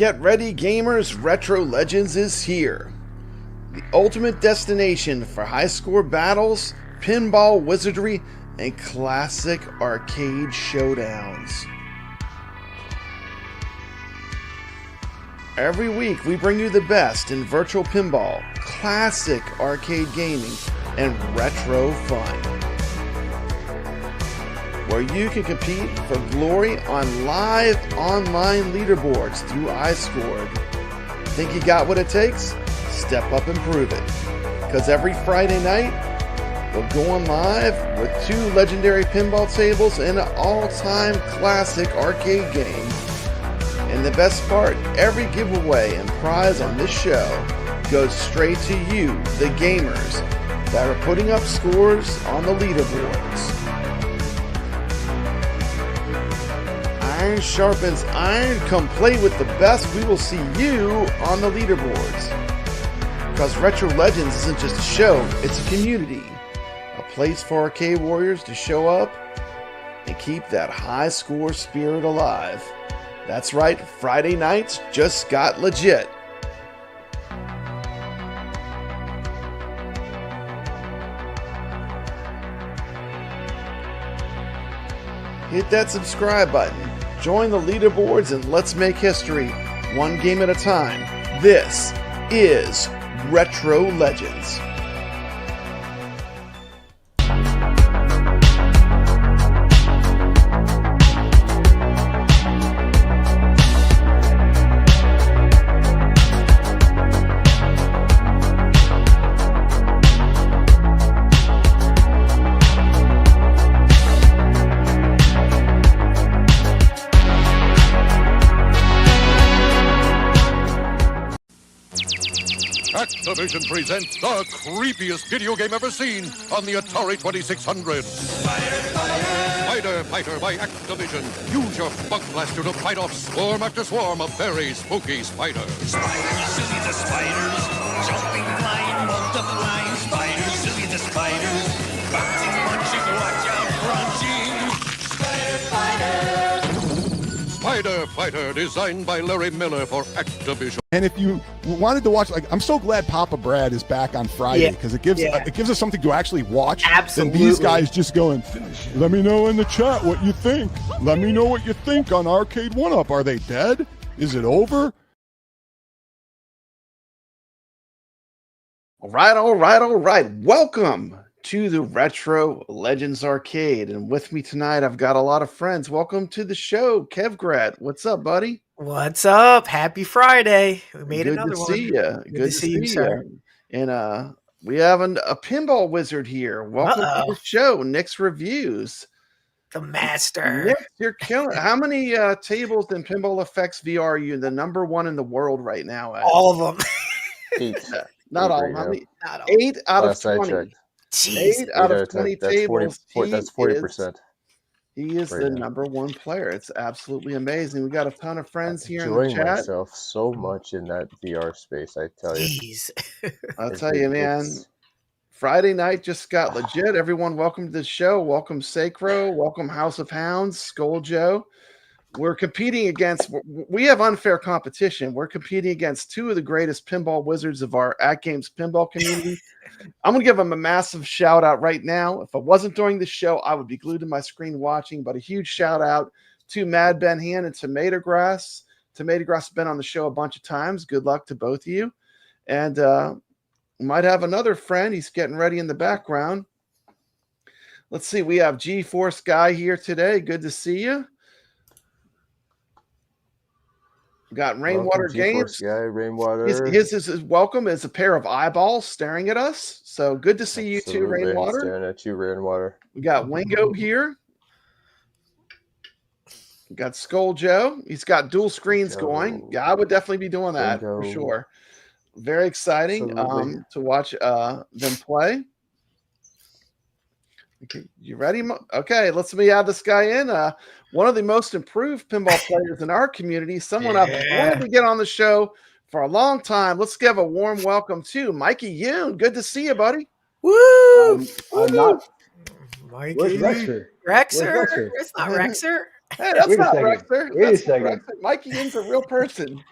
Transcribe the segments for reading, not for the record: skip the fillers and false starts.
Get ready, gamers! Retro Legends is here. The ultimate destination for high score battles, pinball wizardry, and classic arcade showdowns. Every week we bring you the best in virtual pinball, classic arcade gaming, and retro fun. Where you can compete for glory on live online leaderboards through iScored. Think you got what it takes? Step up and prove it. Because every Friday night, we're going live with 2 legendary pinball tables and an all-time classic arcade game. And the best part, every giveaway and prize on this show goes straight to you, the gamers, that are putting up scores on the leaderboards. Iron sharpens iron. Come play with the best. We will see you on the leaderboards. Because Retro Legends isn't just a show, it's a community. A place for arcade warriors to show up and keep that high score spirit alive. That's right, Friday nights just got legit. Hit that subscribe button. Join the leaderboards and let's make history, one game at a time. This is Retro Legends. Activision presents the creepiest video game ever seen on the Atari 2600. Spider Fighter by Activision. Use your bug blaster to fight off swarm after swarm of very spooky spiders. Spiders, silly the spiders, jumping, flying, multiplying. Spiders, silly the spiders, bouncing, punching, watch out, crunching. Spider Fighter! Spider Fighter, designed by Larry Miller for Activision. And if you wanted to watch, like, I'm so glad Papa Brad is back on Friday because it gives us something to actually watch. Absolutely. Than these guys just going, let me know in the chat what you think. Let me know what you think on Arcade 1-Up. Are they dead? Is it over? All right. Welcome to the Retro Legends Arcade. And with me tonight, I've got a lot of friends. Welcome to the show, kevgret. What's up, buddy? What's up? Happy Friday. We made another one. Good to see you, sir. And we have a pinball wizard here. Welcome to the show, NixReviews. The master. Nix, you're killing. How many tables in Pinball FX VR are you the number one in the world right now at? All of them. 8. Not all. How many? 8 out of 20. Jeez. 8 out of 20 tables. That's 40%. He is the number one player. It's absolutely amazing. We got a ton of friends here in the chat. I'm enjoying myself so much in that VR space, I tell you. Jeez. I'll tell you, man. Friday night just got legit. Everyone, welcome to the show. Welcome Sacro. Welcome House of Hounds. Skull Joe. We're competing against, we have unfair competition. We're competing against 2 of the greatest pinball wizards of our AtGames Pinball community. I'm going to give them a massive shout out right now. If it wasn't during the show, I would be glued to my screen watching, but a huge shout out to Mad Ben Han and Tomato Grass. Tomato Grass has been on the show a bunch of times. Good luck to both of you. And we might have another friend. He's getting ready in the background. Let's see. We have G-Force Guy here today. Good to see you. We got Rainwater Games. Yeah, Rainwater. His welcome is a pair of eyeballs staring at us. So good to see you too, Rainwater. Staring at you, Rainwater. We got Wingo here. We got Skull Joe. He's got dual screens going. Yeah, I would definitely be doing that for sure. Very exciting to watch them play. Okay, you ready? Okay, let's add this guy in. One of the most improved pinball players in our community. Someone I've wanted to get on the show for a long time. Let's give a warm welcome to Mikey Yoon. Good to see you, buddy. Woo! I'm not. Mikey. Where's Rexer? Rexer? It's not Rexer. Hey, that's Wait a not second. Rexer. Wait a That's second. Rexer. Mikey Yoon's a real person.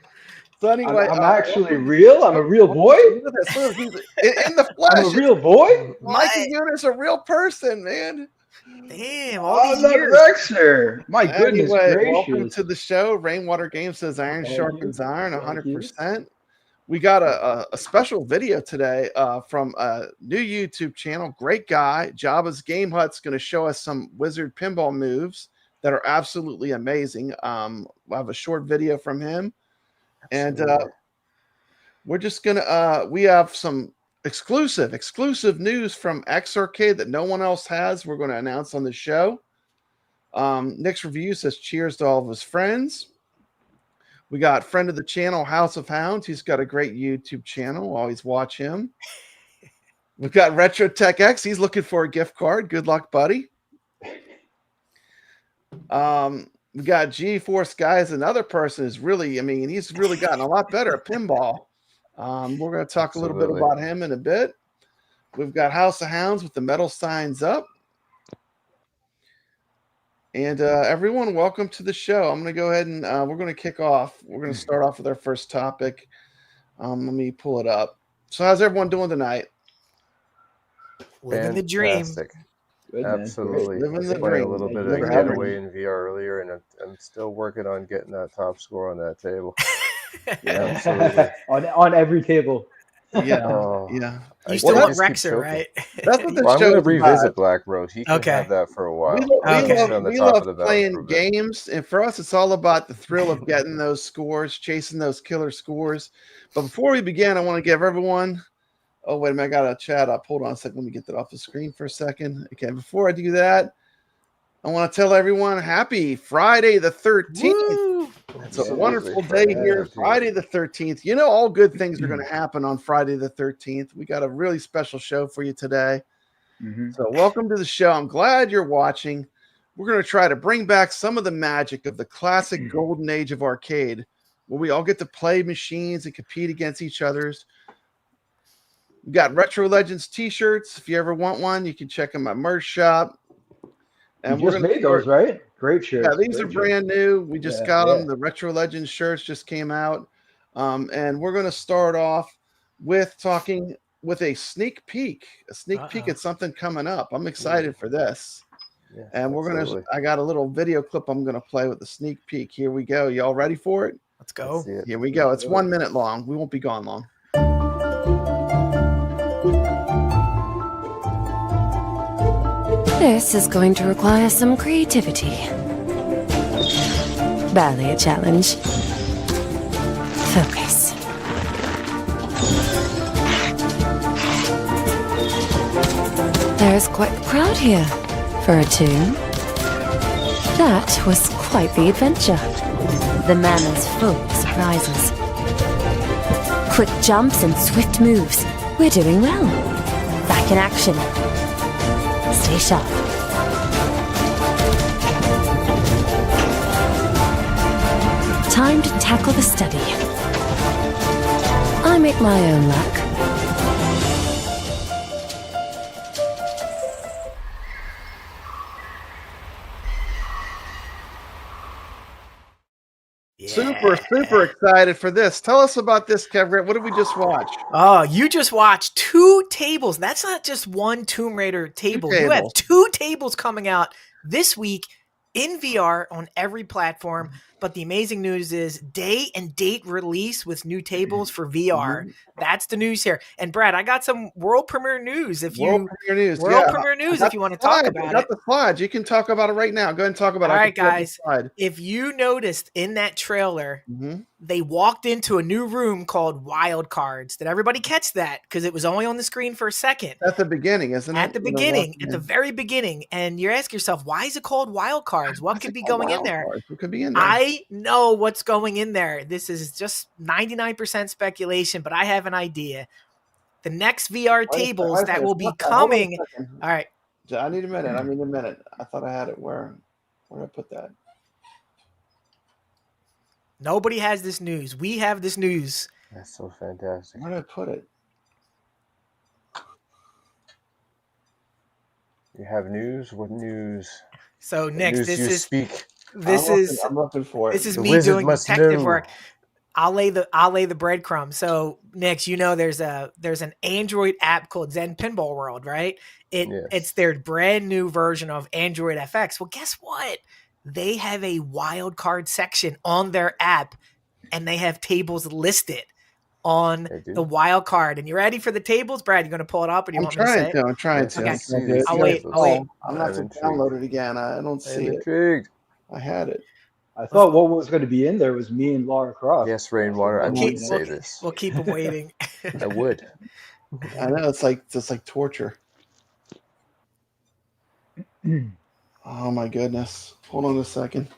So anyway, I'm actually real. I'm a real boy. in the flesh. I'm a real boy. Mikey Yoon is a real person, man. Damn, all these I'm not years. Vexer. My goodness Anyway, gracious. welcome to the show. Rainwater Games says iron Thank sharpens you. iron, Thank you. 100%. We got a special video today from a new YouTube channel. Great guy. Jabba's Game Hut's going to show us some wizard pinball moves that are absolutely amazing. We'll have a short video from him. And we're just going to, we have some exclusive news from X Arcade that no one else has. We're going to announce on the show. NixReviews says cheers to all of his friends. We got friend of the channel, House of Hounds. He's got a great YouTube channel. Always watch him. We've got Retro Tech X. He's looking for a gift card. Good luck, buddy. We got GeForce Guys, another person who's really, he's really gotten a lot better at pinball. We're going to talk a little bit about him in a bit. We've got House of Hounds with the metal signs up. And everyone, welcome to the show. I'm going to go ahead and we're going to kick off. We're going to start off with our first topic. Let me pull it up. So how's everyone doing tonight? Living the dream. Good, absolutely. Living the Playing dream. a little bit of Getaway in VR earlier, and I'm still working on getting that top score on that table. Yeah, absolutely. on every table. Yeah, yeah. You still want Rexer, right? That's what the I'm show going to is revisit about. Black Rose. He can have that for a while. We love playing games, and for us, it's all about the thrill of getting those scores, chasing those killer scores. But before we begin, I want to give everyone. Oh, wait a minute. I got a chat up. Hold on a second. Let me get that off the screen for a second. Okay, before I do that, I want to tell everyone happy Friday the 13th. Woo! It's a wonderful day here, Friday the 13th. You know, all good things are going to happen on Friday the 13th. We got a really special show for you today. So welcome to the show. I'm glad you're watching. We're going to try to bring back some of the magic of the classic golden age of arcade, where we all get to play machines and compete against each other's. We got Retro Legends t-shirts. If you ever want one, you can check them at merch shop. And we just made those, right? Great shirts. Yeah, these are brand new. We just got them. The Retro Legends shirts just came out. And we're going to start off with talking with a sneak peek at something coming up. I'm excited for this. Yeah, and we're going to, I got a little video clip I'm going to play with the sneak peek. Here we go. Y'all ready for it? Let's go. Here we go. It's 1 minute long. We won't be gone long. This is going to require some creativity. Barely a challenge. Focus. There is quite the crowd here for a tune. That was quite the adventure. The Manor's full of surprises. Quick jumps and swift moves. We're doing well. Back in action. Stay sharp. Time to tackle the study. I make my own luck. Super excited for this. Tell us about this, kevgret. What did we just watch? Oh, you just watched 2 tables. That's not just one Tomb Raider table. You have 2 tables coming out this week in VR on every platform. But the amazing news is day and date release with new tables for VR. That's the news here. And Brad, I got some world premiere news. If you want to talk about it. Not the slides. You can talk about it right now. Go ahead and talk about it. All right, guys. If you noticed in that trailer, they walked into a new room called Wild Cards. Did everybody catch that? Because it was only on the screen for a second. At the beginning, isn't it? At the beginning, at the very beginning. And you're asking yourself, why is it called Wild Cards? What could be going in there? What could be in there? I know what's going in there. This is just 99% speculation, but I have an idea. The next VR tables that will be coming. All right. I need a minute. I thought I had it. Where did I put that? Nobody has this news. We have this news. That's so fantastic. Where did I put it? You have news? What news? So Nick, I'm looking for it. This is me doing detective work. I'll lay the breadcrumb. So Nix, there's an Android app called Zen Pinball World, right? It's their brand new version of Android FX. Well, guess what? They have a wild card section on their app, and they have tables listed on the wild card. And you ready for the tables, Brad? You going to pull it up, or do you want me to say it? I'm trying to. Okay. I'll wait. I'm not to download it again. I don't see it. Intrigued. I had it. I thought what was going to be in there was me and Lara Croft. Yes, Rainwater. I won't say this. We'll keep them waiting. I would. I know it's like torture. Oh my goodness! Hold on a second.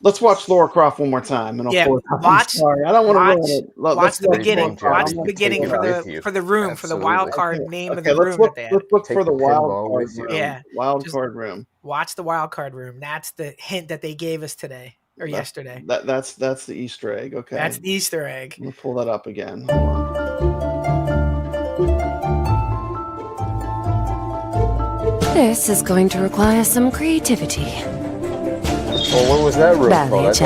Let's watch Lara Croft one more time, and I'll pull it up. I'm sorry, I don't want to ruin it. Watch the beginning. Watch the beginning for the room. Absolutely. For the wild card name of the room. Let's look for the wild card room. Yeah, wild card room. Watch the wild card room. That's the hint that they gave us today or yesterday. That's the Easter egg. Okay, that's the Easter egg. I'm gonna pull that up again. This is going to require some creativity. Well, what was that room called?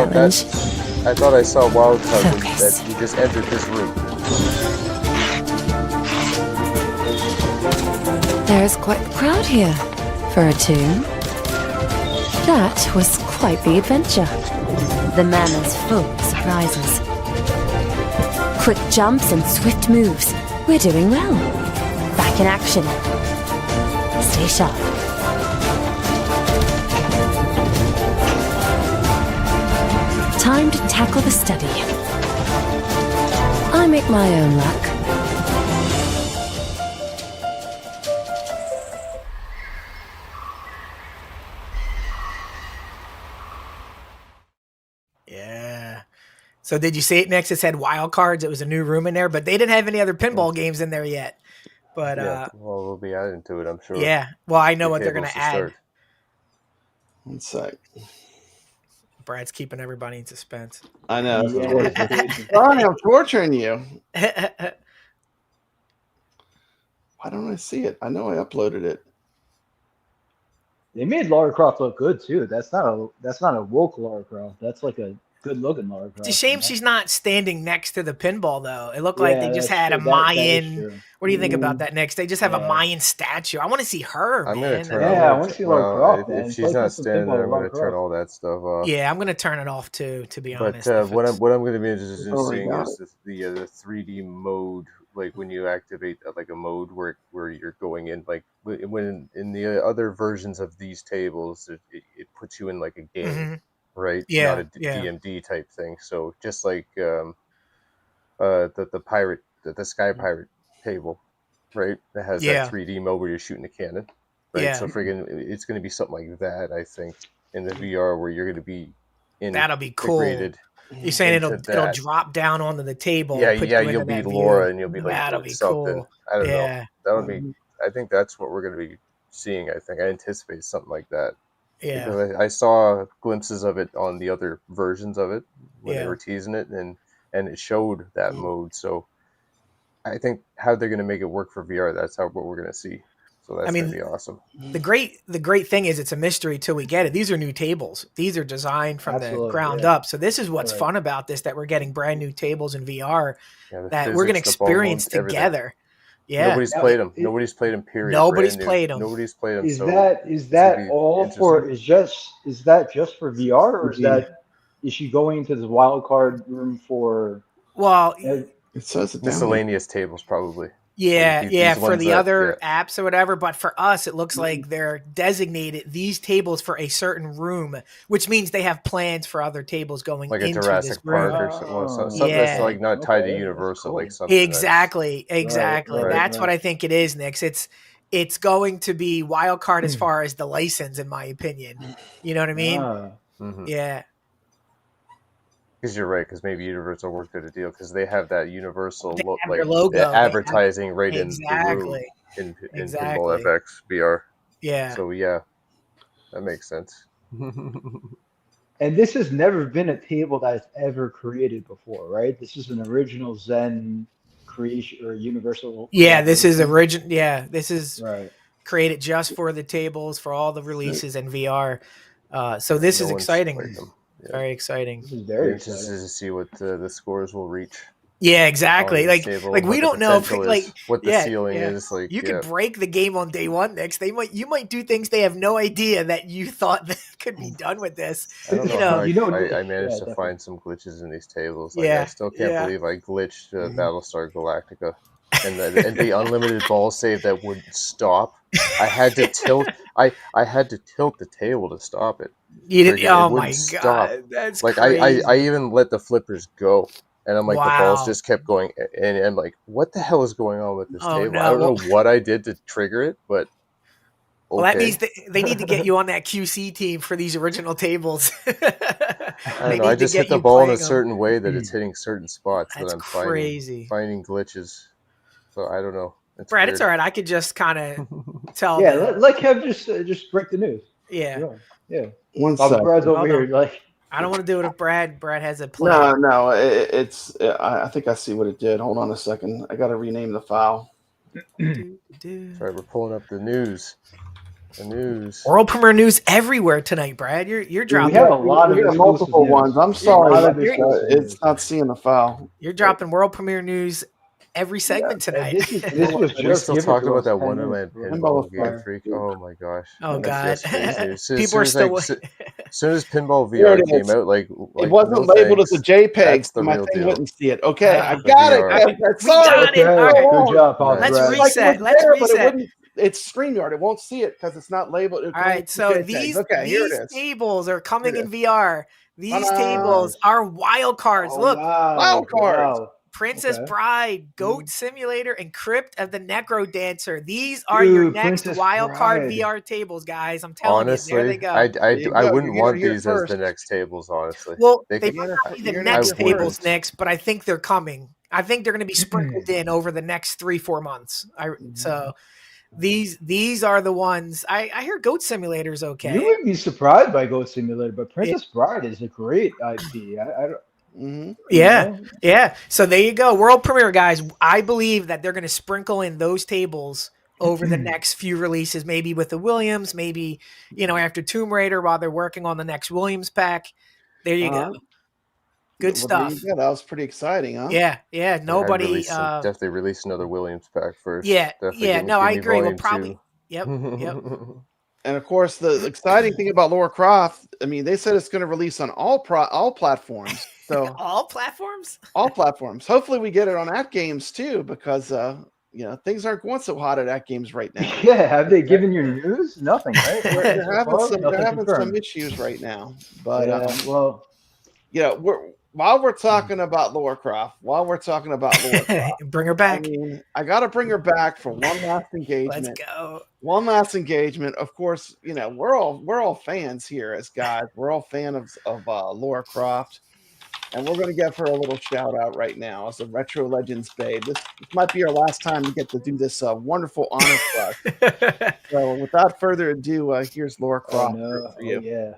I thought I saw wild card that you just entered this room. There's quite the crowd here for a tune. That was quite the adventure. The Manor's full of surprises. Quick jumps and swift moves. We're doing well. Back in action. Stay sharp. Time to tackle the study. I make my own luck. Yeah. So did you see it next? It said wild cards. It was a new room in there, but they didn't have any other pinball games in there yet. But well, we'll be adding to it, I'm sure. Yeah. Well, I know what they're going to add. One sec. Brad's keeping everybody in suspense. I know. Ronnie, I'm torturing you. Why don't I see it? I know I uploaded it. They made Lara Croft look good too. That's not a woke Lara Croft. That's like a good looking Lara Croft. It's a shame she's not standing next to the pinball though. It looked like they just had a Mayan. What do you think about that, Nix? They just have a Mayan statue. I want to see her. I'm gonna turn. I want to see Lara Croft. If she's not standing there, I'm gonna turn all that stuff off. Yeah, I'm gonna turn it off too. To be honest, but what I'm gonna be interested in seeing is the 3D mode. Like when you activate like a mode where you're going in, like when in the other versions of these tables, it puts you in like a game, right? Yeah, not a DMD type thing. So just like the pirate, the Sky Pirate table, right? That has that 3D mode where you're shooting a cannon, right? Yeah. So it's going to be something like that, I think, in the VR where you're going to be in. That'll be cool. You're saying it'll drop down onto the table. Yeah, you'll be Lara and you'll be like that'll be something. Cool. I don't know. That'll be. I think that's what we're going to be seeing. I anticipate something like that. Yeah. Because I saw glimpses of it on the other versions of it when they were teasing it, and it showed that mode. So I think how they're going to make it work for VR, that's what we're going to see. So that's going to be awesome. The great thing is it's a mystery till we get it. These are new tables. These are designed from the ground up. So this is what's fun about this, that we're getting brand new tables in VR that we're going to experience together. Yeah. Nobody's played them. Nobody's played them, period. Nobody's played them. Nobody's played them. Is that all for, is that just for VR, or is she going to the wild card room for? Well, it says miscellaneous tables probably. Yeah, for the other apps or whatever. But for us, it looks like they're designated these tables for a certain room, which means they have plans for other tables going like into a Jurassic this room. Park or something that's like not tied to Universal, like something. Exactly. Right, that's what I think it is, Nix. It's going to be wild card as far as the license, in my opinion. You know what I mean? Yeah. Because you're right, because maybe Universal worked out a deal because they have that Universal logo, advertising right in the room in Pinball FX VR. Yeah. So yeah, that makes sense. And this has never been a table that's ever created before, right? This is an original Zen creation or Universal. Yeah, this is original. Yeah, this is right. Created just for the tables for all the releases in VR. So this is exciting. Very exciting. This is very interested exciting to see what the scores will reach. Yeah, exactly. Like we don't know if what the ceiling is. Like you could break the game on day one. Next, you might do things they have no idea that you thought that could be done with this. I don't know how I managed to find some glitches in these tables. Like, I still can't believe I glitched Battlestar Galactica, and the unlimited ball save that wouldn't stop. I had to tilt. I had to tilt the table to stop it. You didn't. Oh my god, that's like crazy. I even let the flippers go. And I'm like, the balls just kept going, and I'm like, what the hell is going on with this table? No. I don't know what I did to trigger it, but well, that means they need to get you on that QC team for these original tables. I don't know. I just hit the ball in a certain way that it's hitting certain spots that I'm finding glitches. So I don't know. Brad, it's all right. I could just kind of tell. Yeah, let Kev just break the news. Yeah. One second. Brad's over here, like. I don't want to do it if Brad has a plan. No, I think I see what it did. Hold on a second. I got to rename the file. Sorry, we're pulling up the news. The news. World premiere news everywhere tonight, Brad. You're dropping. We have a lot of multiple ones. I'm sorry, it's not seeing the file. You're dropping world premiere news every segment tonight. This was we still talking about that Wonderland Pinball Game Freak. Oh my gosh. Oh god. People are still. As soon as Pinball VR came out, like it wasn't labeled as a JPEG, so my thing wouldn't see it. Okay, I got it. Sorry. Good job, Paul. Let's reset. Let's reset. It's StreamYard. It won't see it because it's not labeled. All right, so these tables are coming in VR. These tables are wild cards. Look, wild cards. Wow. Princess Bride, Goat Simulator, and Crypt of the Necro Dancer. These are your next wild card VR tables, guys. I'm telling you, there they go. I wouldn't want these as the next tables, honestly. Well, they might not be the next tables next, but I think they're coming. I think they're going to be sprinkled in over the next 3-4 months. So these are the ones. I hear Goat Simulator is okay. You would be surprised by Goat Simulator, but Princess Bride is a great IP. Yeah. So there you go. World premiere, guys. I believe that they're going to sprinkle in those tables over the next few releases, maybe with the Williams, maybe, after Tomb Raider while they're working on the next Williams pack. There you go. Good stuff. Yeah, that was pretty exciting, huh? Yeah. Nobody definitely release another Williams pack first. Yeah. No, I agree. We'll probably. Yep. And of course, the exciting thing about Lara Croft, I mean, they said it's going to release on all platforms. So all platforms. Hopefully, we get it on AtGames too, because things aren't going so hot at AtGames right now. Yeah, have they given you news? Nothing, right? They're having some issues right now, but while we're talking about Lara Croft, bring her back. I mean, I got to bring her back for one last engagement. Let's go. One last engagement. Of course, we're all fans here as guys. We're all fans of Lara Croft, and we're going to give her a little shout out right now as a Retro Legends babe. This might be our last time to get to do this wonderful honor class. So, without further ado, here's Lara Croft for you. Yeah.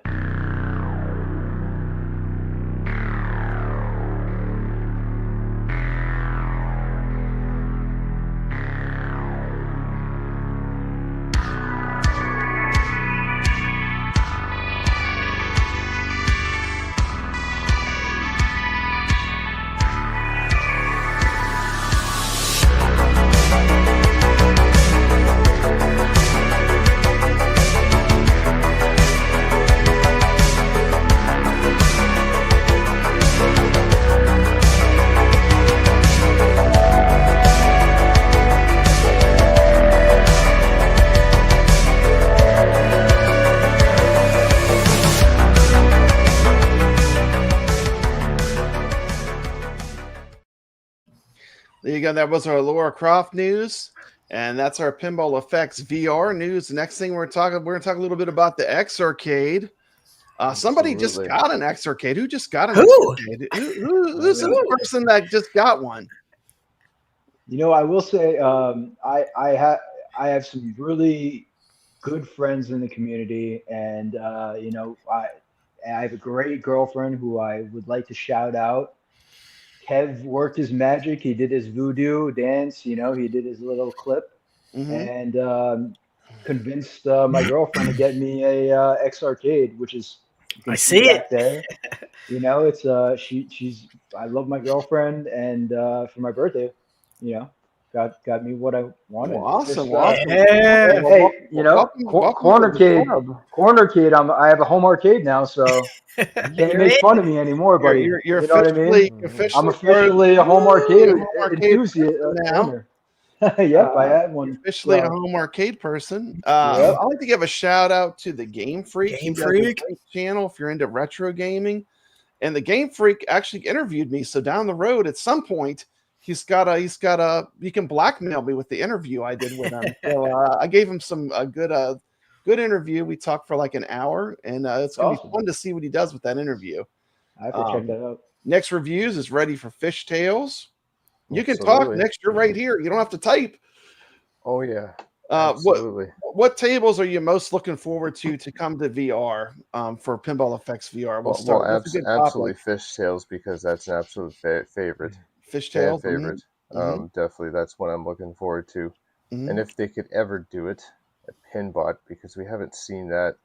There you go. That was our Lara Croft news, and that's our Pinball FX VR news. The next thing we're going to talk a little bit about the X Arcade. Somebody just got an X Arcade. Who just got an X Arcade? Who's the person that just got one? I will say I have some really good friends in the community, and I have a great girlfriend who I would like to shout out. Kev worked his magic. He did his voodoo dance. He did his little clip, and convinced my girlfriend to get me a X Arcade, which is You can I see it back there. You know, it's she's I love my girlfriend, and for my birthday, you know, got me what I wanted. Well, awesome, Just, awesome. Yeah. hey, you know, welcome to the club. Cornercade. I have a home arcade now, so you can't You're make in. fun of me anymore, buddy. You're You know what I mean? officially I'm officially a home arcade home arcade enthusiast now. owner. Yep, I had one. Officially a So, home arcade person. Yep. I'd like to give a shout out to the Game Freak. Game He does a Freak. great channel if you're into retro gaming. And the Game Freak actually interviewed me. So down the road, at some point, you can blackmail me with the interview I did with him. So I gave him some good interview. We talked for like an hour, and it's gonna be fun to see what he does with that interview. I have to check that out. NixReviews is ready for Fishtails. You can talk next. You're right here. You don't have to type. Oh yeah. Absolutely. What tables are you most looking forward to come to VR for Pinball FX VR? Absolutely Fishtails, because that's an absolute favorite. Fishtails, favorite. Definitely, that's what I'm looking forward to. And if they could ever do it, a Pinbot, because we haven't seen that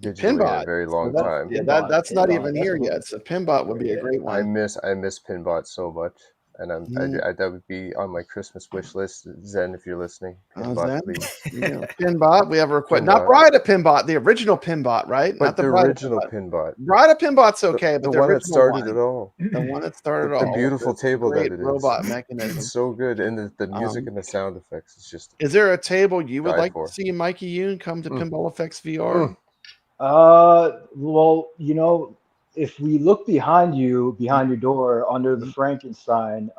digitally in a very long time. Yeah, that's not even here yet. So Pinbot would be a great one. I miss Pinbot so much. And that would be on my Christmas wish list. Zen, if you're listening, Pinbot, please. Pinbot, we have a request. Not Bride of Pinbot, the original Pinbot, right? But not the original Pinbot. Bride of Pinbot's okay, but the one that started it all. The one that started it all. The beautiful table that it is. Robot mechanism. It's so good, and the music and the sound effects. It's just. Is there a table you would like to see Mikey Yoon come to Pinball FX VR? Well, you know, if we look behind your door under the Frankenstein,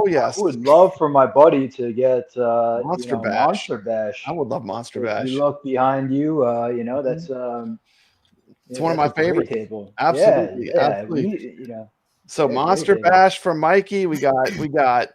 yes, I would love for my buddy to get Monster Bash. I would love Monster Bash. If you look behind you, you know, that's it's one of my favorite tables. Absolutely, absolutely. So Monster Bash for Mikey. We got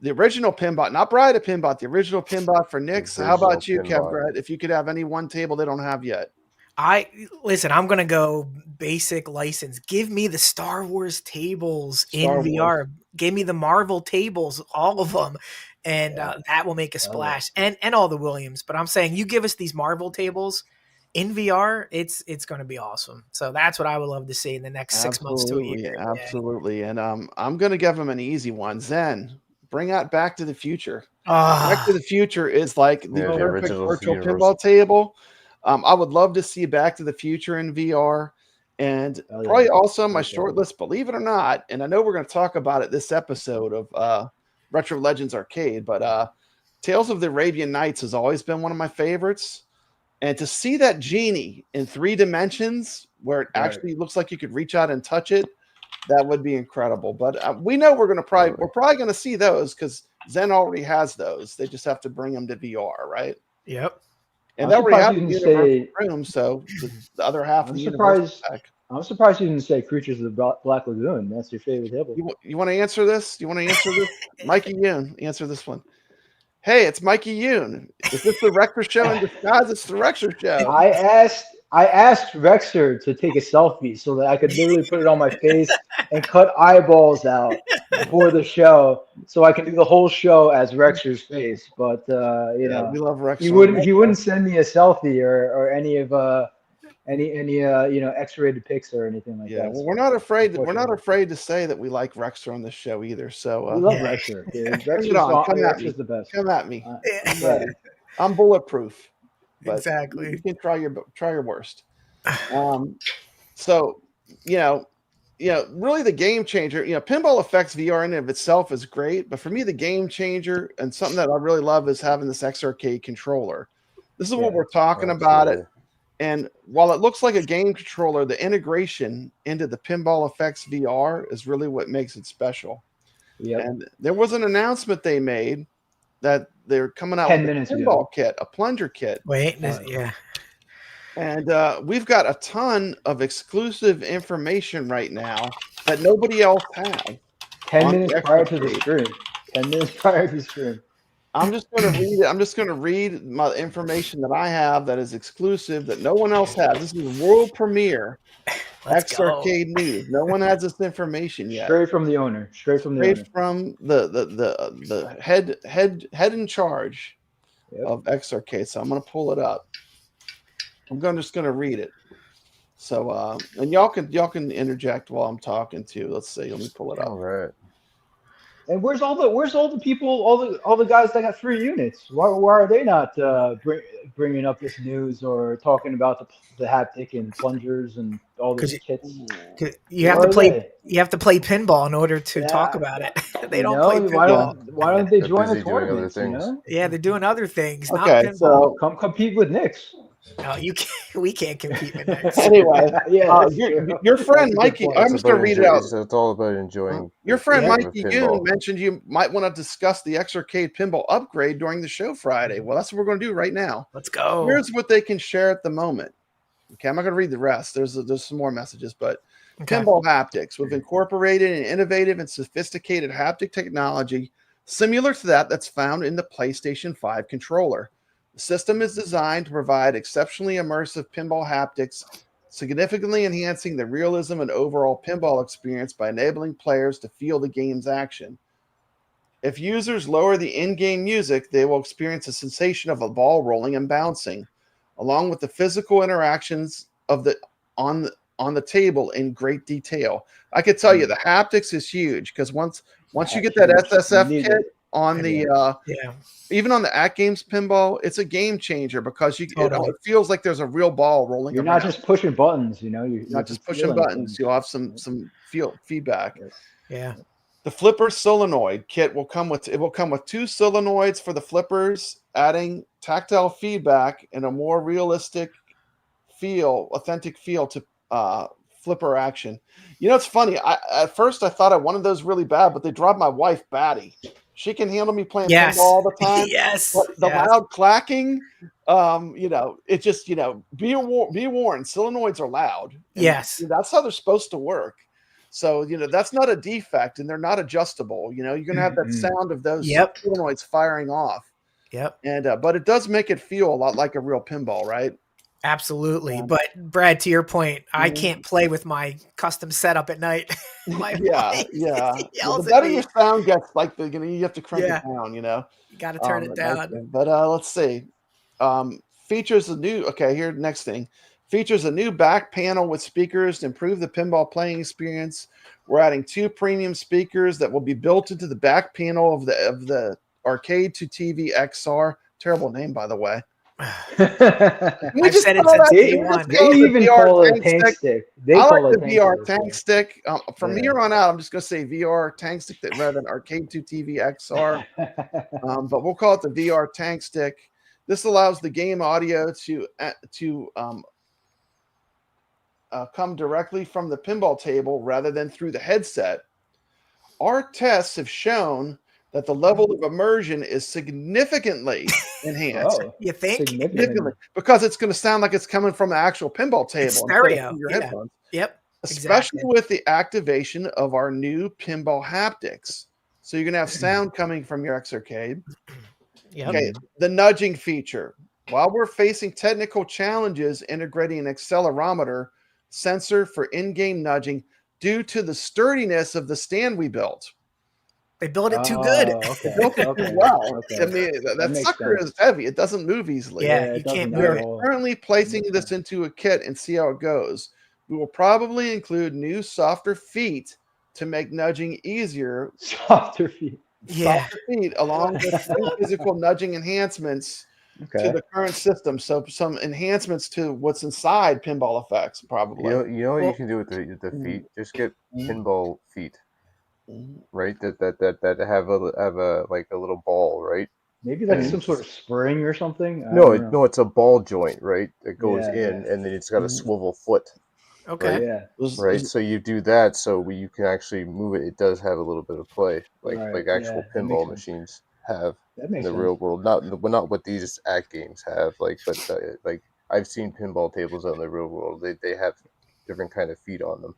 the original Pinbot, not Bride of Pinbot, the original Pinbot for Nix. How about you, kevgret? If you could have any one table they don't have yet. I'm gonna go basic license. Give me the Star Wars tables in VR. Give me the Marvel tables, all of them, and that will make a splash. And all the Williams. But I'm saying, you give us these Marvel tables in VR, it's gonna be awesome. So that's what I would love to see in the next 6 months to a year. Absolutely. And I'm gonna give them an easy one. Zen, bring out Back to the Future. Back to the Future is like the perfect virtual pinball table. I would love to see Back to the Future in VR, and probably also my short list, believe it or not, and I know we're going to talk about it this episode of Retro Legends Arcade, but Tales of the Arabian Nights has always been one of my favorites, and to see that genie in 3 dimensions where it actually looks like you could reach out and touch it, that would be incredible. But we know we're probably going to see those because Zen already has those. They just have to bring them to VR, right? Yep. And that already happened in the room, so the other half of the universe. I'm surprised you didn't say Creatures of the Black Lagoon. That's your favorite table. You want to answer this? Mikey Yoon, answer this one. Hey, it's Mikey Yoon. Is this the Rexer show in disguise? It's the Rexer show. I asked Rexer to take a selfie so that I could literally put it on my face and cut eyeballs out for the show, so I can do the whole show as Rexer's face. But you know, we love Rexer. He wouldn't send me a selfie or any of you know, X-rated pics or anything like that. Well, we're not afraid to say that we like Rexer on this show either. So we love Rexer. Rexer's the best. Come at me. I'm bulletproof. But exactly. You can try your worst. So, you know, really the game changer, Pinball FX VR in and of itself is great, but for me, the game changer and something that I really love is having this X Arcade controller. This is what we're talking about it. And while it looks like a game controller, the integration into the Pinball FX VR is really what makes it special. Yeah. And there was an announcement they made that they're coming out with a pinball kit, a plunger kit. And we've got a ton of exclusive information right now that nobody else has. 10 minutes prior to the stream. 10 minutes prior to the stream. I'm just going to read it. I'm just going to read my information that I have that is exclusive that no one else has. This is world premiere. X Arcade news. No one has this information yet. Straight from the owner. Straight from the head in charge of X Arcade. So I'm going to pull it up. I'm just going to read it. So and y'all can interject while I'm talking too. Let's see. Let me pull it up. All right. And where's all the people, all the guys that got 3 units? Why are they not bringing up this news or talking about the haptic and plungers and all these kits? You have to play. You have to play pinball in order to talk about it. They don't play pinball. Why don't they join the busy doing other tournaments? You things. know? Yeah, they're doing other things. Okay, not pinball. so Come compete with Nix. No, you can't. We can't compete with that. anyway, Yeah, your friend Mikey, I'm It's just going to read it out. It's all about enjoying. Your friend the game of Mikey pinball. Yoon mentioned you might want to discuss the X-Arcade pinball upgrade during the show Friday. Well, that's what we're going to do right now. Let's go. Here's what they can share at the moment. Okay, I'm not going to read the rest. There's some more messages, but pinball haptics. We've incorporated an innovative and sophisticated haptic technology similar to that's found in the PlayStation 5 controller. The system is designed to provide exceptionally immersive pinball haptics, significantly enhancing the realism and overall pinball experience by enabling players to feel the game's action. If users lower the in-game music, they will experience a sensation of a ball rolling and bouncing, along with the physical interactions of on the table in great detail. I could tell you the haptics is huge because once you get that SSF kit on the even on the AtGames Pinball, it's a game changer because it feels like there's a real ball rolling. You're not just pushing buttons, you know. You're not just pushing buttons. You'll have some feedback. Yeah. The flipper solenoid kit will come with 2 solenoids for the flippers, adding tactile feedback and a more realistic authentic feel to flipper action. You know, it's funny. At first I thought I wanted those really bad, but they drive my wife batty. She can handle me playing pinball all the time. Yes. But the loud clacking, it just, be warned, solenoids are loud. Yes. That's how they're supposed to work. So, that's not a defect and they're not adjustable. You're going to have that sound of those solenoids firing off. Yep. And, but it does make it feel a lot like a real pinball, right? Absolutely. But Brad, to your point, I can't play with my custom setup at night. The better your sound gets, like you have to crank it down, You got to turn it down. But let's see. Features a new, next thing. Features a new back panel with speakers to improve the pinball playing experience. We're adding 2 premium speakers that will be built into the back panel of the Arcade to TV XR. Terrible name, by the way. I've said it since day one. They even call it a tank stick. They call it the VR tank stick. From here on out, I'm just going to say VR tank stick rather than Arcade to TV XR. But we'll call it the VR tank stick. This allows the game audio to come directly from the pinball table rather than through the headset. Our tests have shown that the level of immersion is significantly enhanced. You think? Significantly. Because it's going to sound like it's coming from the actual pinball table. It's stereo. Your headphones. Yep. Especially with the activation of our new pinball haptics. So you're going to have sound coming from your X-Arcade. Yep. Okay, the nudging feature. While we're facing technical challenges integrating an accelerometer sensor for in-game nudging due to the sturdiness of the stand we built. They built it too good. Okay. Wow. I mean, that sucker is heavy. It doesn't move easily. Yeah, you can't move it. We're currently placing this into a kit and see how it goes. We will probably include new softer feet to make nudging easier. Softer feet. Softer feet, along with some physical nudging enhancements to the current system. So some enhancements to what's inside Pinball FX, probably. You know what you can do with the feet? Just get pinball feet. Right, that have a like a little ball, right? Maybe like some sort of spring or something. No, it's a ball joint, right? That goes in, and then it's got a swivel foot. Okay. Right? Right. So you do that, so you can actually move it. It does have a little bit of play, like actual pinball machines have in the real world. Not what these AtGames have, but I've seen pinball tables out in the real world. They have different kind of feet on them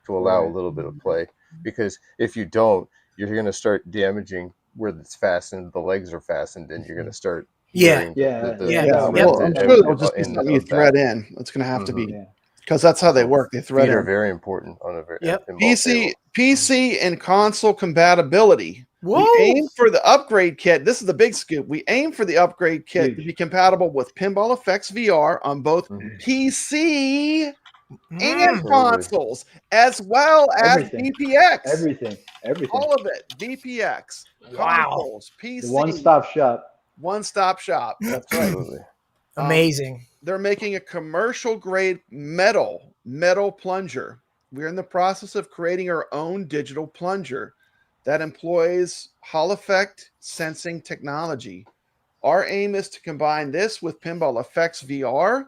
to allow a little bit of play. Because if you don't, you're going to start damaging where it's fastened, the legs are fastened, and you're going to start. Well, I'm sure it'll just be something you thread in. It's going to have to be, because that's how they work. They thread Feet in. are very important on a PC and console compatibility. Whoa. We aim for the upgrade kit. This is the big scoop. We aim for the upgrade kit to be compatible with Pinball FX VR on both PC and consoles, as well as VPX. Everything. All of it. VPX, consoles, PC. The one-stop shop. One-stop shop. That's right. Amazing. They're making a commercial-grade metal plunger. We're in the process of creating our own digital plunger that employs Hall effect sensing technology. Our aim is to combine this with Pinball FX VR,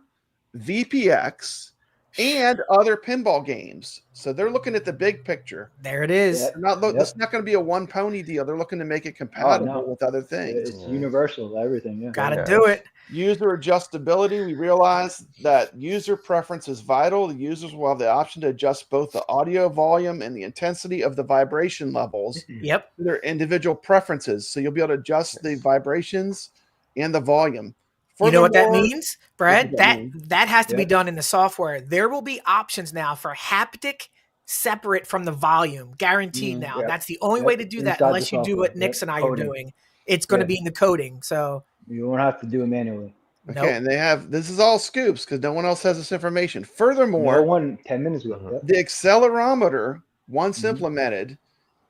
VPX, and other pinball games. So they're looking at the big picture. There it is. It's not going to be a one-pony deal. They're looking to make it compatible with other things. It's universal, everything. Yeah. Got to do it. User adjustability. We realize that user preference is vital. The users will have the option to adjust both the audio volume and the intensity of the vibration levels. Yep. To their individual preferences. So you'll be able to adjust the vibrations and the volume. You know what that means, Brad? That has to be done in the software. There will be options now for haptic separate from the volume, guaranteed now. That's the only way to do that unless you do what Nix and I are doing. It's going to be in the coding. So you won't have to do it manually. Okay, and they have, this is all scoops because no one else has this information. Furthermore, no one 10 minutes ago. The accelerometer, once implemented,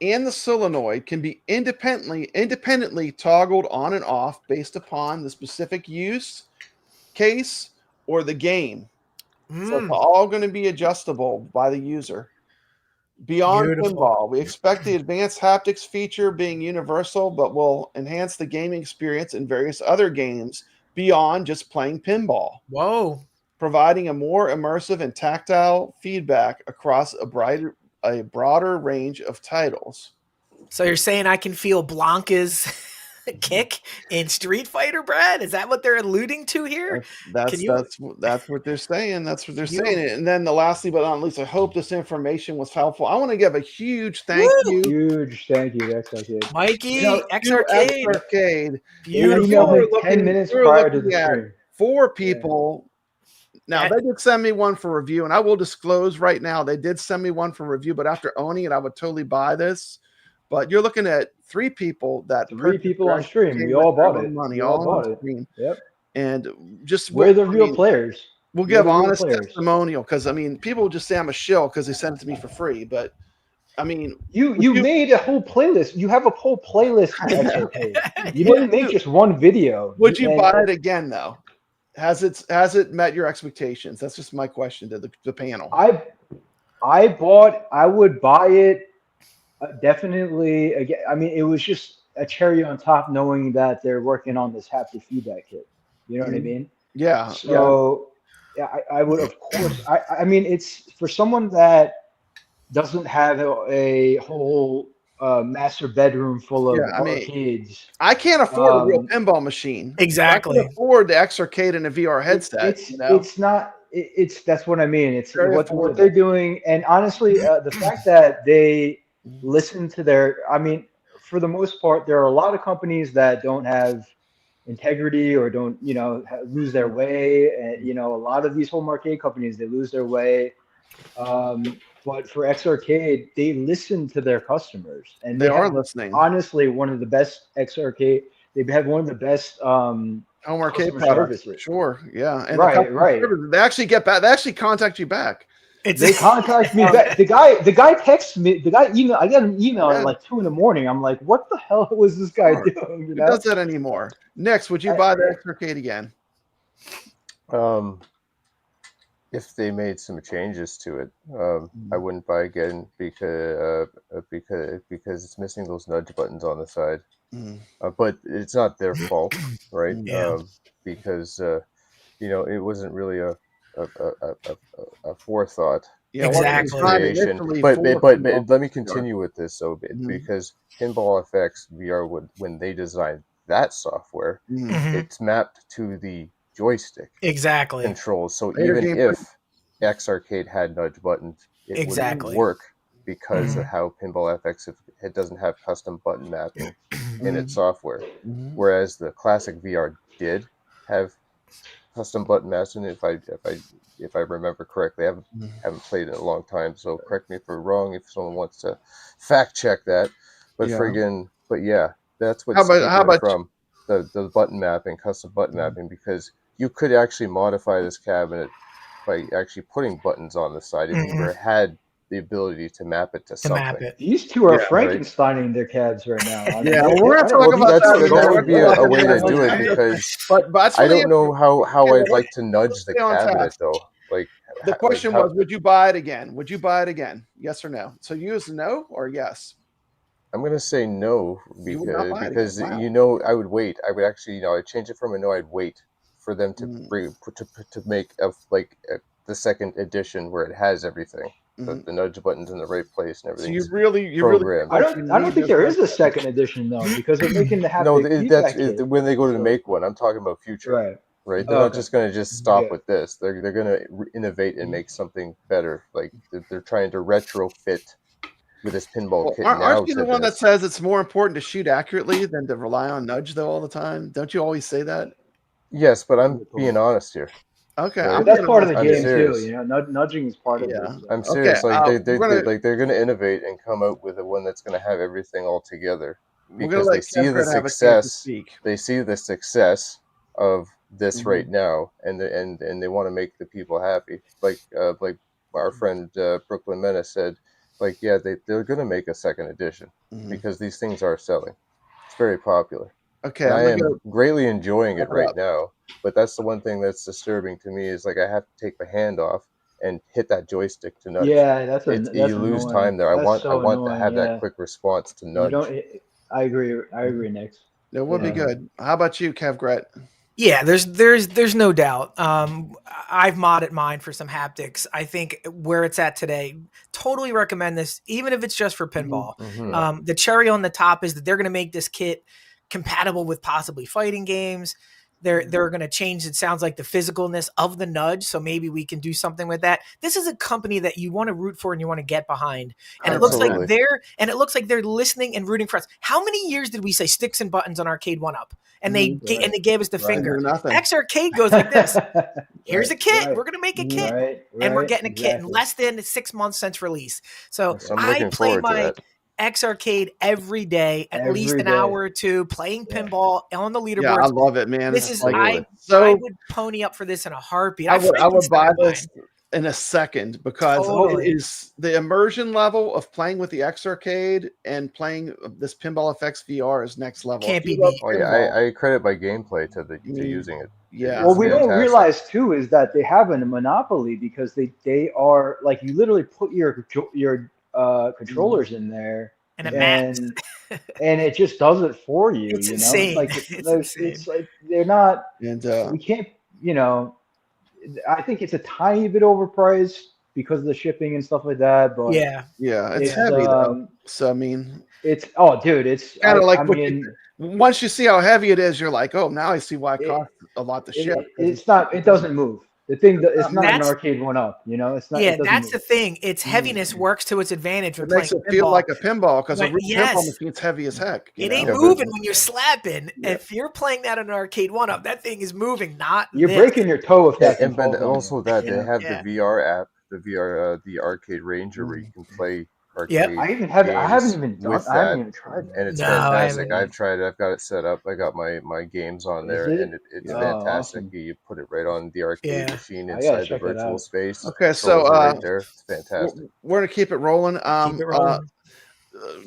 and the solenoid can be independently toggled on and off based upon the specific use case or the game. So it's all going to be adjustable by the user. Beyond pinball, we expect the advanced haptics feature being universal, but will enhance the gaming experience in various other games beyond just playing pinball. Whoa. Providing a more immersive and tactile feedback across a broader range of titles. So you're saying I can feel Blanca's kick in Street Fighter, Brad? Is that what they're alluding to here? That's what they're saying. That's what they're saying. And then lastly but not least, I hope this information was helpful. I want to give a huge thank you. Huge thank you to X-Arcade. Mikey, X-Arcade. Beautiful. 10 minutes prior to the stream. 4 people. Now, they did send me one for review, and I will disclose right now, they did send me one for review, but after owning it, I would totally buy this. But you're looking at 3 people that 3 people on stream. We all bought it. Money, all on stream. Yep. And just we're the real players. We'll give honest testimonial because I mean, people just say I'm a shill because they sent it to me for free. But I mean, you made a whole playlist. You have a whole playlist. You didn't make just one video. Would you buy it again though? Has it met your expectations? That's just my question to the panel. I would buy it. Definitely. Again, I mean, it was just a cherry on top, knowing that they're working on this haptic feedback kit. You know what I mean? Yeah. So, I would, of course. I mean, it's for someone that doesn't have a whole master bedroom full of arcades. I can't afford a real pinball machine. Exactly. I can afford the X-Arcade and a VR headset. It's not. That's what I mean. It's what they're doing, and honestly, the fact that they listen to I mean, for the most part, there are a lot of companies that don't have integrity or don't, lose their way. And, a lot of these home arcade companies, they lose their way. But for X-Arcade, they listen to their customers. And they are listening. Honestly, one of the best X-Arcade, they have one of the best home arcade products. Sure. Yeah. And right. They actually get back. They actually contact you back. They contact me back. The guy texts me. The guy email. I got an email at like 2 a.m. I'm like, what the hell was this guy doing? Who does that anymore? Nix, would you buy the X-Arcade again? If they made some changes to it, I wouldn't buy again because it's missing those nudge buttons on the side. But it's not their fault, right? Because it wasn't really a forethought. Yeah, exactly. But let me continue with this because Pinball FX VR, when they designed that software, it's mapped to the joystick controls. So even if X-Arcade had nudge buttons, it wouldn't work because of how Pinball FX it doesn't have custom button mapping in its software, whereas the classic VR did have custom button mapping. If I remember correctly, I haven't played it in a long time, so correct me if I'm wrong if someone wants to fact check that. But that's what how about from the button mapping, custom button mapping, because you could actually modify this cabinet by actually putting buttons on the side. It never had the ability to map it to something. Map it. These two are Frankensteining their cabs right now. I mean, Yeah, we're going to talk about that would be a way to do it, because I don't know how I'd like to nudge the cabinet, though. Like, the question was, would you buy it again? Would you buy it again? Yes or no? So you use no or yes? I'm going to say no, because wow. I would wait. I would actually, I'd change it from a no. I'd wait for them to make the second edition where it has everything. The nudge buttons in the right place and everything. So you really. I don't think there is a second edition though, because they're making the haptic that's when they go to make one. I'm talking about future. Right. They're not just going to stop with this. They're going to innovate and make something better. Like they're trying to retrofit with this pinball kit now. Aren't you the one that says it's more important to shoot accurately than to rely on nudge though all the time? Don't you always say that? Yes, but I'm being honest here. Okay, right? That's part of the game too. Nudging is part of it. I'm serious. Like they're going to innovate and come out with one that's going to have everything all together, because they see the success. They see the success of this right now, and they want to make the people happy. Like our friend Brooklyn Menace said, they're going to make a second edition because these things are selling. It's very popular. Okay, I am greatly enjoying it right now, but that's the one thing that's disturbing to me is I have to take my hand off and hit that joystick to nudge. Yeah, you lose time there. I want to have that quick response to nudge. I agree, Nick. It would be good. How about you, kevgret? Yeah, there's no doubt. I've modded mine for some haptics. I think where it's at today, totally recommend this, even if it's just for pinball. The cherry on the top is that they're going to make this kit compatible with possibly fighting games. They're going to change, it sounds like, the physicalness of the nudge, so maybe we can do something with that. This is a company that you want to root for and you want to get behind, and it looks like they're listening and rooting for us. How many years did we say sticks and buttons on Arcade 1-Up, and they gave us the finger? X Arcade goes like this. Here's a kit. We're going to make a kit, and we're getting a kit in less than 6 months since release. So I play my X Arcade every day, at least an hour or two, playing pinball on the leaderboard. Yeah, I love it, man. This is I would pony up for this in a heartbeat. I would buy this in a second, because it is the immersion level of playing with the X Arcade and playing this Pinball FX VR is next level. Can't be beat. Oh yeah, I credit my gameplay to using it. Yeah. Well, we don't realize too is that they have a monopoly, because they are like, you literally put your controllers in there and it just does it for you. It's insane. Like it's like they're not, and we can't, I think it's a tiny bit overpriced because of the shipping and stuff like that, but yeah, it's heavy though. So I mean, it's kind of like once you see how heavy it is, you're like, oh, now I see why it costs a lot to ship. It doesn't move. The thing that it's not an Arcade 1-Up, it's not. Yeah, that's the thing. Its heaviness works to its advantage. It makes it feel like a pinball, because a real pinball machine's heavy as heck. It ain't moving when you're slapping. Yeah. If you're playing that on an Arcade 1-Up, that thing is moving. You're breaking your toe if that. And also that they have the VR app, the Arcade Ranger, where you can play. Yeah, I haven't even tried it. And it's fantastic. I've tried it. I've got it set up. I got my games on there, and it's fantastic. Awesome. You put it right on the arcade machine inside the virtual space. Okay, so right there. It's fantastic. We're gonna keep it rolling.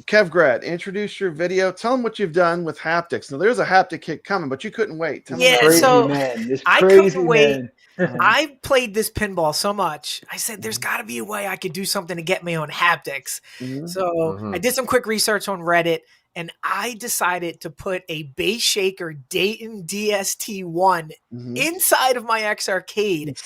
kevgret, introduce your video. Tell them what you've done with haptics. Now, there's a haptic kit coming, but you couldn't wait. I couldn't wait. I played this pinball so much. I said, there's got to be a way I could do something to get me on haptics. So I did some quick research on Reddit, and I decided to put a base shaker Dayton DST-1 inside of my X Arcade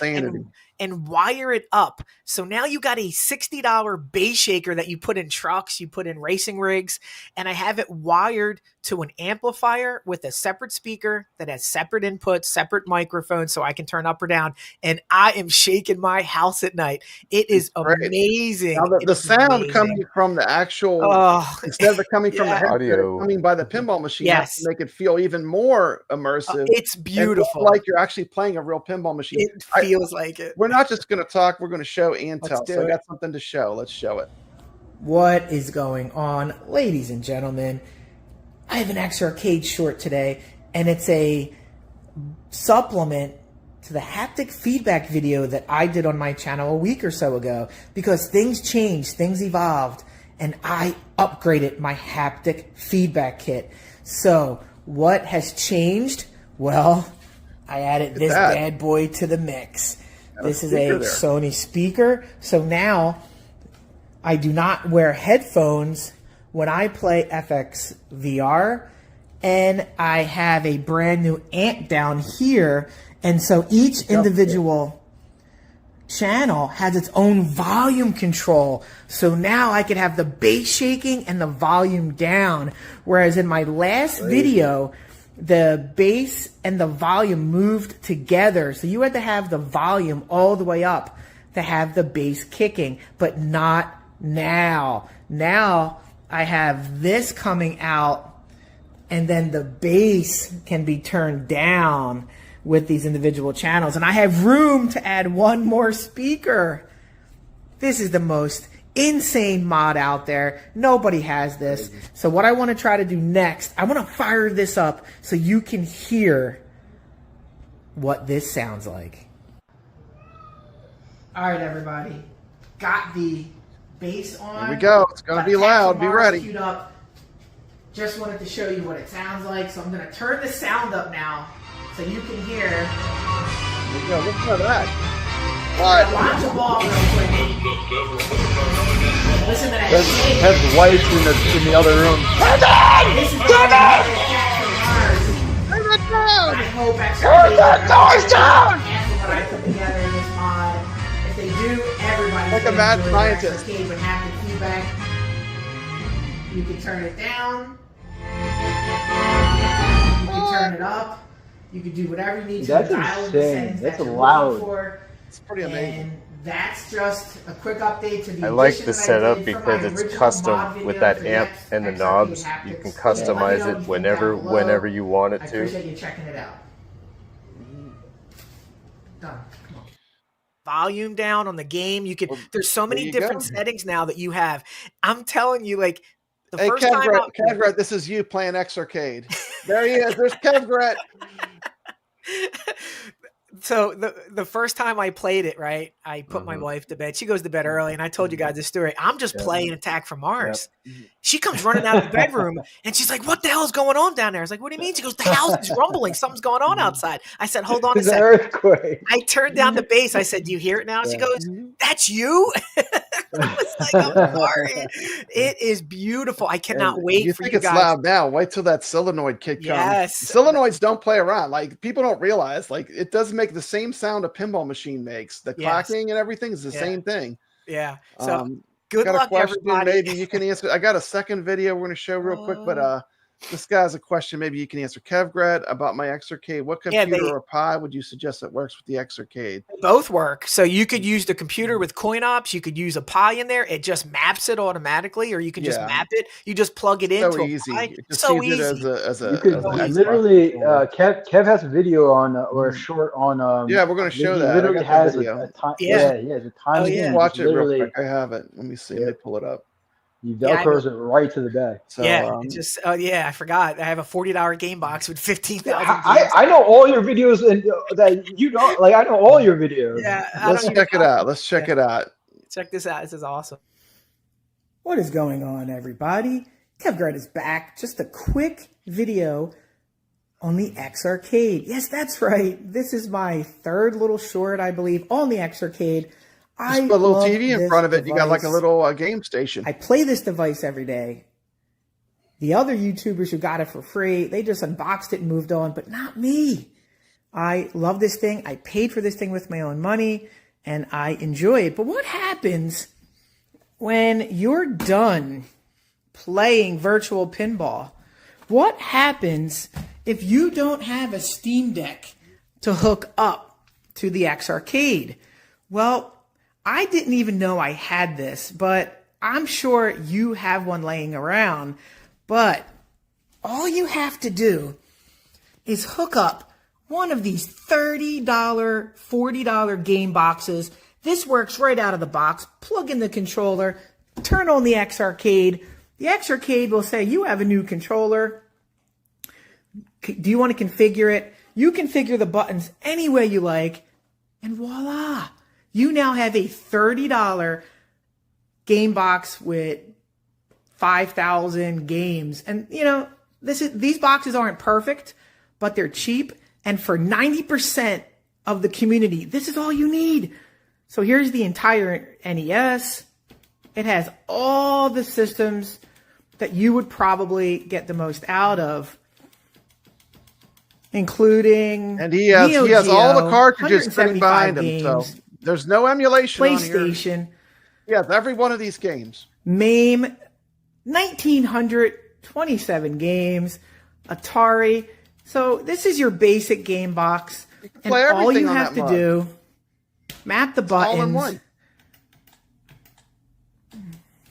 and wire it up. So now you got a $60 base shaker that you put in trucks, you put in racing rigs, and I have it wired to an amplifier with a separate speaker that has separate inputs, separate microphones, so I can turn up or down. And I am shaking my house at night. It is amazing. Now the sound coming from the actual, instead of it coming from the audio, coming by the pinball machine, to make it feel even more immersive. It's beautiful. Like you're actually playing a real pinball machine. It feels like it. We're not just going to talk. We're going to show and tell. So I got something to show. Let's show it. What is going on, ladies and gentlemen? I have an X Arcade short today, and it's a supplement to the haptic feedback video that I did on my channel a week or so ago, because things changed, things evolved, and I upgraded my haptic feedback kit. So what has changed? Well, I added this bad boy to the mix. This is a Sony speaker. So now I do not wear headphones when I play FX VR, and I have a brand new amp down here. And so each individual channel has its own volume control. So now I could have the bass shaking and the volume down. Whereas in my last video, the bass and the volume moved together. So you had to have the volume all the way up to have the bass kicking, but not now. Now I have this coming out, and then the bass can be turned down with these individual channels, and I have room to add one more speaker. This is the most insane mod out there. Nobody has this. So what I want to try to do next, I want to fire this up so you can hear what this sounds like. All right, everybody. Got the bass on. Here we go. It's going to be loud. Be ready. Queued up. Just wanted to show you what it sounds like. So I'm going to turn the sound up now so you can hear. Here we go. Listen to that. Launch a ball real quick. Listen to that. Has the wife in the other room. Turn it down! I hope turn that noise down! What I put together in this mod. If they do, everybody's like a mad scientist. With haptic feedback. You can turn it down. You can turn it up. You can do whatever you need to. That's dial insane. the That's that loud. It's pretty amazing. And that's just a quick update to the I like the setup because it's custom with that amp and the knobs. You can customize it whenever you want it I to. appreciate you checking it out. Done. Come on. Volume down on the game. You can. There's so many different settings now that you have. I'm telling you, like the Hey, first time. Kevgret, this is you playing X Arcade. There he is. There's Kevgret. So the first time I played it, right, I put my wife to bed. She goes to bed early, and I told you guys this story. I'm just playing Attack from Mars. She comes running out of the bedroom, and she's like, "What the hell is going on down there?" I was like, "What do you mean?" She goes, "The house is rumbling. Something's going on outside." I said, "Hold on a second." Earthquake. I turned down the bass. I said, "Do you hear it now?" She goes, "That's you." I was like, "I'm sorry." It is beautiful. I cannot wait for you guys. You think it's loud now? Wait till that solenoid kick comes. Yes. Solenoids don't play around. Like people don't realize. Like it does make the same sound a pinball machine makes. The clacking and everything is the same thing. Yeah. So good got luck, a question, everybody. maybe you can answer. I got a second video we're going to show real quick, but this guy has a question. Maybe you can answer. Kevgret, about my X Arcade. What computer or Pi would you suggest that works with the X Arcade? Both work. So you could use the computer with coin ops. You could use a Pi in there. It just maps it automatically, or you can just map it. You just plug it into a Pi. So easy. You could literally. Kev has a video on or a short on. Yeah, we're going to show that. Literally has a time. Yeah, the time. You can watch it real quick. I have it. Let me see. Let me pull it up. You Velcros it right to the back. So, I forgot. I have a $40 game box with 15,000. I know all your videos, and that you don't like. I know all your videos. Yeah, let's check it out. Let's check it out. Check this out. This is awesome. What is going on, everybody? Kevgret is back. Just a quick video on the X Arcade. Yes, that's right. This is my third little short, I believe, on the X Arcade. Just put a little TV in front of it. You got like a little game station. I play this device every day. The other YouTubers who got it for free, they just unboxed it and moved on, but not me. I love this thing. I paid for this thing with my own money, and I enjoy it. But what happens when you're done playing virtual pinball? What happens if you don't have a Steam Deck to hook up to the X Arcade? Well, I didn't even know I had this, but I'm sure you have one laying around. But all you have to do is hook up one of these $30, $40 game boxes. This works right out of the box. Plug in the controller, turn on the X Arcade. The X Arcade will say, you have a new controller. Do you want to configure it? You configure the buttons any way you like, and voila, you now have a $30 game box with 5,000 games. And you know, these boxes aren't perfect, but they're cheap. And for 90% of the community, this is all you need. So here's the entire NES. It has all the systems that you would probably get the most out of, including he has all the cartridges sitting behind him. So there's no emulation. PlayStation. He has every one of these games. MAME, 1,927 games. Atari. So this is your basic game box, and all you have to do, map the buttons. All in one.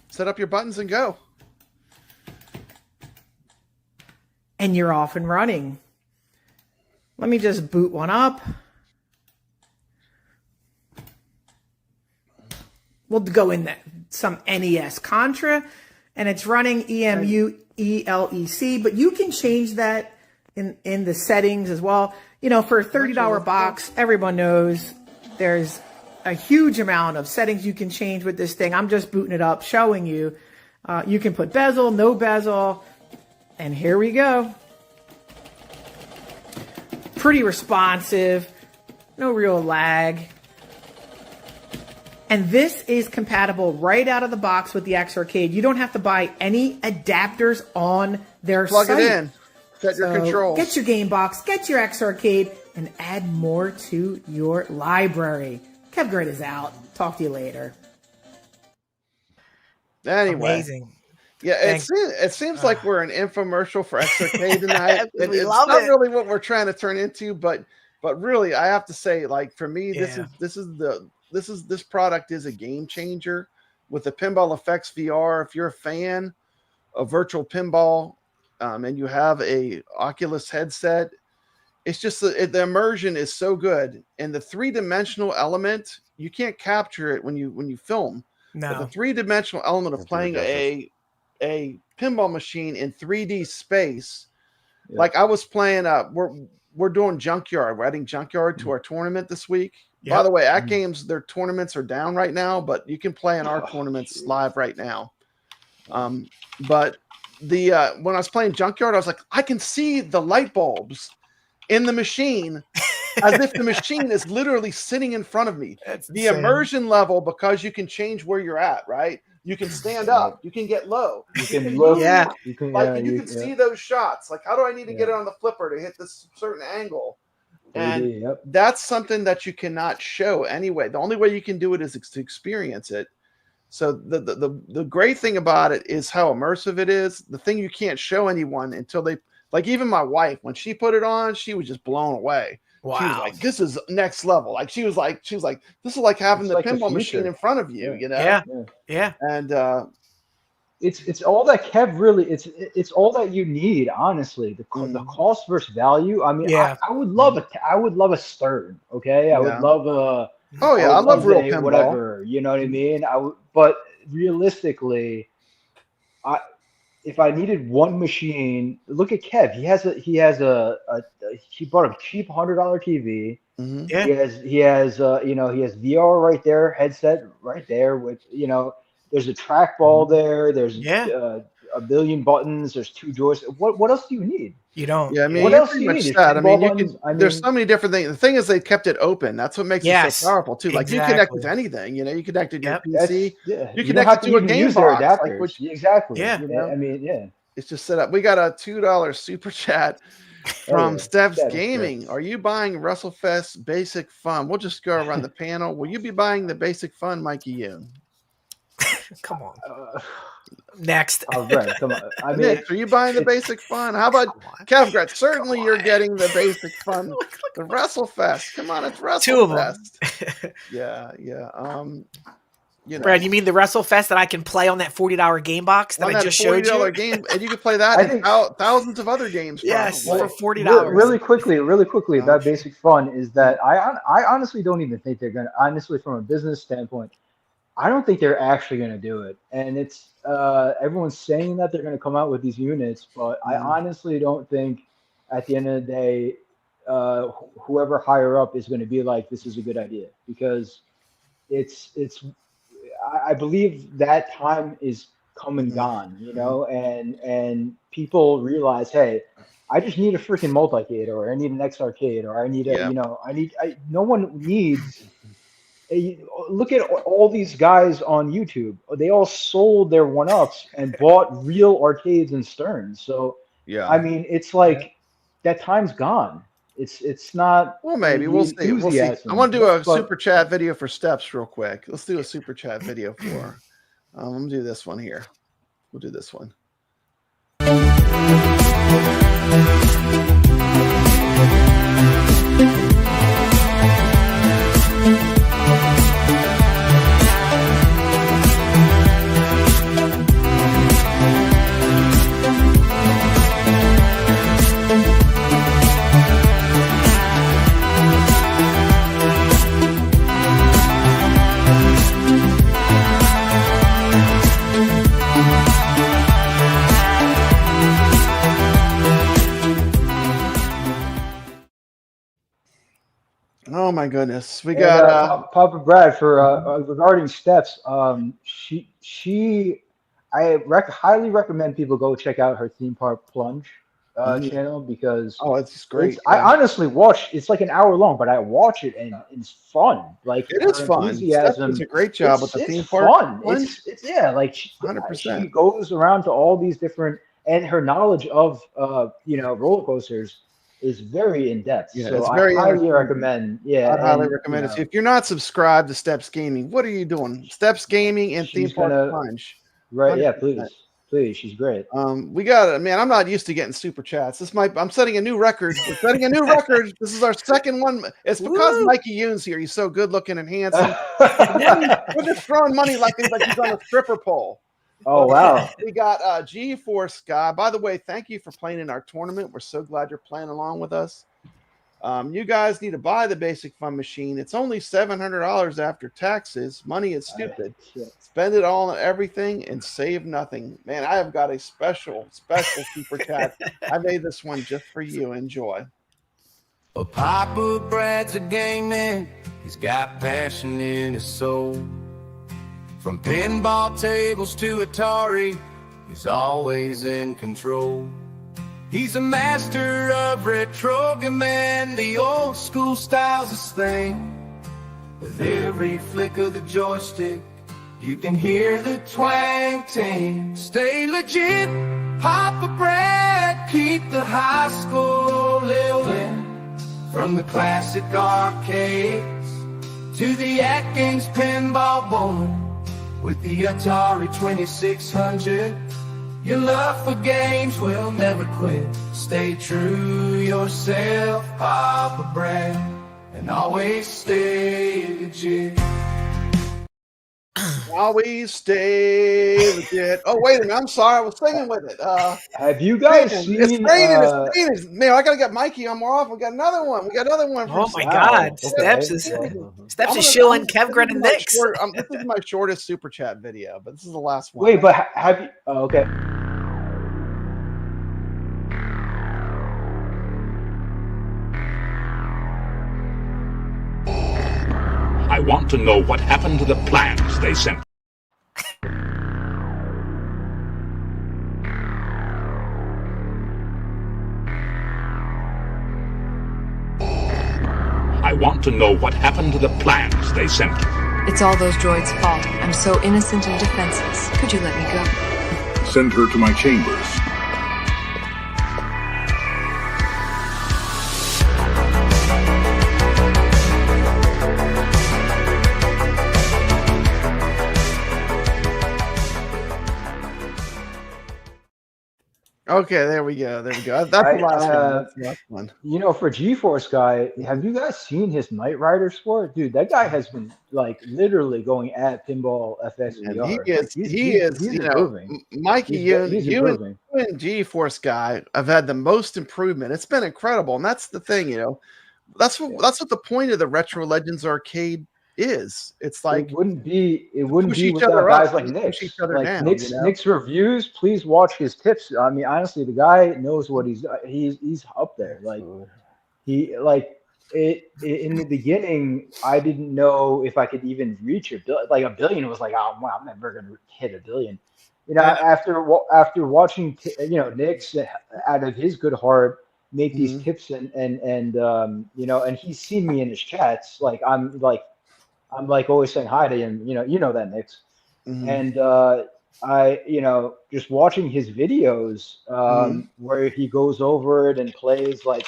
Set up your buttons and go. And you're off and running. Let me just boot one up. We'll go in some NES Contra, and it's running EMU-ELEC, but you can change that in the settings as well. You know, for a $30 box, everyone knows there's a huge amount of settings you can change with this thing. I'm just booting it up, showing you. You can put bezel, no bezel, and here we go. Pretty responsive, no real lag. And this is compatible right out of the box with the X Arcade. You don't have to buy any adapters on their site. Plug it in. Set your controls. Get your game box, get your X Arcade, and add more to your library. kevgret is out. Talk to you later. Anyway. Amazing. Yeah, it seems like we're an infomercial for X Arcade tonight. We it's love not it. really what we're trying to turn into, but really, I have to say, like, for me, this product is a game changer with the Pinball FX VR. If you're a fan of virtual pinball, and you have a Oculus headset, it's just the immersion is so good, and the 3-dimensional element, you can't capture it when you film. No, but the 3-dimensional element of playing a pinball machine in 3D space, like I was playing. We're doing Junkyard. We're adding Junkyard to our tournament this week. By the way, AtGames, their tournaments are down right now, but you can play in our tournaments live right now. But when I was playing Junkyard, I was like, I can see the light bulbs in the machine as if the machine is literally sitting in front of me. That's the insane. Immersion level, because you can change where you're at, right? You can stand up, you can get low, you can look, you can see those shots. Like, how do I need to get it on the flipper to hit this certain angle? And that's something that you cannot show anyway. The only way you can do it is to experience it. So the great thing about it is how immersive it is. The thing you can't show anyone until they, like, even my wife, when she put it on, she was just blown away. Wow. She was like, this is next level. Like, she was like, this is like having the pinball machine in front of you, you know? Yeah. And it's all that Kev really, it's all that you need, honestly. The cost versus value. I mean, I would love a Stern. Okay. I would love a, I love real pinball. Whatever, you know what I mean? But realistically, if I needed one machine, look at Kev. He bought a cheap $100 TV. Mm-hmm. Yeah. He has he has VR right there, headset right there with, there's a trackball there. There's a billion buttons. There's 2 joysticks. What else do you need? You don't. Yeah, I mean, what else do you need? That. I mean, there's so many different things. The thing is, they kept it open. That's what makes it so powerful too. Like, you connect with anything. You connected to your PC. You connect it to a game box. Exactly. Yeah. I mean, it's just set up. We got a $2 super chat from StepsGaming. Are you buying WrestleFest Basic Fun? We'll just go around the panel. Will you be buying the Basic Fun, Mikey Yoon? Come on. Next. All right, come on. I mean, Nick, are you buying the Basic Fun? How about kevgret? Certainly, you're getting the Basic Fun. The WrestleFest. Come on, it's WrestleFest. 2 of them. Yeah. Brad, you mean the WrestleFest that I can play on that $40 game box that I just showed you? Game, and you can play that and thousands of other games. Yes, probably. for $40. Really quickly, that Basic Fun is that I honestly don't even think they're gonna. Honestly, from a business standpoint, I don't think they're actually going to do it. And it's everyone's saying that they're going to come out with these units, but I honestly don't think at the end of the day whoever higher up is going to be like, this is a good idea, because I believe that time is come and gone, you know, and people realize, hey, I just need a freaking multicade, or I need an X arcade, or I need a, you know, no one needs. Look at all these guys on YouTube. They all sold their one-ups and bought real arcades and Sterns. So yeah, I mean, it's like that time's gone. It's not. Well, maybe we'll see. We'll see. I want to do a super chat video for Steps real quick. Let's do a super chat video for her. I'm gonna do this one here. We'll do this one. Oh my goodness, we got Papa Brad for regarding Steps. I highly recommend people go check out her theme park plunge channel, because it's great. I honestly watch. It's like an hour long, but I watch it and it's fun. Like, it is fun. Steps does a great job with the theme park. Fun. It's like 100%. She goes around to all these different, and her knowledge of roller coasters is very in depth. Yeah, so it's I very highly recommend. Yeah, I highly recommend it. So if you're not subscribed to Steps Gaming, what are you doing? Steps Gaming and Theme Park Plunge. Right? 100%. Yeah, please. She's great. We got it, man. I'm not used to getting super chats. I'm setting a new record. We're setting a new record. This is our second one. It's because Mikey Yoon's here. He's so good looking and handsome. We're just throwing money like he's on a stripper pole. Oh, wow. We got G-Force Guy. By the way, thank you for playing in our tournament. We're so glad you're playing along with us. You guys need to buy the Basic Fun Machine. It's only $700 after taxes. Money is stupid. Spend it all on everything and save nothing. Man, I have got a special super chat. I made this one just for you. Enjoy. Well, Papa Brad's a game man. He's got passion in his soul. From pinball tables to Atari, he's always in control. He's a master of retro and the old school style's his thing. With every flick of the joystick, you can hear the twang ting. Stay legit, Papa Brad, keep the high school living. From the classic arcades to the AtGames Pinball born. With the Atari 2600, your love for games will never quit. Stay true yourself, Papa Brad, and always stay legit. Always stay legit. Oh, wait a minute. I'm sorry. I was singing with it. Have you guys seen... It's raining. Man, I got to get Mikey on more often. We got another one. Oh, my God. Steps is shilling kevgret and Nix. This is my shortest super chat video, but this is the last one. Wait, but have you... Oh, okay. I want to know what happened to the plans they sent. I want to know what happened to the plans they sent. It's all those droids' fault. I'm so innocent and defenseless. Could you let me go? Send her to my chambers. Okay, there we go. That's the last one. You know, for G-Force Guy, have you guys seen his Knight Rider score? Dude, that guy has been like literally going at Pinball FX VR. He is improving. Mikey, you and G-Force Guy have had the most improvement. It's been incredible, and that's the thing. That's what the point of the Retro Legends Arcade is. It's like it wouldn't be without guys like Nix. NixReviews, please watch his tips. I mean, honestly, the guy knows what he's up there. Like he like it in the beginning. I didn't know if I could even reach a billion. Like a billion was like, oh, wow, I'm never gonna hit a billion. After watching, Nix out of his good heart make these tips and and he's seen me in his chats. Like I'm like always saying hi to him. You know that, Nix. And I just watching his videos where he goes over it and plays, like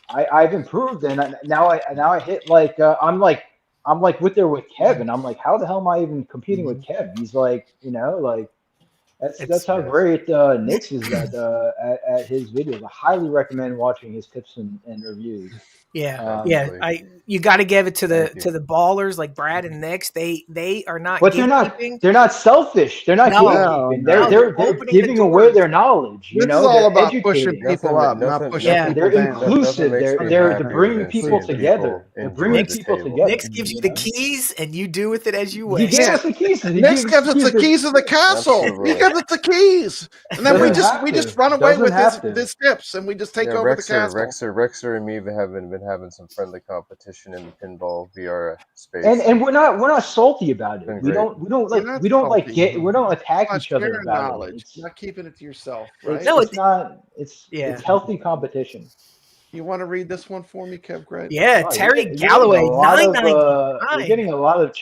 I've improved, and now I hit like I'm like with there with Kev, and I'm like, how the hell am I even competing with Kev? He's like, like that's how great Nix is at his videos. I highly recommend watching his tips and reviews. You got to give it to the ballers like Brad and Nix. They are not. But they're not selfish. They're not gatekeeping. They're giving away their knowledge. This is all about pushing people up, not pushing people they're down. inclusive. They're bringing people together. They're bringing people together. Nix gives you the keys, and you do with it as you wish. He gave us the keys. Nix gives us the keys to the castle. He gives us the keys, and then we just run away with his tips, and we just take over the castle. Rexer and me have been having some friendly competition in the pinball VR space, and we're not salty about it. We don't attack each other about it. It's not keeping it to yourself, right? No, it's not. It's healthy competition. You want to read this one for me, kevgret? Yeah, Terry Galloway, $9.99. We're getting a lot of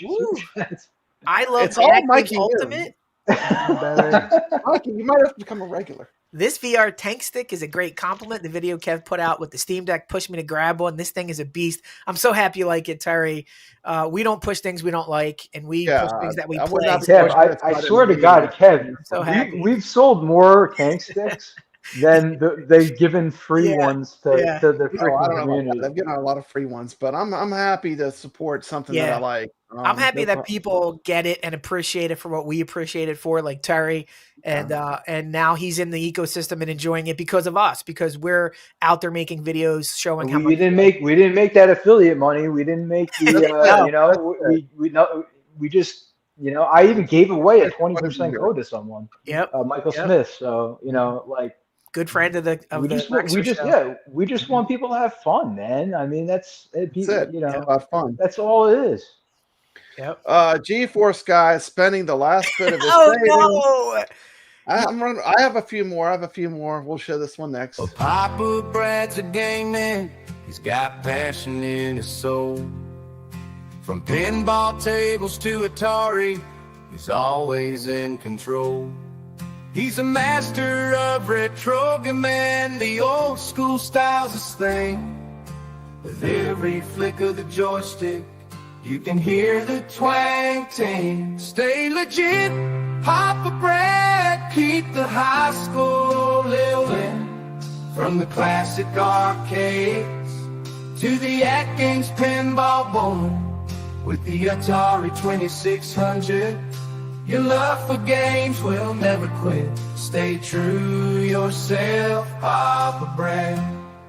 I love it's all Mikey Ultimate. Mikey, you might have to become a regular. This VR tank stick is a great compliment. The video Kev put out with the Steam Deck pushed me to grab one. This thing is a beast. I'm so happy you like it, Terry. We don't push things we don't like, and we push things that we play. Kev, I swear to God, Kev, we've sold more tank sticks than they've given free ones to the freaking community. They've given a lot of free ones, but I'm happy to support something that I like. I'm happy that people get it and appreciate it for what we appreciate it for, like Terry, and now he's in the ecosystem and enjoying it because of us, because we're out there making videos showing how much we didn't make that affiliate money. We didn't make the we just I even gave away a 20% code to someone. Michael Smith. So like. Good friend of the. We just want people to have fun, man. I mean, that's it. About fun. That's all it is. Yep. G-Force guy spending the last bit of his no! I have a few more. We'll show this one next. Well, Papa Brad's a gaming. He's got passion in his soul. From pinball tables to Atari, he's always in control. He's a master of retro gaming. The old school style's his thing. With every flick of the joystick, you can hear the twang ting. Stay legit, Papa Brad, keep the high school living. From the classic arcades to the AtGames Pinball born. With the Atari 2600, your love for games will never quit. Stay true yourself, Papa Brad,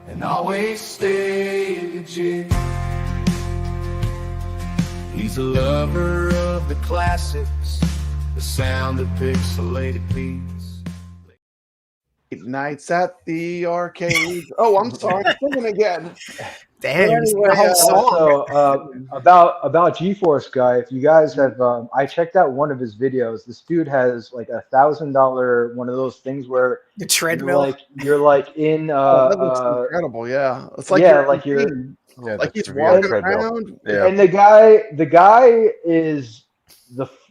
and always stay legit. He's a lover of the classics, the sound of pixelated beats. Nights at the arcade. Oh, I'm sorry, I'm singing again. Damn, anyway, the whole song. Also, about G-Force guy, if you guys have, I checked out one of his videos. This dude has like $1,000 one of those things where the treadmill. You're like in. That looks incredible. Yeah, it's like he's walking around. Yeah. And the guy is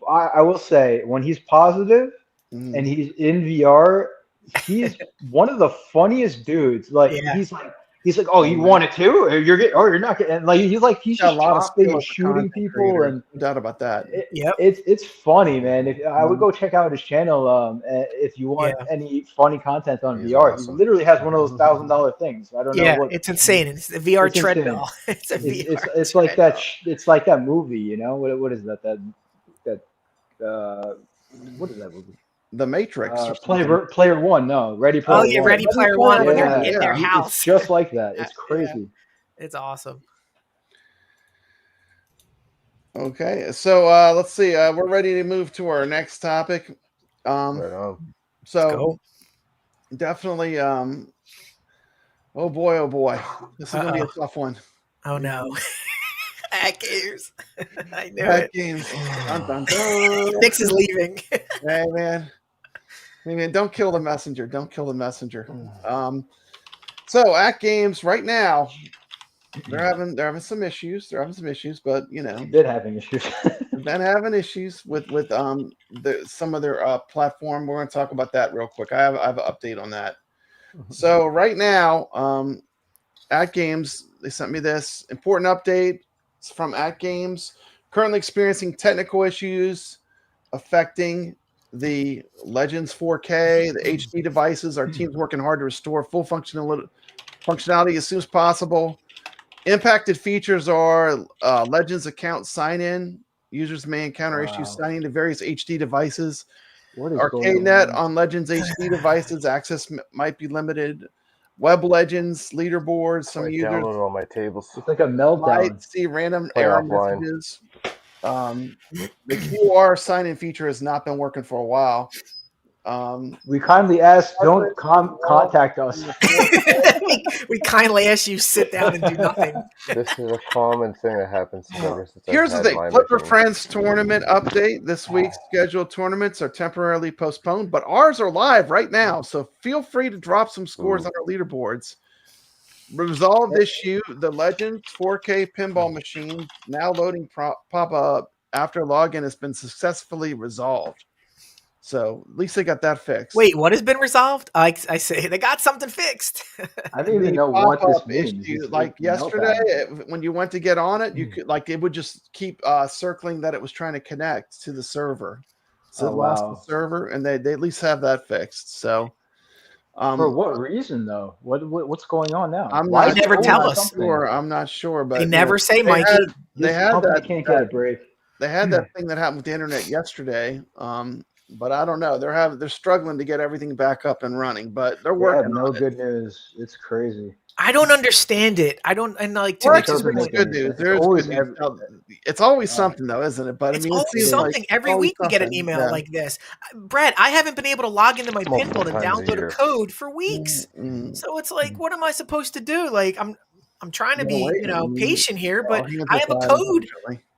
I will say, when he's positive and he's in VR, he's one of the funniest dudes. Like he's like, oh, you want it too? Or you're not getting. And like he's just chopping and shooting people, and no doubt about that. It's funny, man. I would go check out his channel if you want any funny content on VR. Awesome. He literally has one of those $1,000 things. I don't know. Yeah, it's insane. It's the VR treadmill. It's like that. It's like that movie. What is that? What is that movie? The Matrix. Player One. No, Ready Player One. Oh, yeah, Ready Player One when they're in their house. It's just like that. It's crazy. It's awesome. Okay, so let's see. We're ready to move to our next topic. Right on. So definitely, Oh boy. This is going to be a tough one. Oh no. AtGames. I knew AtGames. Dun, dun, dun. Nix is leaving. Hey man, don't kill the messenger. Don't kill the messenger. So AtGames right now, they're having some issues. But they've been having issues. They've been having issues with some of their platform. We're going to talk about that real quick. I have an update on that. So right now, AtGames, they sent me this important update. It's from AtGames. Currently experiencing technical issues affecting the Legends 4K, the HD devices. Our team's working hard to restore full functionality as soon as possible. Impacted features are Legends account sign-in. Users may encounter issues signing into various HD devices. ArcadeNet on Legends HD devices, access might be limited. Web Legends leaderboards. Some users download all my tables. It's like a meltdown. Might see random error messages. The QR sign-in feature has not been working for a while. We kindly ask, don't contact us. We kindly ask you sit down and do nothing. This is a common thing that happens. Here's the thing: Flipper Friends tournament update. This week's scheduled tournaments are temporarily postponed, but ours are live right now. So feel free to drop some scores on our leaderboards. Resolved issue: the Legends 4K pinball machine now loading pop-up after login has been successfully resolved. So at least they got that fixed. Wait, what has been resolved? I say they got something fixed. I don't even know what this means. Issue, like yesterday, when you went to get on it, you could it would just keep circling that it was trying to connect to the server. So it lost the server, and they at least have that fixed. So for what reason though? What's going on now? They never tell us. I'm not sure, but they never say, Mikey. They had that. Can't get a break. They had that thing that happened with the internet yesterday. But I don't know. They're struggling to get everything back up and running, but they're working. No good news. It's crazy. I don't understand it. I don't, and like to Nix's good news. There's always it's always something though, isn't it? But it's I mean, always something. Every week we get an email like this. Brad, I haven't been able to log into my pinball and download a code for weeks. So it's like, what am I supposed to do? Like I'm trying to be patient here, but I have a code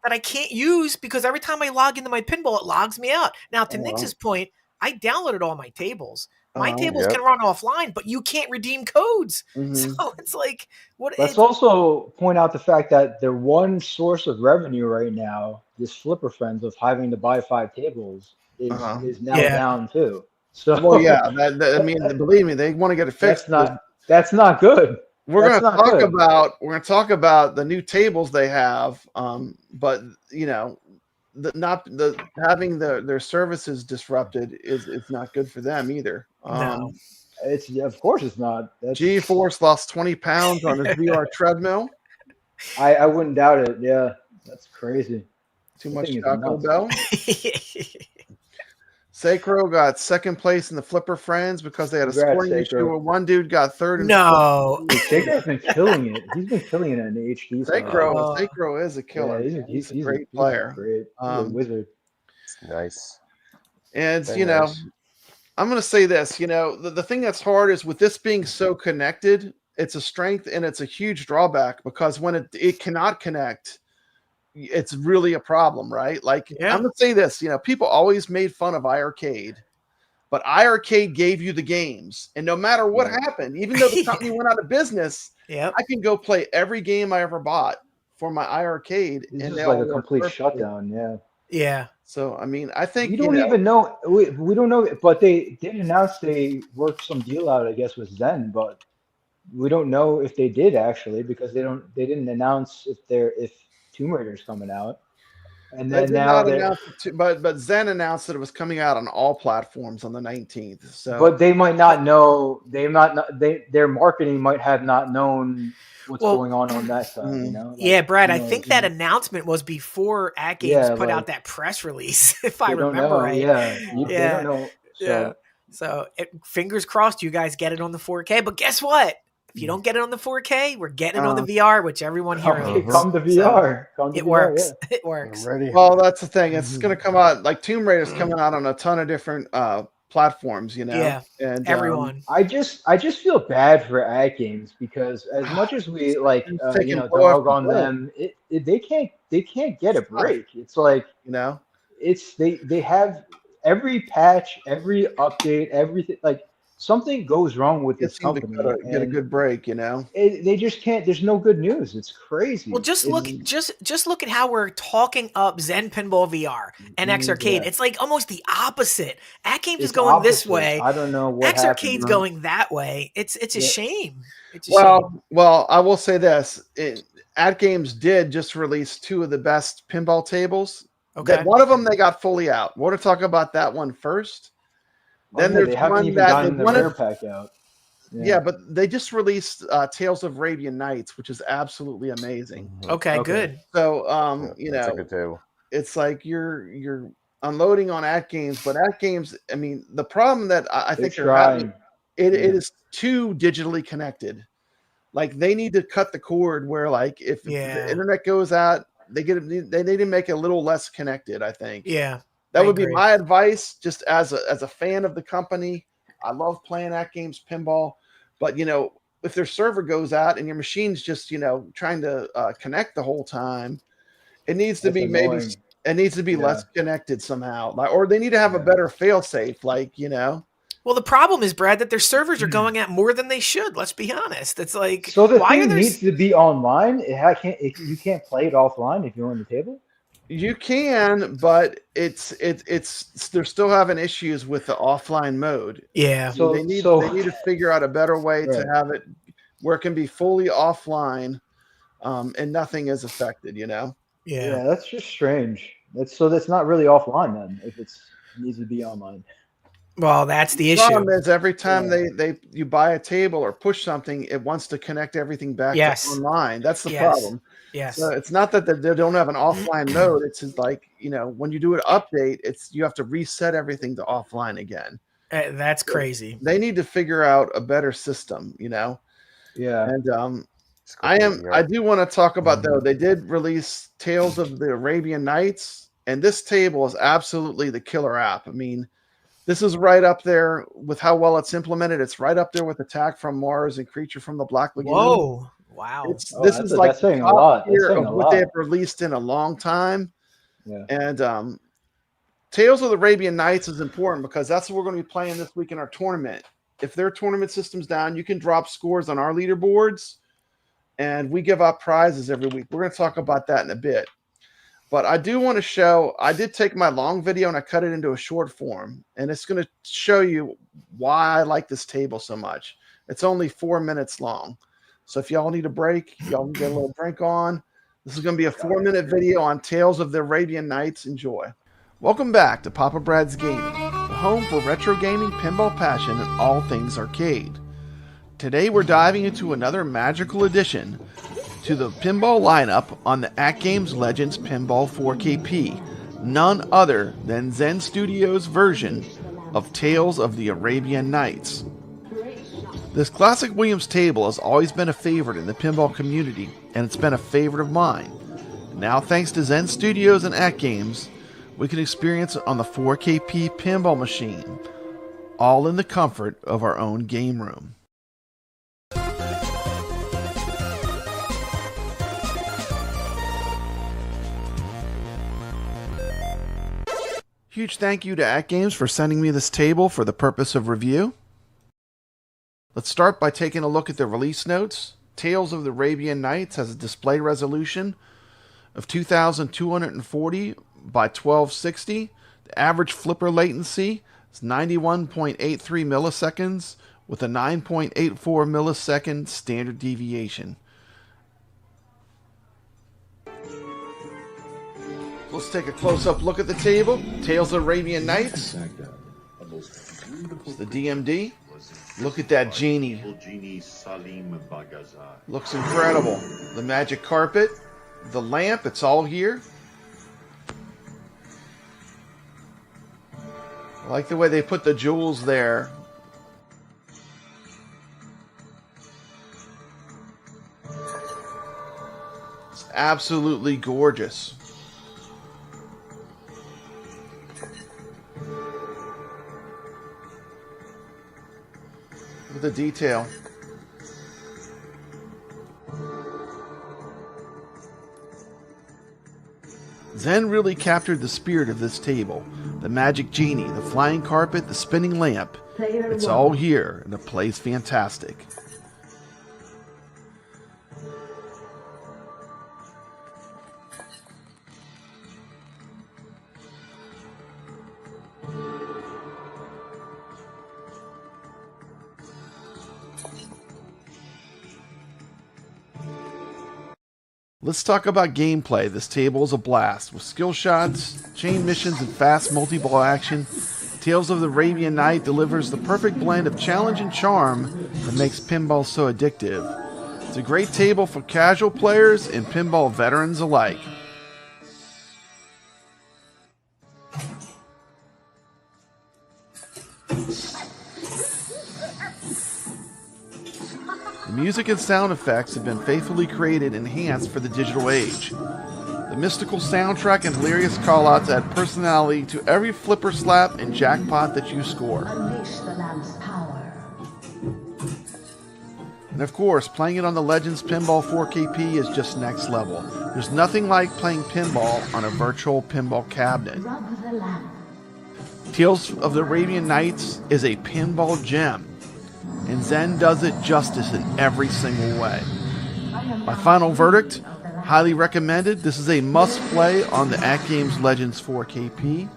that I can't use because every time I log into my pinball, it logs me out. Now, to Nix's point, I downloaded all my tables. My tables can run offline, but you can't redeem codes. So it's like, what? Let's also point out the fact that their one source of revenue right now, this Flipper Friends of having to buy 5 tables, is now down too. So I mean, believe me, they want to get it fixed. That's not good. We're going to talk about the new tables they have, but having their services disrupted is not good for them either. No. Of course it's not. G-Force lost 20 pounds on his VR treadmill. I wouldn't doubt it. Yeah, that's crazy. Too much Taco Bell. Sacro got second place in the Flipper Friends because they had a scoring issue where one dude got third. No. Sacro's been killing it. He's been killing it in the HD. Sacro is a killer. Yeah, he's a great player. He's a wizard. Nice. And, I'm going to say this, the thing that's hard is with this being so connected, it's a strength and it's a huge drawback because when it cannot connect, it's really a problem, right? Like I'm going to say this, people always made fun of iArcade, but iArcade gave you the games. And no matter what happened, even though the company went out of business, I can go play every game I ever bought for my iArcade. It's like a complete shutdown. Yeah. Yeah. So, I mean, I think we don't even know. We don't know, but they did announce they worked some deal out, I guess, with Zen, but we don't know if they did actually because they didn't announce if Tomb Raider's coming out. And then but Zen announced that it was coming out on all platforms on the 19th. So, but they might not know. Their marketing might have not known what's going on that side. Yeah, Brad. I think that announcement was before AtGames put out that press release, if I remember right. They don't know. So fingers crossed, you guys get it on the 4K. But guess what? If you don't get it on the 4K, we're getting it on the VR, which everyone here owns. Come to VR. It works. It works. Well, that's the thing. It's going to come out like Tomb Raider's coming out on a ton of different platforms, you know. Yeah, and everyone. I just feel bad for AtGames because as much as we like taking blow dog after on blow. them, they can't get a break. It's like, you know, it's they have every patch, every update, everything, like something goes wrong with Can't this seem to company get a and good break, you know. they just can't. There's no good news. It's crazy. Well, just look at how we're talking up Zen Pinball VR and X Arcade. Yeah. It's like almost the opposite. AtGames is It's going this opposite. way. I don't know what X happened. Arcade's going that way. It's a Yeah. shame. It's a shame. Well, I will say this: AtGames did just release 2 of the best pinball tables. Okay. One of them they got fully out. We're going to talk about that one first. Then yeah, there's they haven't one even that gotten they the rare wanted. pack out. Yeah, but they just released Tales of Arabian Nights, which is absolutely amazing. Okay, good. So, you That's a know, good table. it's like you're unloading on AtGames, but AtGames, I mean, the problem that I think they're having, it is too digitally connected. Like they need to cut the cord where, like, if the internet goes out, they need to make it a little less connected. I think. Yeah, that would be my advice, just as a fan of the company. I love playing AtGames Pinball, but you know, if their server goes out and your machine's just, you know, trying to connect the whole time, it needs to be annoying. less connected somehow, or they need to have a better fail safe, like, you know. Well, the problem is, Brad, that their servers are going at more than they should. Let's be honest. It's like, so the why thing are there needs to be online. You can't play it offline if you're on the table. You can, but they're still having issues with the offline mode. Yeah. So they need to figure out a better way to have it where it can be fully offline, and nothing is affected, you know? Yeah, that's just strange. That's not really offline then if it needs to be online. Well, that's the issue. Problem is every time you buy a table or push something, it wants to connect everything back to online. That's the problem. Yes. So it's not that they don't have an offline mode. It's just like, you know, when you do an update, you have to reset everything to offline again. That's crazy. They need to figure out a better system, you know? Yeah. And I do want to talk about, though, they did release Tales of the Arabian Nights, and this table is absolutely the killer app. I mean, this is right up there with how well it's implemented. It's right up there with Attack from Mars and Creature from the Black Lagoon. Whoa. Wow. This is like the top tier of what they've released in a long time. Yeah. And Tales of the Arabian Nights is important because that's what we're going to be playing this week in our tournament. If their tournament system's down, you can drop scores on our leaderboards, and we give out prizes every week. We're going to talk about that in a bit. But I do want to show, I did take my long video and I cut it into a short form, and it's going to show you why I like this table so much. It's only 4 minutes long. So if y'all need a break, y'all can get a little drink on. This is going to be a 4-minute video on Tales of the Arabian Nights. Enjoy. Welcome back to Papa Brad's Gaming, the home for retro gaming, pinball passion, and all things arcade. Today we're diving into another magical addition to the pinball lineup on the AtGames Legends Pinball 4KP, none other than Zen Studios' version of Tales of the Arabian Nights. This classic Williams table has always been a favorite in the pinball community, and it's been a favorite of mine. Now, thanks to Zen Studios and AtGames, we can experience it on the 4KP pinball machine, all in the comfort of our own game room. Huge thank you to AtGames for sending me this table for the purpose of review. Let's start by taking a look at the release notes. Tales of the Arabian Nights has a display resolution of 2240 by 1260. The average flipper latency is 91.83 milliseconds with a 9.84 millisecond standard deviation. Let's take a close-up look at the table. Tales of Arabian Nights. It's the DMD. Look at that genie. Looks incredible. The magic carpet. The lamp. It's all here. I like the way they put the jewels there. It's absolutely gorgeous. the detail. Zen really captured the spirit of this table. The magic genie, the flying carpet, the spinning lamp. It's all here, and it plays fantastic. Let's talk about gameplay. This table is a blast. With skill shots, chain missions, and fast multi-ball action, Tales of the Arabian Night delivers the perfect blend of challenge and charm that makes pinball so addictive. It's a great table for casual players and pinball veterans alike. The music and sound effects have been faithfully created and enhanced for the digital age. The mystical soundtrack and hilarious callouts add personality to every flipper slap and jackpot that you score. Unleash the lamp's power. And of course, playing it on the Legends Pinball 4KP is just next level. There's nothing like playing pinball on a virtual pinball cabinet. Rub the lamp. Tales of the Arabian Nights is a pinball gem, and Zen does it justice in every single way. My final verdict, highly recommended. This is a must play on the AtGames Legends 4KP.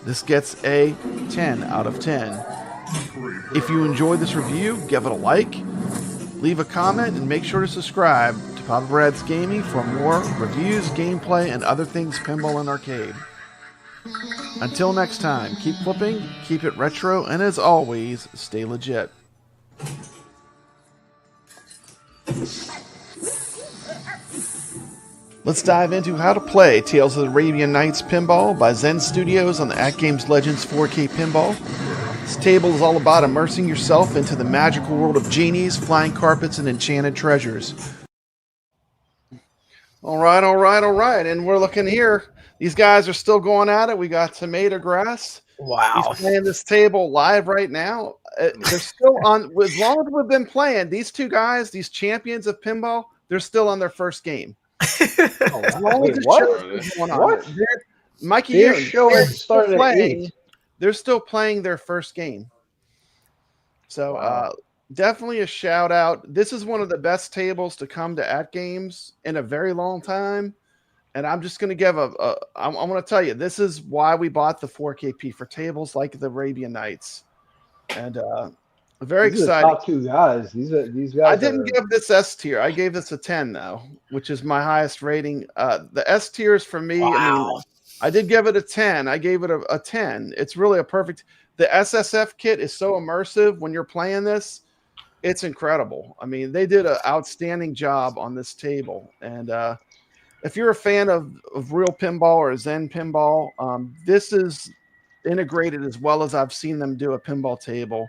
This gets a 10 out of 10. If you enjoyed this review, give it a like, leave a comment, and make sure to subscribe to Papa Brad's Gaming for more reviews, gameplay, and other things pinball and arcade. Until next time, keep flipping, keep it retro, and as always, stay legit. Let's dive into how to play Tales of the Arabian Nights Pinball by Zen Studios on the AtGames Legends 4K Pinball. This table is all about immersing yourself into the magical world of genies, flying carpets, and enchanted treasures. All right. And we're looking here. These guys are still going at it. We got Tomato Grass. Wow. He's playing this table live right now. They're still on. As long as we've been playing, these two guys, these champions of pinball, they're still on their first game. Wait, what? Mikey Yoon started at 8. They're still playing their first game. So definitely a shout out. This is one of the best tables to come to AtGames in a very long time. And I'm just going to give I'm going to tell you, this is why we bought the 4KP, for tables like the Arabian Nights. And very excited. Top two guys. These guys. I didn't give this S tier. I gave this a 10 though, which is my highest rating. The S tier is for me. Wow. I mean, I did give it a 10. I gave it a 10. It's really a perfect. The SSF kit is so immersive when you're playing this. It's incredible. I mean, they did an outstanding job on this table. And if you're a fan of real pinball or Zen pinball, this is integrated as well as I've seen them do a pinball table.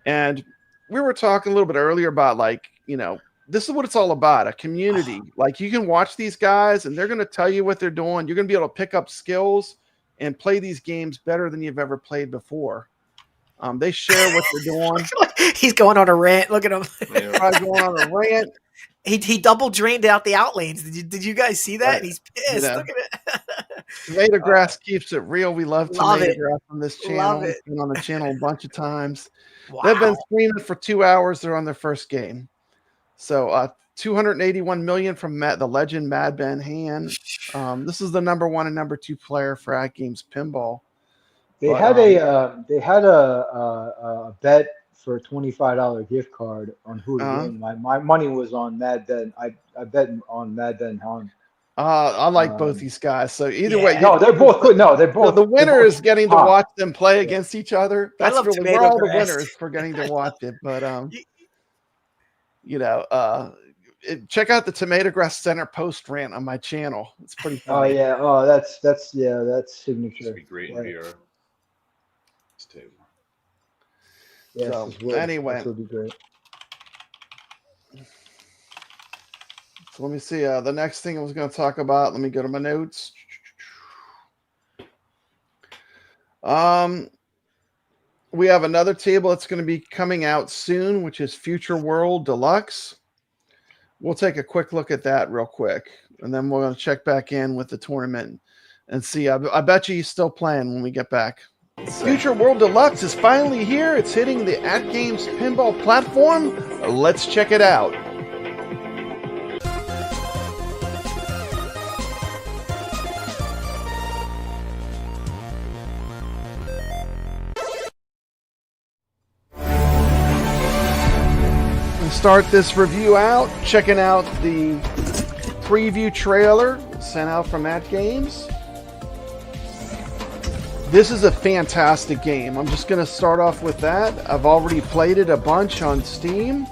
And we were talking a little bit earlier about, like, this is what it's all about, a community. Like, you can watch these guys and they're going to tell you what they're doing. You're going to be able to pick up skills and play these games better than you've ever played before. They share what they're doing. He's going on a rant. Look at him. Probably going on a rant. He double drained out the outlanes. Did you guys see that? Right. He's pissed. Look at it. Tomato Grass keeps it real. We love Tomato it. Grass on this channel. Love it. Been on the channel a bunch of times. Wow. They've been streaming for 2 hours. They're on their first game. So 281 million from the legend Mad Ben Han. This is the #1 and #2 player for AtGames Pinball. They had a bet for a $25 gift card on who to win. My money was on Mad Ben. I bet on Mad Ben Han. I like both these guys. So either way, no, they're both good. No, they're both. The winner is getting to watch them play against each other. That's love really Tomato we're all the Grass. winners for getting to watch it. But check out the Tomato Grass Center post rant on my channel. It's pretty funny. Oh yeah. Oh, that's signature. It'd be great in VR. This table. Yes, So, this would. anyway. This would be great. So let me see. The next thing I was going to talk about. Let me go to my notes. We have another table that's going to be coming out soon, which is Future World Deluxe. We'll take a quick look at that real quick, and then we're going to check back in with the tournament and see. I bet you he's still playing when we get back. Future World Deluxe is finally here. It's hitting the AtGames Pinball platform. Let's check it out. Start this review out, checking out the preview trailer sent out from AtGames. This is a fantastic game. I'm just going to start off with that. I've already played it a bunch on Steam,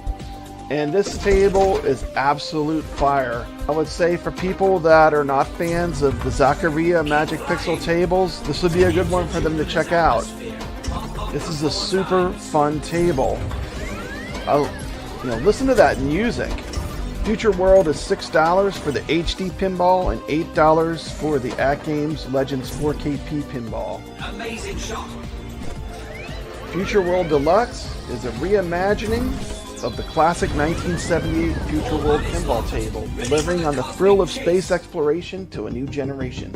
and this table is absolute fire. I would say for people that are not fans of the Zaccaria Magic Pixel tables, this would be a good one for them to check out. This is a super fun table. Listen to that music. Future World is $6 for the HD Pinball and $8 for the AtGames Legends 4KP Pinball. Amazing shot. Future World Deluxe is a reimagining of the classic 1978 Future World Pinball table, delivering on the thrill of space exploration to a new generation.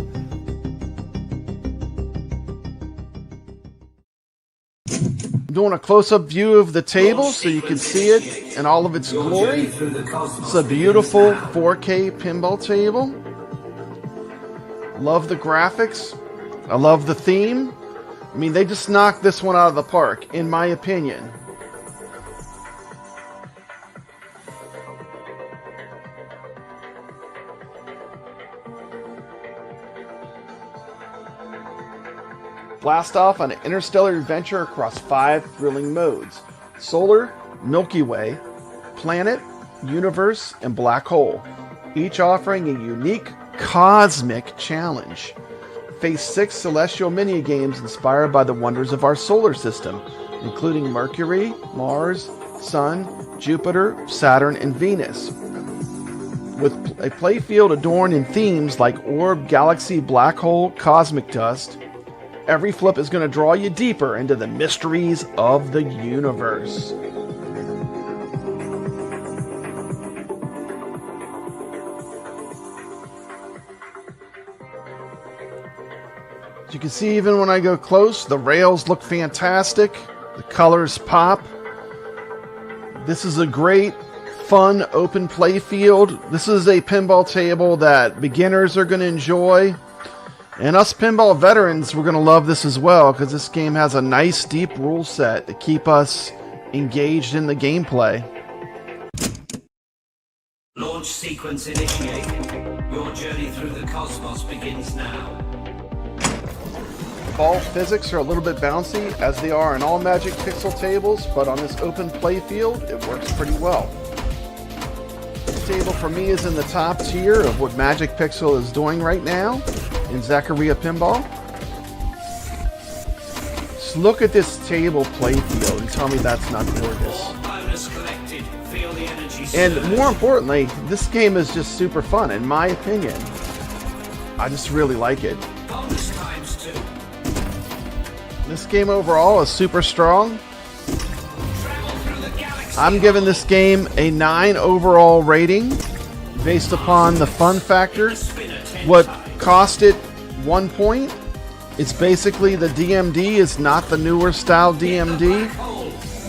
I'm doing a close-up view of the table so you can see it in all of its glory. It's a beautiful 4K pinball table. Love the graphics. I love the theme. I mean, they just knocked this one out of the park, in my opinion. Blast off on an interstellar adventure across 5 thrilling modes: Solar, Milky Way, Planet, Universe, and Black Hole, each offering a unique cosmic challenge. Face 6 celestial mini-games inspired by the wonders of our solar system, including Mercury, Mars, Sun, Jupiter, Saturn, and Venus. With a playfield adorned in themes like orb, galaxy, black hole, cosmic dust, every flip is going to draw you deeper into the mysteries of the universe. As you can see, even when I go close, the rails look fantastic. The colors pop. This is a great, fun, open play field. This is a pinball table that beginners are going to enjoy. And us pinball veterans, we're going to love this as well, because this game has a nice deep rule set to keep us engaged in the gameplay. Launch sequence initiated. Your journey through the cosmos begins now. The ball physics are a little bit bouncy, as they are in all Magic Pixel tables, but on this open play field, it works pretty well. This table for me is in the top tier of what Magic Pixel is doing right now in Zaccaria Pinball. Just look at this table playfield and tell me that's not gorgeous. And more importantly, this game is just super fun, in my opinion. I just really like it. This game overall is super strong. I'm giving this game a 9 overall rating based upon the fun factor. What cost it 1 point? It's basically the DMD is not the newer style DMD,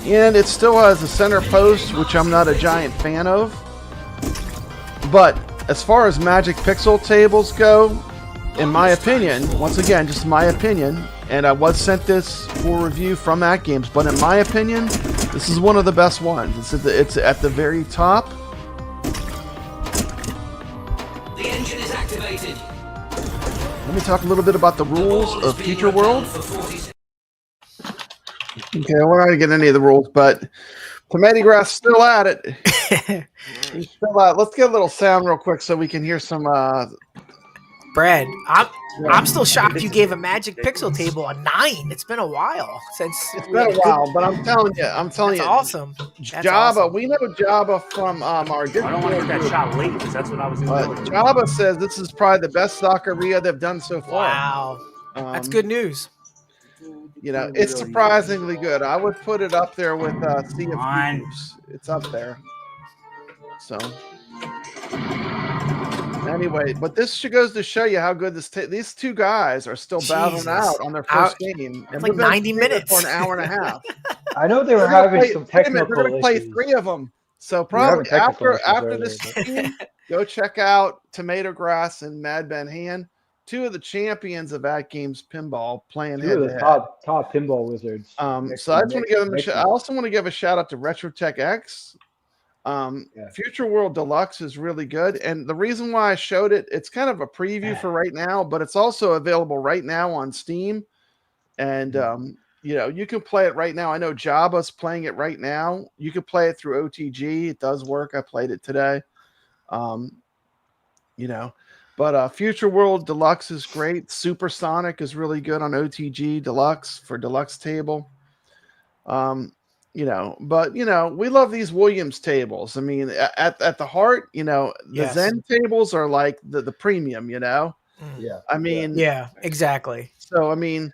and it still has a center post, which I'm not a giant fan of. But as far as Magic Pixel tables go, in my opinion, once again, just my opinion, and I was sent this for review from AtGames, but in my opinion, this is one of the best ones. It's at the very top. The engine is activated. Let me talk a little bit about the rules of Future World. Okay, we're not going to get any of the rules, but Tomato Grass still at it. He's still at it. Let's get a little sound real quick so we can hear some... Brad, I'm still shocked you gave a Magic Pixel table a 9. It's been a while since... It's been a while, but I'm telling you. That's you. Awesome. That's Jabba, awesome. We know Jabba from our... I don't want to get that shot late, because that's what I was doing. Jabba says this is probably the best Zaccaria they've done so far. Wow. That's good news. You know, it's surprisingly good. I would put it up there with Sea of Thieves. It's up there. So anyway, but this goes to show you how good these two guys are still battling out on their first game. It's like 90 minutes for an hour and a half. I know they were having some technical They're going to play 3 of them. So probably after this game, go check out Tomato Grass and Mad Ben Han, 2 of the champions of AtGames Pinball playing head to head. Top pinball wizards. So I just want to give them I also want to give a shout out to Retrotech X. Future World Deluxe is really good, and the reason why I showed it, it's kind of a preview for right now, but it's also available right now on Steam, and you know, you can play it right now. I know Jabba's playing it right now. You can play it through OTG. It does work. I played it today. You know, but Future World Deluxe is great. Supersonic is really good on OTG Deluxe for Deluxe table. You know, but you know, we love these Williams tables. I mean, at the heart, you know, the Zen tables are like the premium, you know. Yeah. I mean, yeah, exactly. So I mean,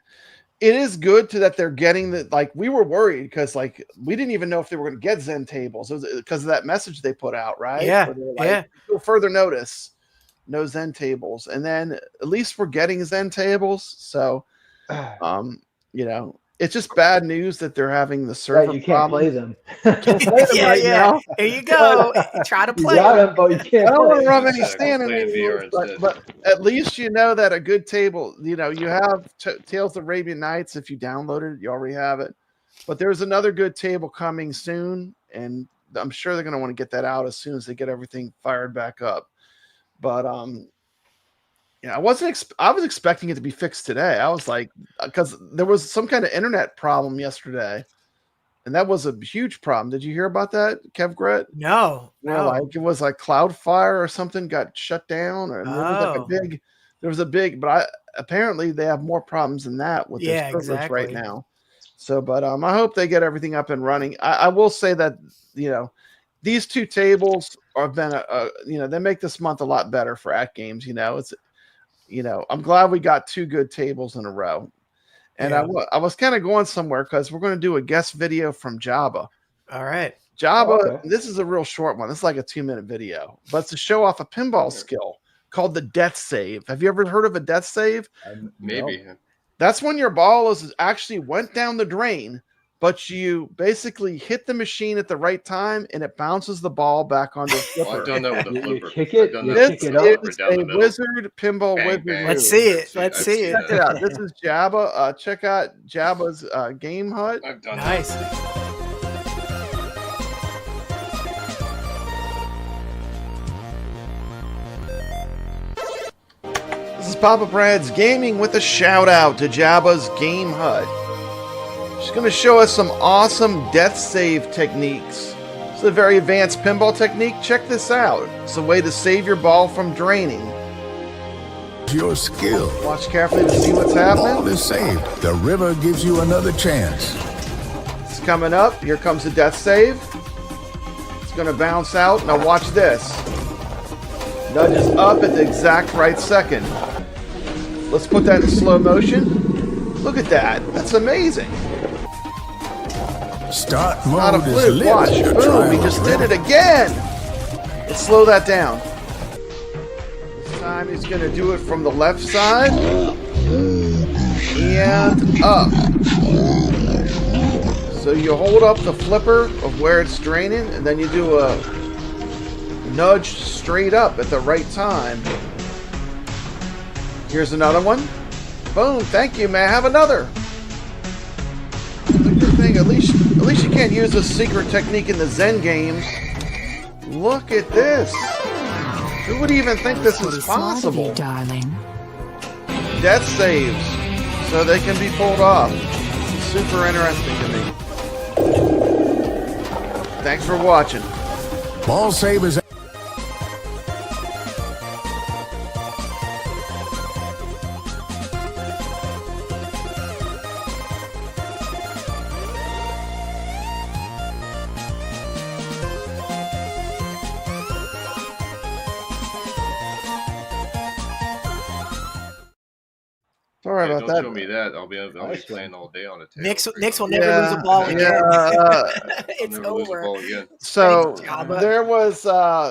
it is good that they're getting the, like, we were worried because like we didn't even know if they were going to get Zen tables. It was because of that message they put out, right? Yeah. Like, until further notice, no Zen tables. And then at least we're getting Zen tables. So you know, it's just bad news that they're having the server you can't play them. Can't play them right now. There you go. Try to play. You got them, but you can't. I don't want to rub any Yeah, stand in play in VR it, but instead. at least you know that a good table, you know, you have Tales of Arabian Nights. If you downloaded it, you already have it. But there's another good table coming soon, and I'm sure they're going to want to get that out as soon as they get everything fired back up. But yeah, I was expecting it to be fixed today. I was like, because there was some kind of internet problem yesterday, and that was a huge problem. Did you hear about that, kevgret? No. Like it was like Cloudfire or something got shut down, or there was a big. But apparently they have more problems than that with their servers right now. So, but I hope they get everything up and running. I will say that, you know, these 2 tables have been you know, they make this month a lot better for AtGames. You know, it's, you know, I'm glad we got 2 good tables in a row. And I was kind of going somewhere because we're going to do a guest video from Jabba. All right. Jabba, this is a real short one. It's like a 2-minute video, but it's to show off a pinball skill called the death save. Have you ever heard of a death save? Maybe. That's when your ball actually went down the drain, but you basically hit the machine at the right time and it bounces the ball back onto the flipper. Well, I've done that with a flipper. Kick it. This is a wizard pinball wizard. Let's see it. Let's see it. Check it out. This is Jabba. Check out Jabba's game hut. I've done Nice. This is Papa Brad's Gaming with a shout out to Jabba's game hut. She's going to show us some awesome death save techniques. It's a very advanced pinball technique. Check this out. It's a way to save your ball from draining. Your skill. Watch carefully to see what's happening. All is saved. The river gives you another chance. It's coming up. Here comes the death save. It's going to bounce out. Now watch this. Nudges up at the exact right second. Let's put that in slow motion. Look at that. That's amazing. Start Not a mode is fluke. lit. Watch. You're Boom. trying We just did already. it again. Let's slow that down. This time he's going to do it from the left side. And up. So you hold up the flipper of where it's draining, and then you do a nudge straight up at the right time. Here's another one. Boom. Thank you, man. Have another. The good thing, at least you can't use this secret technique in the Zen games. Look at this. Who would even think this is possible? Darling. Death saves, so they can be pulled off. Super interesting to me. Thanks for watching. Ball savers. Sorry about don't that. show me that. I'll be playing all day on a table. Nix will never lose a ball again. It's over. So there was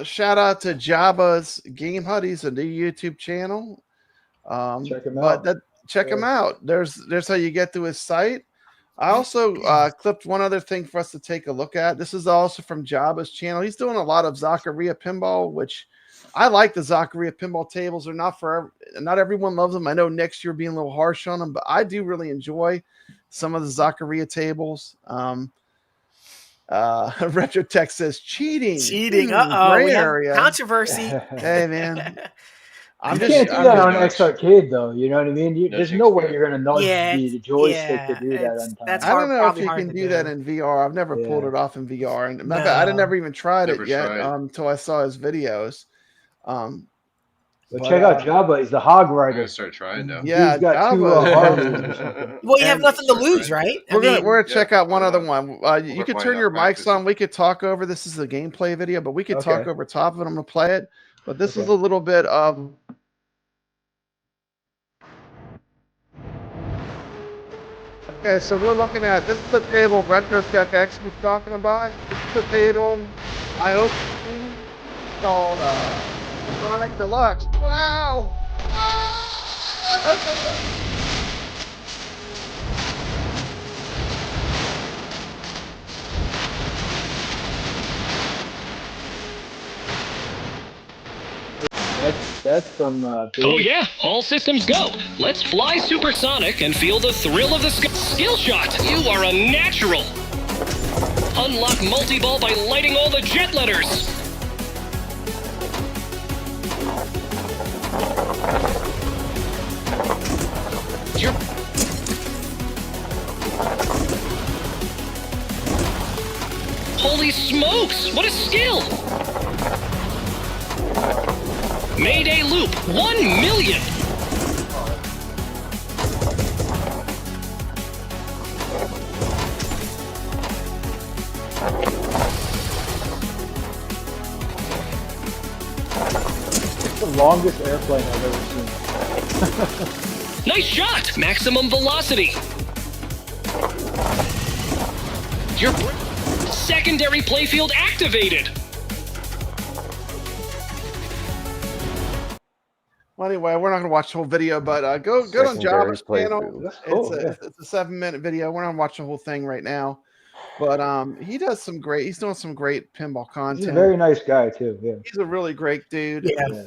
shout out to Jabba's Game Huddies, a new YouTube channel. Check him out. Check him out. There's how you get to his site. I also clipped one other thing for us to take a look at. This is also from Jabba's channel. He's doing a lot of Zaccaria Pinball, which I like the Zaccaria Pinball tables. They're not not everyone loves them. I know Nix, you're being a little harsh on them, but I do really enjoy some of the Zaccaria tables. Retrotech says cheating. We have controversy. Hey man. You can't do that on X Arcade though. You know what I mean? There's no way you're gonna nudge the joystick to do that on time. I don't know if you can do that in VR. I've never pulled it off in VR, and I never even tried it yet until I saw his videos. But check out Jabba. He's the hog rider. I'm gonna start trying now. Yeah, he's got Jabba. Well, you have nothing to lose, right? We're gonna check out one other one. You could turn your mics on. We could talk over. This is a gameplay video, but we could talk over top of it. I'm gonna play it. But this is a little bit of. Okay, so we're looking at this is the table Retrotech X was talking about. This is the table I hope called Sonic Deluxe. Wow! That's from. Oh yeah, all systems go. Let's fly supersonic and feel the thrill of the skill shot. You are a natural. Unlock multi-ball by lighting all the jet letters. Holy smokes! What a skill! Mayday loop, 1 million! It's the longest airplane I've ever seen. Nice shot! Maximum velocity! Your secondary playfield activated! Well, anyway, we're not going to watch the whole video, but go on Jabba's channel. Cool, it's a 7-minute video. We're not going to watch the whole thing right now, but he's doing some great pinball content. He's a very nice guy too. Yeah, he's a really great dude. Yeah.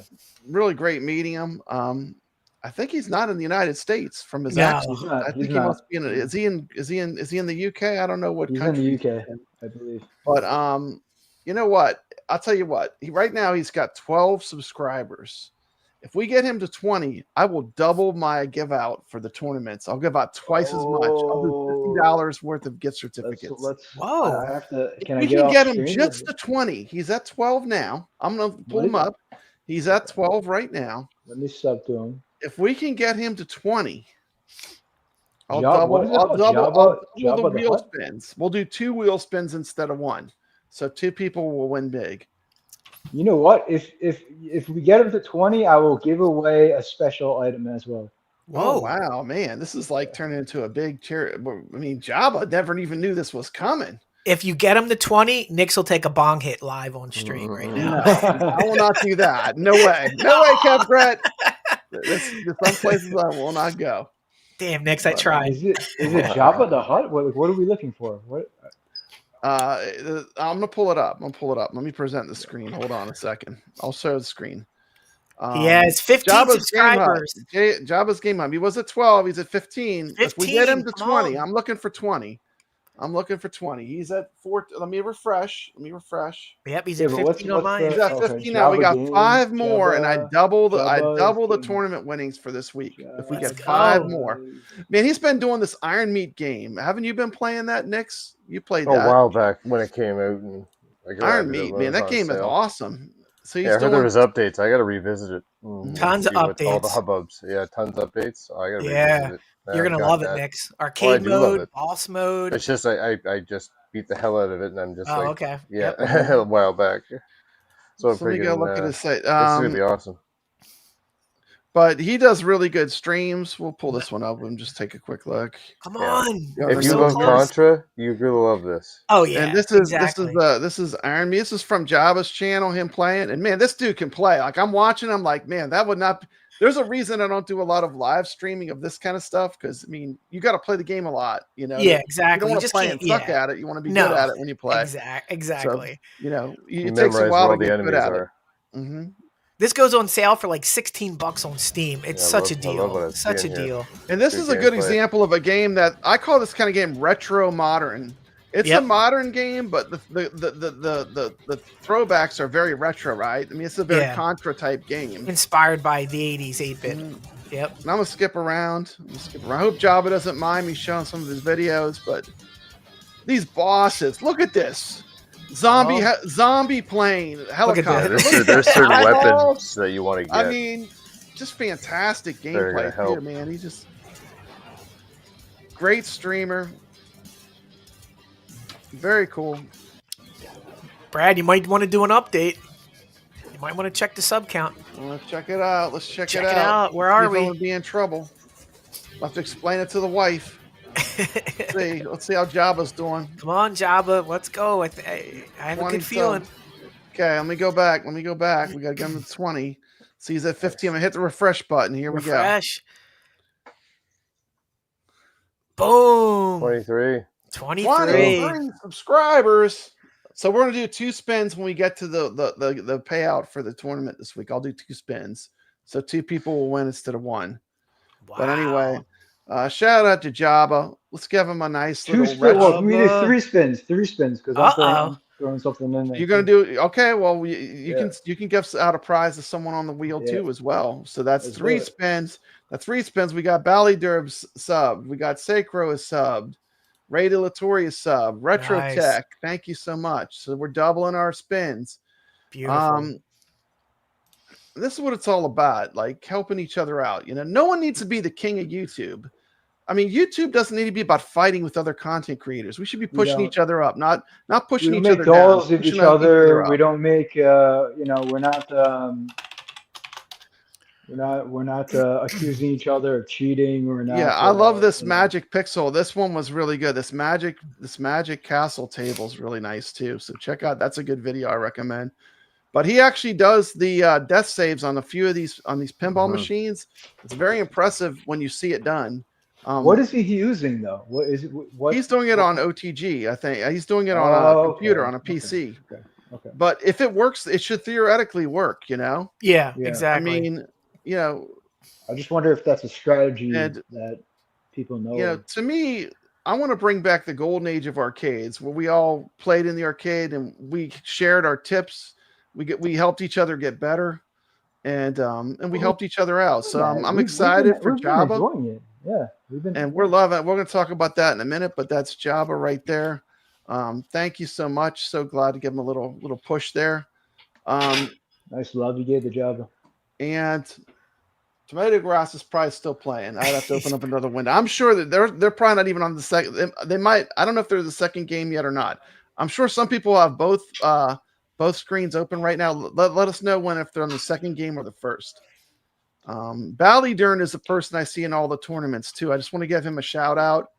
Really great meeting him. I think he's not in the United States from his accent. I think he must be in. Is he in the UK? I don't know what country. He's in the UK, I believe. But you know what? I'll tell you what. Right now he's got 12 subscribers. If we get him to 20, I will double my give out for the tournaments. I'll give out twice as much. I'll do $50 worth of gift certificates. Whoa! We can get him just to 20. He's at 12 now. I'm gonna pull him up. He's at 12 right now. Let me sub to him. If we can get him to 20, I'll Jabba, double the wheel Hutt? spins. We'll do 2 wheel spins instead of 1. So 2 people will win big. You know what? If we get him to 20, I will give away a special item as well. Whoa! Oh, wow, man, this is like turning into a big charity. I mean, Jabba never even knew this was coming. If you get him to 20, Nix will take a bong hit live on stream right now. I will not do that. No way. No way, kevgret. There's some places I will not go. Damn, Nix, I tried. Is it Jabba the Hutt? What are we looking for? What? I'm gonna pull it up. Let me present the screen. Hold on a second. I'll show the screen. He has 15 subscribers. Jabba's Game Hub. He was at 12. He's at 15. If we get him to 20, I'm looking for 20. He's at 4. Let me refresh. Yep, he's at 15 on mine. He's at 15 now. We got 5 more, and I double the tournament winnings for this week. If we get 5 more, man, he's been doing this Iron Meat game. Haven't you been playing that, Nix? You played that a while back when it came out. And Iron Meat, man, that game is awesome. So I heard there was updates. I got to revisit it. Tons of updates. All the hubbubs. Yeah, tons of updates. I got to revisit it. You're gonna love it, Nix. Arcade mode, boss mode. It's just I just beat the hell out of it, and I'm just okay. Yeah, a while back. So I'm let me go look at his site. This is gonna be awesome. But he does really good streams. We'll pull this one up and just take a quick look. Come on. If you love Contra, you really love this. Oh yeah. And this is Iron Me. This is from Jabba's channel, him playing. And man, this dude can play. Like I'm watching, I'm like, man, that would not there's a reason I don't do a lot of live streaming of this kind of stuff, because I mean, you got to play the game a lot, you know. Yeah, exactly. You don't want to play and suck at it. You want to be good at it when you play. Exactly. So, you know, it takes a while to get good at it. Mm-hmm. This goes on sale for like $16 on Steam. It's such a deal. Such a deal. And this is a good example of a game that I call this kind of game retro modern. It's a modern game, but the throwbacks are very retro, right? I mean, it's a very Contra type game. Inspired by the 80s 8-bit. Yep. And I'm going to skip around. I hope Jabba doesn't mind me showing some of his videos, but these bosses, look at this. Zombie plane, helicopter. There's certain weapons that you want to get. I mean, just fantastic gameplay here, man. He's just great streamer. Very cool. Brad, you might want to do an update. You might want to check the sub count. Let's check it out. Let's check it out. Where are we? We'll be in trouble. I'll have to explain it to the wife. Let's see how Jabba's doing. Come on, Jabba. Let's go. I have a good feeling. Okay, let me go back. We got to get him to 20. See, he's at 15. I'm going to hit the refresh button. Here we go. Refresh. Boom. 23 subscribers. So we're going to do 2 spins when we get to the payout for the tournament this week. I'll do 2 spins. So 2 people will win instead of 1. Wow. But anyway, shout out to Jabba. Let's give him a nice little retro. We need 3 spins. 3 spins because I'm throwing something in there. You're going to do okay. Well, you can give out a prize to someone on the wheel too as well. So that's 3 spins. That's 3 spins. We got Bally Derbs subbed. We got Sacro is subbed. Ray De La Torre is sub. Retro Tech. Thank you so much. So we're doubling our spins. Beautiful. This is what it's all about, like helping each other out. You know, no one needs to be the king of YouTube. I mean, YouTube doesn't need to be about fighting with other content creators. We should be pushing each other up, not pushing each other down. We make dolls of each other. We don't make, we're not accusing each other of cheating. We're not. Yeah, I love this Magic Pixel. This one was really good. This Magic Castle table is really nice too. So check out. That's a good video. I recommend. But he actually does the death saves on a few of these pinball machines. It's very impressive when you see it done. What is he using though? What is it? He's doing it on OTG. I think he's doing it on a computer, on a PC. Okay. But if it works, it should theoretically work. You know? Yeah, exactly. I mean, you know, I just wonder if that's a strategy that people know. You know, to me, I want to bring back the golden age of arcades, where we all played in the arcade and we shared our tips. We helped each other get better, and we helped each other out. So I'm excited for Jabba. We're loving it. We're going to talk about that in a minute, but that's Jabba right there. Thank you so much. So glad to give him a little push there. Nice love you gave the Jabba. And Tomato Grass is probably still playing. I'd have to open up another window. I'm sure that they're probably not even on the second. They might. I don't know if they're the second game yet or not. I'm sure some people have both screens open right now. Let us know if they're on the second game or the first. Bally Dern is the person I see in all the tournaments too. I just want to give him a shout out.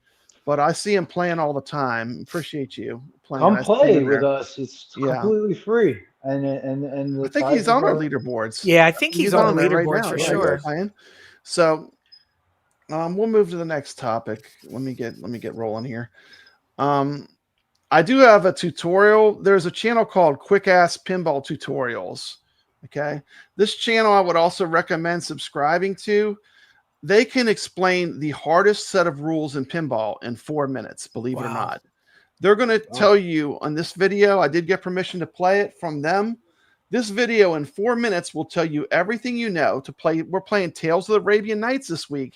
But I see him playing all the time. Appreciate you playing. Come play with us. It's completely free. And I think he's on our leaderboards. Yeah, I think he's on the leaderboards for sure. So we'll move to the next topic. Let me get rolling here. I do have a tutorial. There's a channel called Quick Ass Pinball Tutorials. Okay. This channel I would also recommend subscribing to. They can explain the hardest set of rules in pinball in 4 minutes, believe it or not. They're going to tell you on this video. I did get permission to play it from them. This video in 4 minutes will tell you everything you know to play. We're playing Tales of the Arabian Nights this week.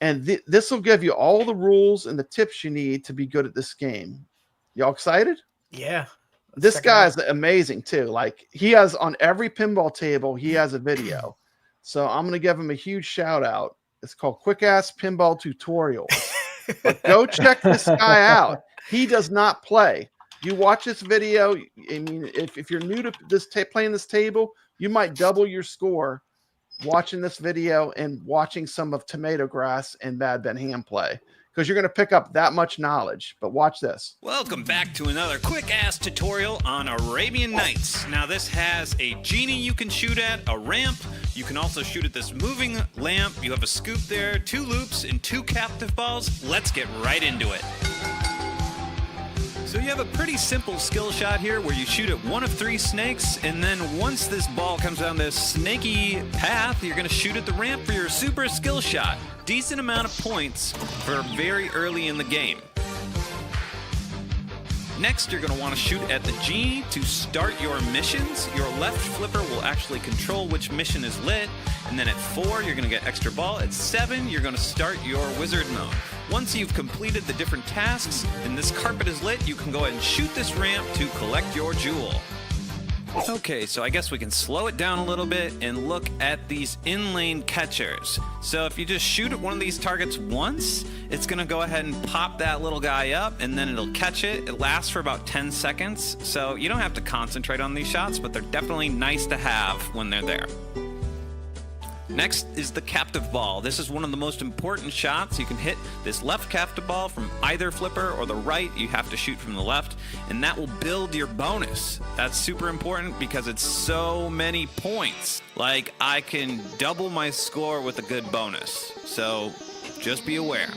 And this will give you all the rules and the tips you need to be good at this game. Y'all excited? Yeah. This guy's amazing too. Like he has on every pinball table, he has a video. So I'm going to give him a huge shout out. It's called Quick Ass Pinball Tutorials. But go check this guy out. He does not play. You watch this video. I mean, if you're new to this playing this table, you might double your score watching this video and watching some of Tomato Grass and Bad Ben Ham play, because you're going to pick up that much knowledge. But watch this. Welcome back to another quick-ass tutorial on Arabian Nights. Now this has a genie you can shoot at, a ramp. You can also shoot at this moving lamp. You have a scoop there, 2 loops, and 2 captive balls. Let's get right into it. So you have a pretty simple skill shot here where you shoot at one of 3 snakes, and then once this ball comes down this snaky path, you're going to shoot at the ramp for your super skill shot. Decent amount of points for very early in the game. Next, you're going to want to shoot at the genie to start your missions. Your left flipper will actually control which mission is lit. And then at 4, you're going to get extra ball. At 7, you're going to start your wizard mode. Once you've completed the different tasks and this carpet is lit, you can go ahead and shoot this ramp to collect your jewel. Okay, so I guess we can slow it down a little bit and look at these in-lane catchers. So if you just shoot at one of these targets once, it's going to go ahead and pop that little guy up, and then it'll catch it. It lasts for about 10 seconds, so you don't have to concentrate on these shots, but they're definitely nice to have when they're there. Next is the captive ball. This is one of the most important shots. You can hit this left captive ball from either flipper or the right. You have to shoot from the left, and that will build your bonus. That's super important because it's so many points. Like, I can double my score with a good bonus. So just be aware.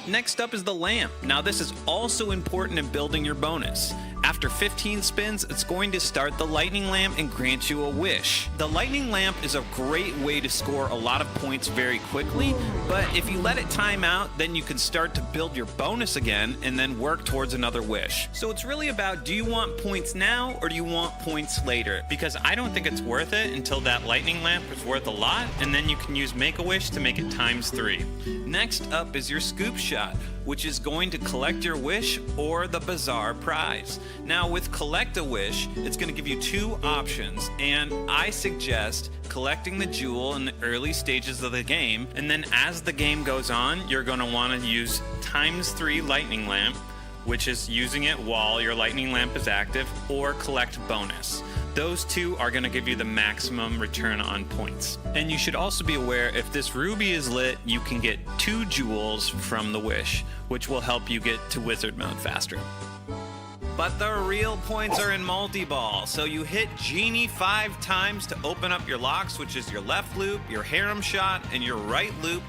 Next up is the lamp. Now this is also important in building your bonus. After 15 spins, it's going to start the lightning lamp and grant you a wish. The lightning lamp is a great way to score a lot of points very quickly, but if you let it time out, then you can start to build your bonus again and then work towards another wish. So it's really about, do you want points now or do you want points later? Because I don't think it's worth it until that lightning lamp is worth a lot, and then you can use Make-A-Wish to make it ×3. Next up is your scoop shot, which is going to collect your wish or the bizarre prize. Now with Collect a Wish, it's going to give you 2 options, and I suggest collecting the jewel in the early stages of the game, and then as the game goes on, you're going to want to use ×3 lightning lamp, which is using it while your lightning lamp is active, or collect bonus. Those 2 are going to give you the maximum return on points. And you should also be aware, if this ruby is lit, you can get 2 jewels from the wish, which will help you get to wizard mode faster. But the real points are in multi-ball. So you hit Genie 5 times to open up your locks, which is your left loop, your harem shot, and your right loop.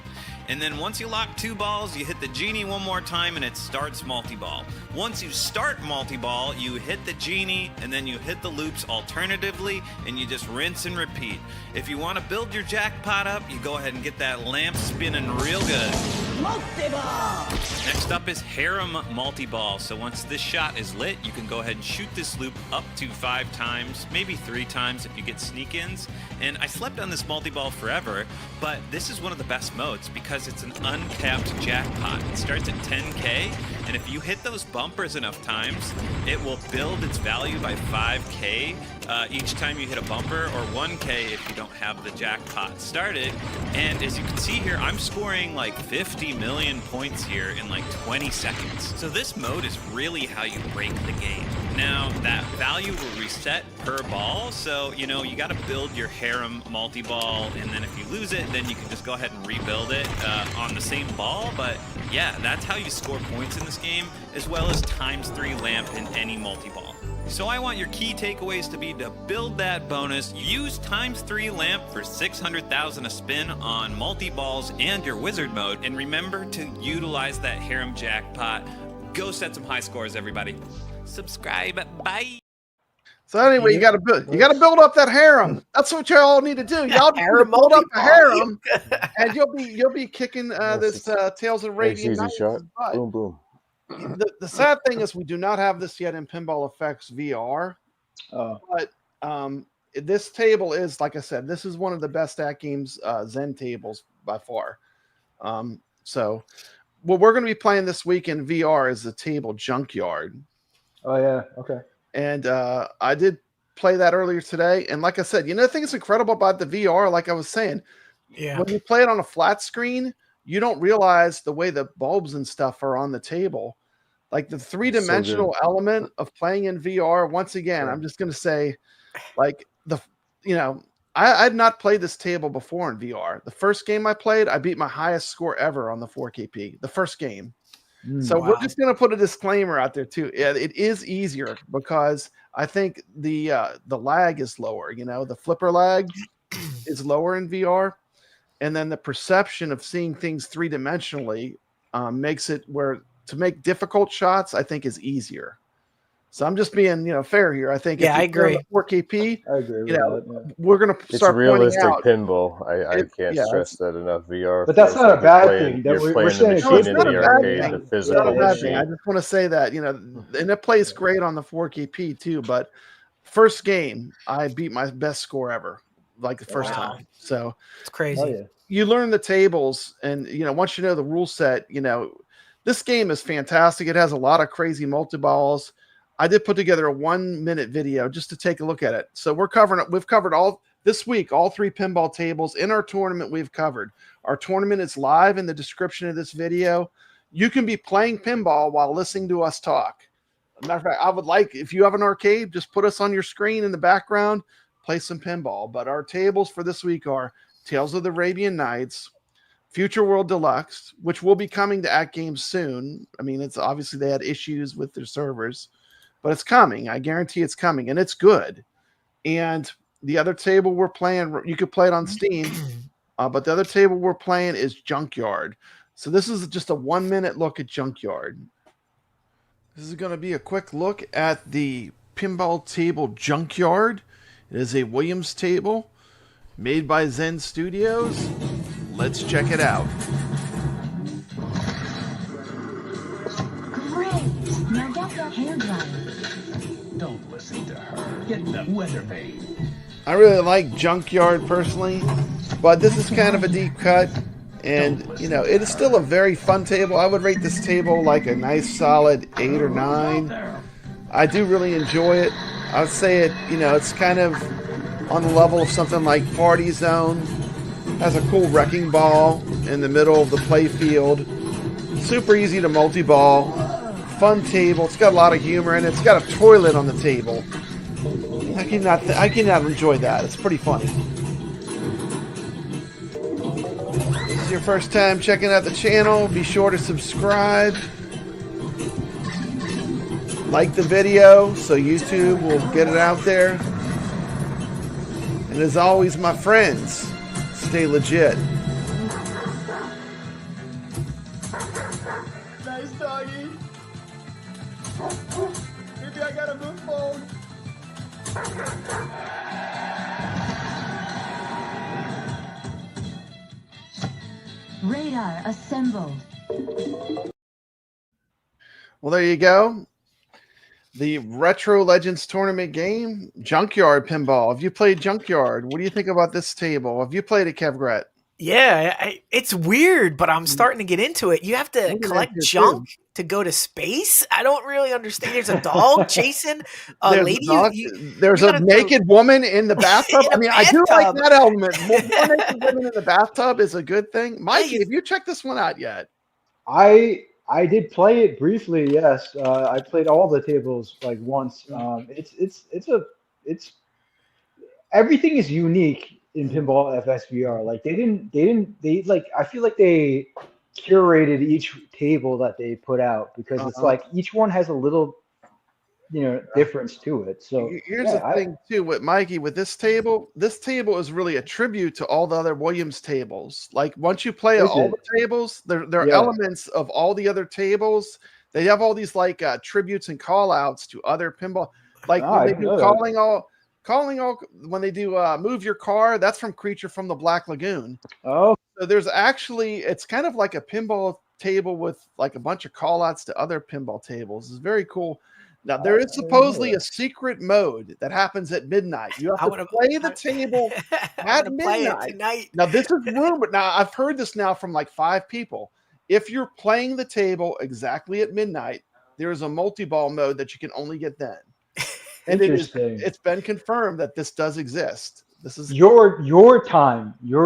And then once you lock 2 balls, you hit the Genie 1 more time and it starts multi-ball. Once you start multi-ball, you hit the Genie and then you hit the loops alternatively, and you just rinse and repeat. If you want to build your jackpot up, you go ahead and get that lamp spinning real good. Multi-ball! Next up is Harem Multi-Ball. So once this shot is lit, you can go ahead and shoot this loop up to 5 times, maybe 3 times if you get sneak-ins. And I slept on this multi-ball forever, but this is one of the best modes because it's an uncapped jackpot. It starts at 10K, and if you hit those bumpers enough times, it will build its value by 5K each time you hit a bumper, or 1K if you don't have the jackpot started. And as you can see here, I'm scoring like 50 million points here in like 20 seconds. So this mode is really how you break the game. Now, that value will reset per ball, so, you know, you got to build your harem multi-ball, and then if you lose it, then you can just go ahead and rebuild it on the same ball. But yeah, that's how you score points in this game, as well as ×3 lamp in any multi-ball. So I want your key takeaways to be to build that bonus, use ×3 lamp for 600,000 a spin on multi-balls and your wizard mode, and remember to utilize that harem jackpot. Go set some high scores, everybody. Subscribe. Bye. So anyway, you got to build up that harem. That's what y'all need to do. Y'all need to build up the harem, and you'll be kicking this Tales of Arabian Nights. Boom, boom. The sad thing is we do not have this yet in Pinball FX VR. But this table is, like I said, this is one of the best AtGames Zen tables by far. So what we're going to be playing this week in VR is the table Junkyard. Oh, yeah. Okay. And I did play that earlier today. And like I said, you know, the thing that's incredible about the VR, like I was saying, when you play it on a flat screen, you don't realize the way the bulbs and stuff are on the table. Like the 3-dimensional element of playing in VR, once again, I'm just going to say, like, I'd not played this table before in VR. The first game I played, I beat my highest score ever on the 4KP. The first game. So we're just going to put a disclaimer out there too. It is easier because I think the lag is lower. You know, the flipper lag is lower in VR, and then the perception of seeing things three-dimensionally makes it where to make difficult shots, I think, is easier. So I'm just being, fair here. I think. Yeah, I agree. 4KP. I agree with that. We're going to start realistic pointing out pinball. I can't stress that enough. VR, but that's not a bad thing. You're playing the machine in the arcade, the physical machine. I just want to say that, and it plays great on the 4KP too. But first game, I beat my best score ever, like the first time. So it's crazy. Oh, yeah. You learn the tables, and once you know the rule set, this game is fantastic. It has a lot of crazy multi-balls. I did put together a 1-minute video just to take a look at it. So we've covered all this week, all 3 pinball tables in our tournament we've covered. Our tournament is live in the description of this video. You can be playing pinball while listening to us talk. As a matter of fact, I would like, if you have an arcade, just put us on your screen in the background, play some pinball. But our tables for this week are Tales of the Arabian Nights, Future World Deluxe, which will be coming to AtGames soon. I mean, it's obviously they had issues with their servers. But it's coming. I guarantee it's coming, and it's good. And the other table we're playing, you could play it on Steam, but the other table we're playing is Junkyard. So this is just a 1-minute look at Junkyard. This is going to be a quick look at the pinball table Junkyard. It is a Williams table made by Zen Studios. Let's check it out. Great! Now get that hair dry. Don't listen to her. Get the weather vane. I really like Junkyard personally, but this is kind of a deep cut, and it is still a very fun table. I would rate this table like a nice solid 8 or 9. I do really enjoy it. I would say it's kind of on the level of something like Party Zone. Has a cool wrecking ball in the middle of the play field. Super easy to multi-ball. Fun table. It's got a lot of humor in it. It's got a toilet on the table. I cannot enjoy that. It's pretty funny. This is your first time checking out the channel. Be sure to subscribe. Like the video so YouTube will get it out there. And as always, my friends, stay legit. Nice doggy. Maybe I got a move phone. Radar assembled. Well, there you go. The Retro Legends Tournament game, Junkyard Pinball. Have you played Junkyard? What do you think about this table? Have you played it, Kevgret? Yeah, it's weird, but I'm starting to get into it. You have to collect junk to go to space? I don't really understand. There's a dog chasing a lady. There's a naked woman in the bathtub. I mean, I do like that element. More naked women in the bathtub is a good thing. Mikey, have you checked this one out yet? I did play it briefly. Yes, I played all the tables like once. It's everything is unique in Pinball FX VR. Like they like I feel like they curated each table that they put out because it's like each one has a little difference to it. So here's the thing too with Mikey, with this table is really a tribute to all the other Williams tables. Like once you play all the tables, there are elements of all the other tables. They have all these like tributes and call outs to other pinball, like when they do calling all when they do Move Your Car, that's from Creature from the Black Lagoon. Oh, so there's actually, it's kind of like a pinball table with like a bunch of call outs to other pinball tables. It's very cool. Now there is supposedly a secret mode that happens at midnight. You have to play the table at midnight. Now this is rumored. Now I've heard this now from like 5 people. If you're playing the table exactly at midnight, there is a multi-ball mode that you can only get then. And it's been confirmed that this does exist. This is your time. Yeah,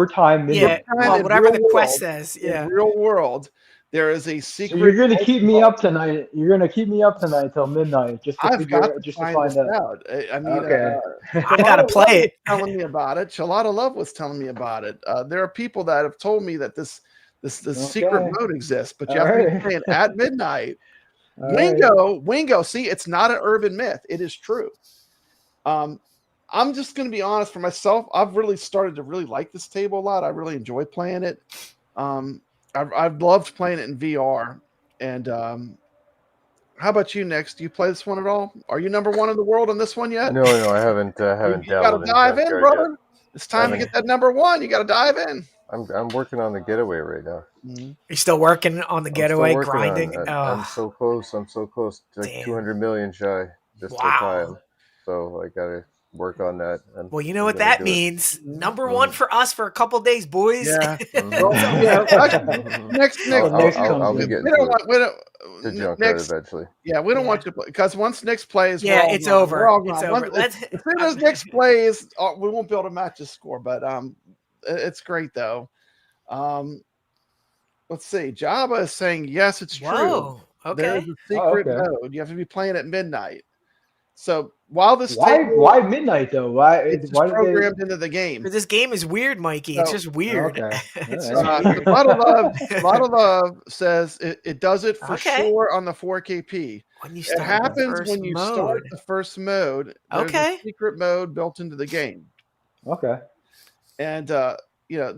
whatever the quest says. Yeah, real world. There is a secret. So you're going to keep me up tonight. You're going to keep me up tonight till midnight just to find out. I mean, okay. I gotta play it. Telling me about it. Charlotta Love was telling me about it. There are people that have told me that this secret mode exists, but you have to be playing at midnight. Wingo. See, it's not an urban myth. It is true. I'm just going to be honest for myself. I've really started to really like this table a lot. I really enjoy playing it. I've loved playing it in VR. And how about you, Nix? Do you play this one at all? Are you number 1 in the world on this one yet? No, I haven't. You got to dive in, brother. It's time to get that number 1. You got to dive in. I'm working on the getaway right now. You're still working on the getaway, grinding. I'm so close. I'm so close to like 200 million shy. Just in time. So I gotta work on that. Well, you know what that means. Number 1 for us for a couple days, boys. Yeah. Next, I'll be getting to Junkyard eventually. Yeah, we don't want to play because once Nix plays, it's over. It's over. As soon as Nix plays, we won't be able to match his score. But it's great though. Let's see. Jabba is saying yes, it's true. Okay. There's a secret mode. You have to be playing at midnight. So while this why midnight though? It's programmed into the game? This game is weird, Mikey. It's just weird. Okay. A lot of love says it does it for sure on the 4KP. It happens when you start the first mode. There's a secret mode built into the game. Okay. And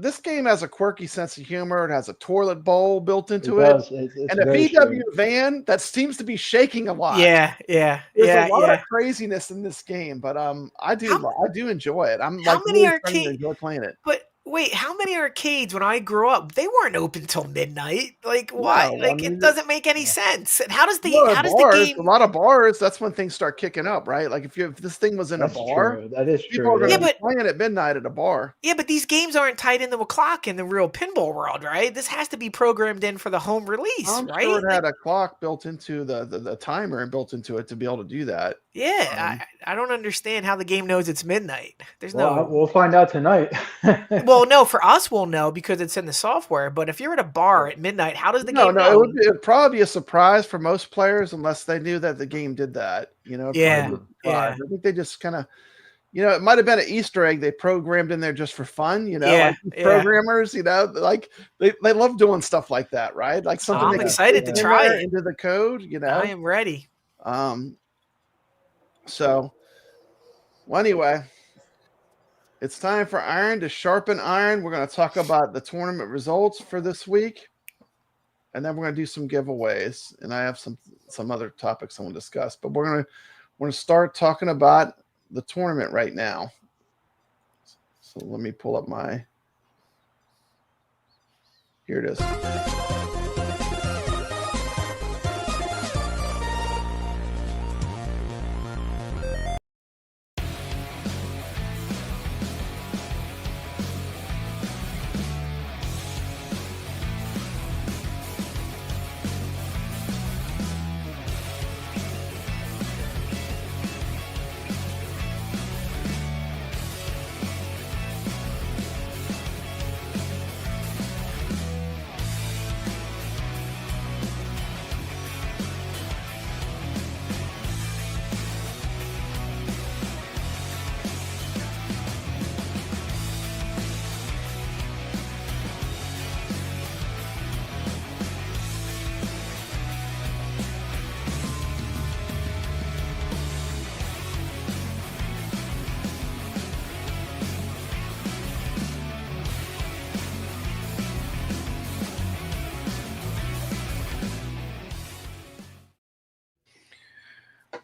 this game has a quirky sense of humor. It has a toilet bowl built into it. And a VW van that seems to be shaking a lot. Yeah. There's a lot of craziness in this game, but I do enjoy it. I'm like really starting to enjoy playing it. But wait, how many arcades when I grew up, they weren't open till midnight? Like why? It doesn't make any sense. And how does the game? A lot of bars, that's when things start kicking up, right? Like if this thing was in a bar, true. That is people true. are going to be playing at midnight at a bar. Yeah, but these games aren't tied into a clock in the real pinball world, right? This has to be programmed in for the home release, right? Sure it had a clock built into the timer and built into it to be able to do that. Yeah, I don't understand how the game knows it's midnight. We'll find out tonight. Well, no, for us we'll know because it's in the software. But if you're at a bar at midnight, how does the game know? It would probably be a surprise for most players unless they knew that the game did that. I think they just kind of, it might have been an Easter egg they programmed in there just for fun. Programmers, like they love doing stuff like that, right? Like something. I'm excited to try it into the code. I am ready. So, anyway, it's time for Iron to sharpen iron. We're going to talk about the tournament results for this week, and then we're going to do some giveaways. And I have some other topics I want to discuss, but we're going to start talking about the tournament right now. So let me pull up here it is.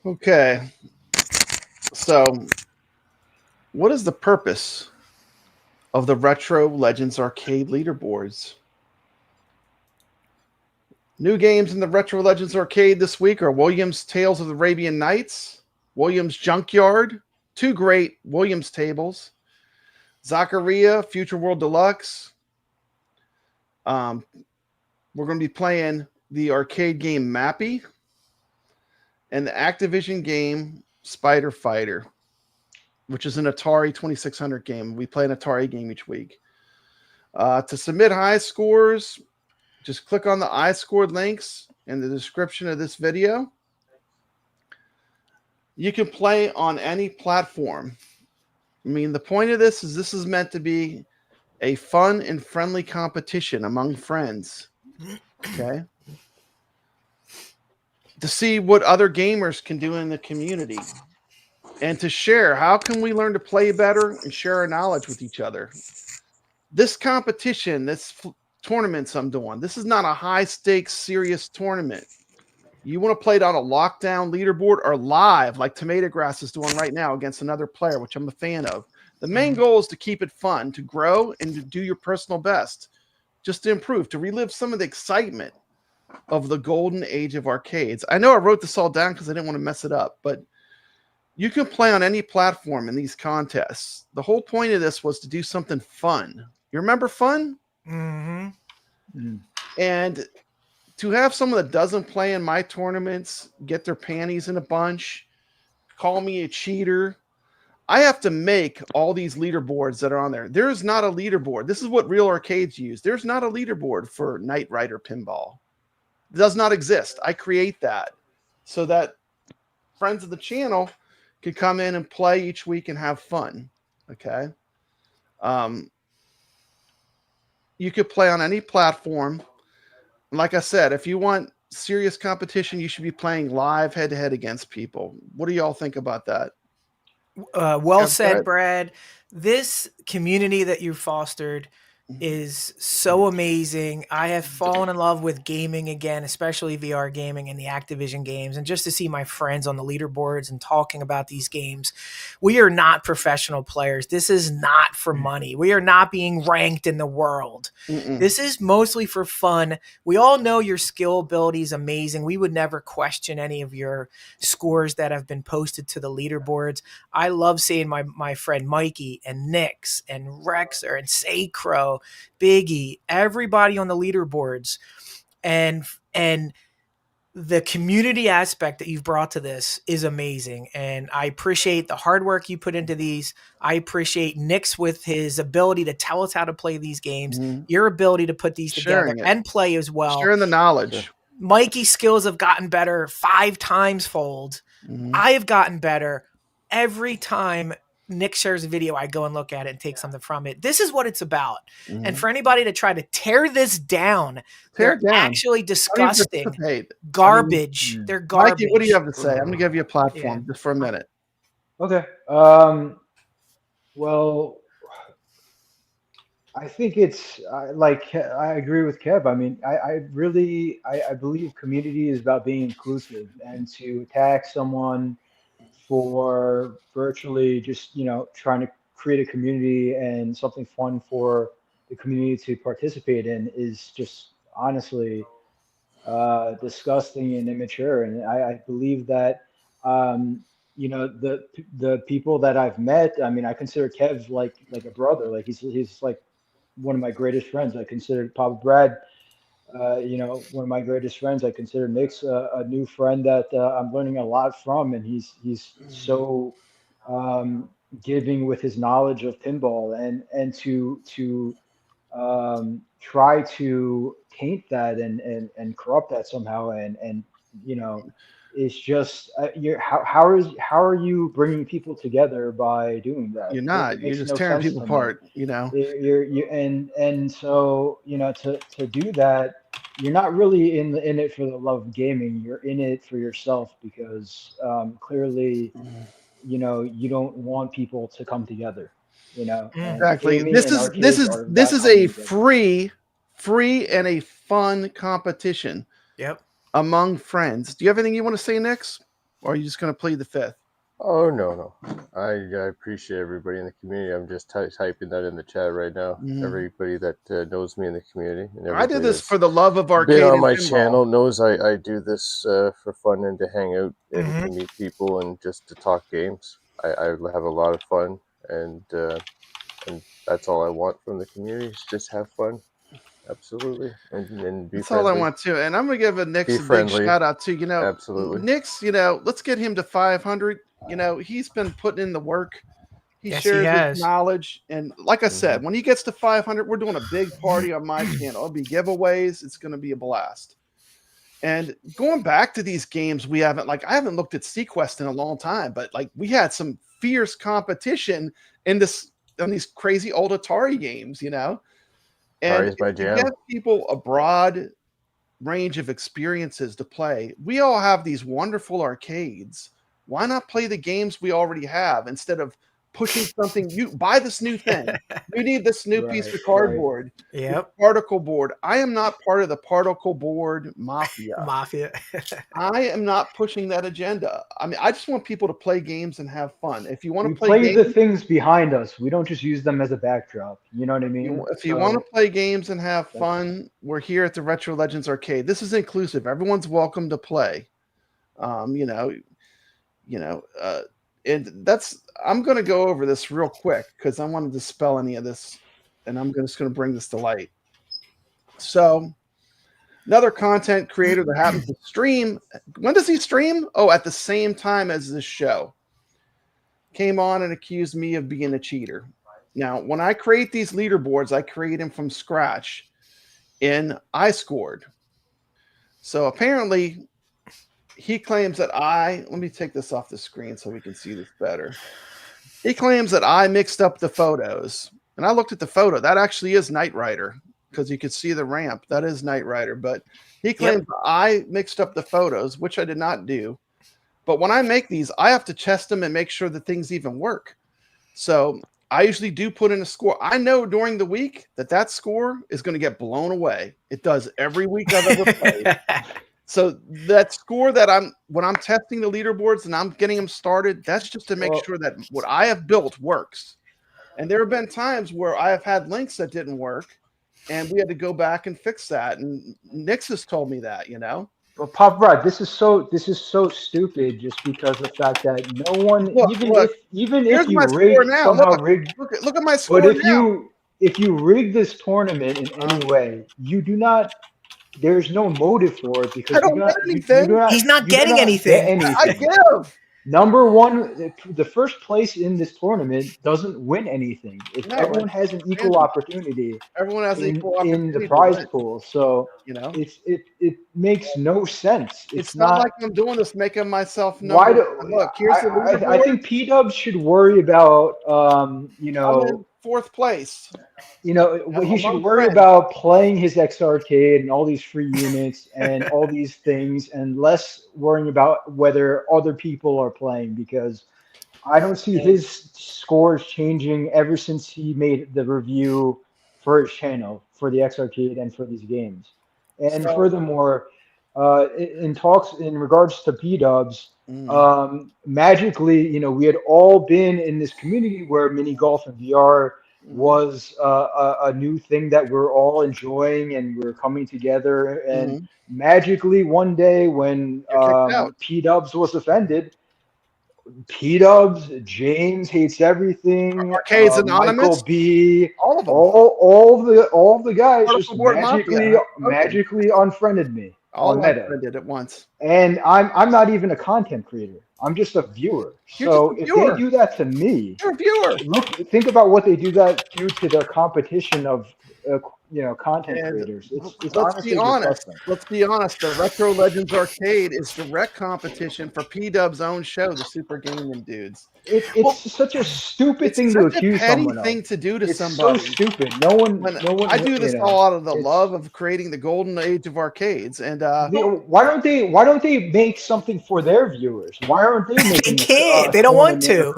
Okay, so what is the purpose of the Retro Legends Arcade leaderboards? New games in the Retro Legends Arcade this week are Williams' Tales of the Arabian Nights, Williams' Junkyard, two great Williams tables, Zaccaria, Future World Deluxe. We're going to be playing the arcade game Mappy, and the Activision game Spider Fighter, which is an Atari 2600 game. We play an Atari game each week. To submit high scores, Just click on the I scored links in the description of this video. You can play on any platform. I mean, the point of this is meant to be a fun and friendly competition among friends. Okay? To see what other gamers can do in the community. And to share, how can we learn to play better and share our knowledge with each other? This competition, this tournaments I'm doing, this is not a high-stakes, serious tournament. You want to play it on a lockdown leaderboard or live, like Tomato Grass is doing right now against another player, which I'm a fan of. The main goal is to keep it fun, to grow, and to do your personal best, just to improve, to relive some of the excitement of the golden age of arcades. I know I wrote this all down because I didn't want to mess it up, but you can play on any platform in these contests. The whole point of this was to do something fun. You remember fun? Mm-hmm. And to have someone that doesn't play in my tournaments get their panties in a bunch, call me a cheater. I have to make all these leaderboards that are on there. There's not a leaderboard. This is what real arcades use. There's not a leaderboard for Knight Rider Pinball. It does not exist. I create that so that friends of the channel can come in and play each week and have fun. Okay. You could play on any platform. Like I said, if you want serious competition, you should be playing live head-to-head against people. What do y'all think about that? Well said, Brad. This community that you fostered is so amazing. I have fallen in love with gaming again, especially VR gaming and the Activision games. And just to see my friends on the leaderboards and talking about these games, we are not professional players. This is not for money. We are not being ranked in the world. This is mostly for fun. We all know your skill ability is amazing. We would never question any of your scores that have been posted to the leaderboards. I love seeing my friend Mikey and Nix and Rexer and Sacro, Biggie, everybody on the leaderboards, and the community aspect that you've brought to this is amazing. And I appreciate the hard work you put into these. I appreciate Nix with his ability to tell us how to play these games, your ability to put these together and play as well. Sharing the knowledge. Mikey's skills have gotten better 5 times fold. I have gotten better every time Nick shares a video, I go and look at it and take something from it. This is what it's about. And for anybody to try to tear this down, they're actually disgusting. Garbage. They're garbage. Mikey, what do you have to say? I'm going to give you a platform just for a minute. Okay. Well, I think it's like I agree with Kev. I mean, I believe community is about being inclusive, and to attack someone for virtually just, trying to create a community and something fun for the community to participate in is just honestly disgusting and immature. And I believe that, the people that I've met, I mean, I consider Kev like a brother. Like he's like one of my greatest friends. I consider Papa Brad, one of my greatest friends. I consider Nix a new friend that I'm learning a lot from, and he's so giving with his knowledge of pinball, and to try to taint that and corrupt that somehow, and it's just how are you bringing people together by doing that? You're not. You're just tearing people apart. And so to do that, you're not really in it for the love of gaming. You're in it for yourself because clearly, you don't want people to come together. Exactly. This is a free and a fun competition. Yep. Among friends. Do you have anything you want to say, Nix? Or are you just going to plead the fifth? Oh, no. I appreciate everybody in the community. I'm just typing that in the chat right now. Everybody that knows me in the community. And I did this for the love of arcade. Been on my channel knows I do this for fun and to hang out and to meet people and just to talk games. I have a lot of fun, and that's all I want from the community is just have fun. Absolutely, and be that's friendly. all I want to. And I'm gonna give Nix a big shout out too. Absolutely, Nix. Let's get him to 500. He's been putting in the work He Yes, shares he his has. knowledge. And like I said, when he gets to 500, we're doing a big party on my channel. It'll be giveaways. It's going to be a blast. And going back to these games, I haven't looked at Sequest in a long time, but like we had some fierce competition in these crazy old Atari games, you know? And by to Jam. give people a broad range of experiences to play, we all have these wonderful arcades. Why not play the games we already have instead of pushing something? You buy this new thing. You need this new piece of cardboard. Yep. Particle board. I am not part of the particle board mafia. I am not pushing that agenda. I mean, I just want people to play games and have fun. If you want to play the things behind us. We don't just use them as a backdrop. You know what I mean? If you want to play games and have fun, we're here at the Retro Legends Arcade. This is inclusive. Everyone's welcome to play. And that's, I'm going to go over this real quick because I want to dispel any of this, and I'm just going to bring this to light. So, another content creator that happens to stream. When does he stream? Oh, at the same time as this show. Came on and accused me of being a cheater. Now, when I create these leaderboards, I create them from scratch in iScored. So apparently, he claims that let me take this off the screen so we can see this better. He claims that I mixed up the photos. And I looked at the photo. That actually is Knight Rider because you could see the ramp. That is Knight Rider. But he claims I mixed up the photos, which I did not do. But when I make these, I have to test them and make sure that things even work. So I usually do put in a score. I know during the week that score is going to get blown away. It does every week I've ever played. So that score that when I'm testing the leaderboards and I'm getting them started, that's just to make sure that what I have built works. And there have been times where I have had links that didn't work, and we had to go back and fix that. And Nix has told me that, you know. Well, Pop Rod, this is so stupid just because of the fact that no one, even if you rig, look at my score. But if you rig this tournament in any way, you do not. There's no motive for it because I don't get anything. He's not getting anything. I give. Number one, the first place in this tournament doesn't win anything. Everyone has an equal opportunity. Everyone has an equal opportunity in the prize pool. So you know, it makes no sense. It's not like I'm doing this making myself know. Look, I think P-Dubs should worry about I'm in fourth place. You know, he should worry about playing his X Arcade and all these free units and all these things, and less worrying about whether other people are playing, because I don't see his scores changing ever since he made the review for his channel for the X Arcade and for these games. And furthermore, in regards to P-Dubs, magically, you know, we had all been in this community where mini golf and VR was a new thing that we're all enjoying, and we're coming together. And magically, one day when P-Dubs was offended, P-Dubs, James hates everything, Arcades Anonymous, Michael B, all of them, all of the guys just magically unfriended me. All did at once. And I'm not even a content creator. I'm just a viewer. So if they do that to me, you're a viewer. Think about what they do to the competition of content creators. Let's be honest. Let's be honest. The Retro Legends Arcade is direct competition for P-Dub's own show, the Super Gaming Dudes. It's such a stupid thing to accuse someone of. Thing to do to it's somebody. So stupid. No one. I do this all out of the love of creating the golden age of arcades. And why don't they make something for their viewers? Why aren't they making? They can't. They don't want to.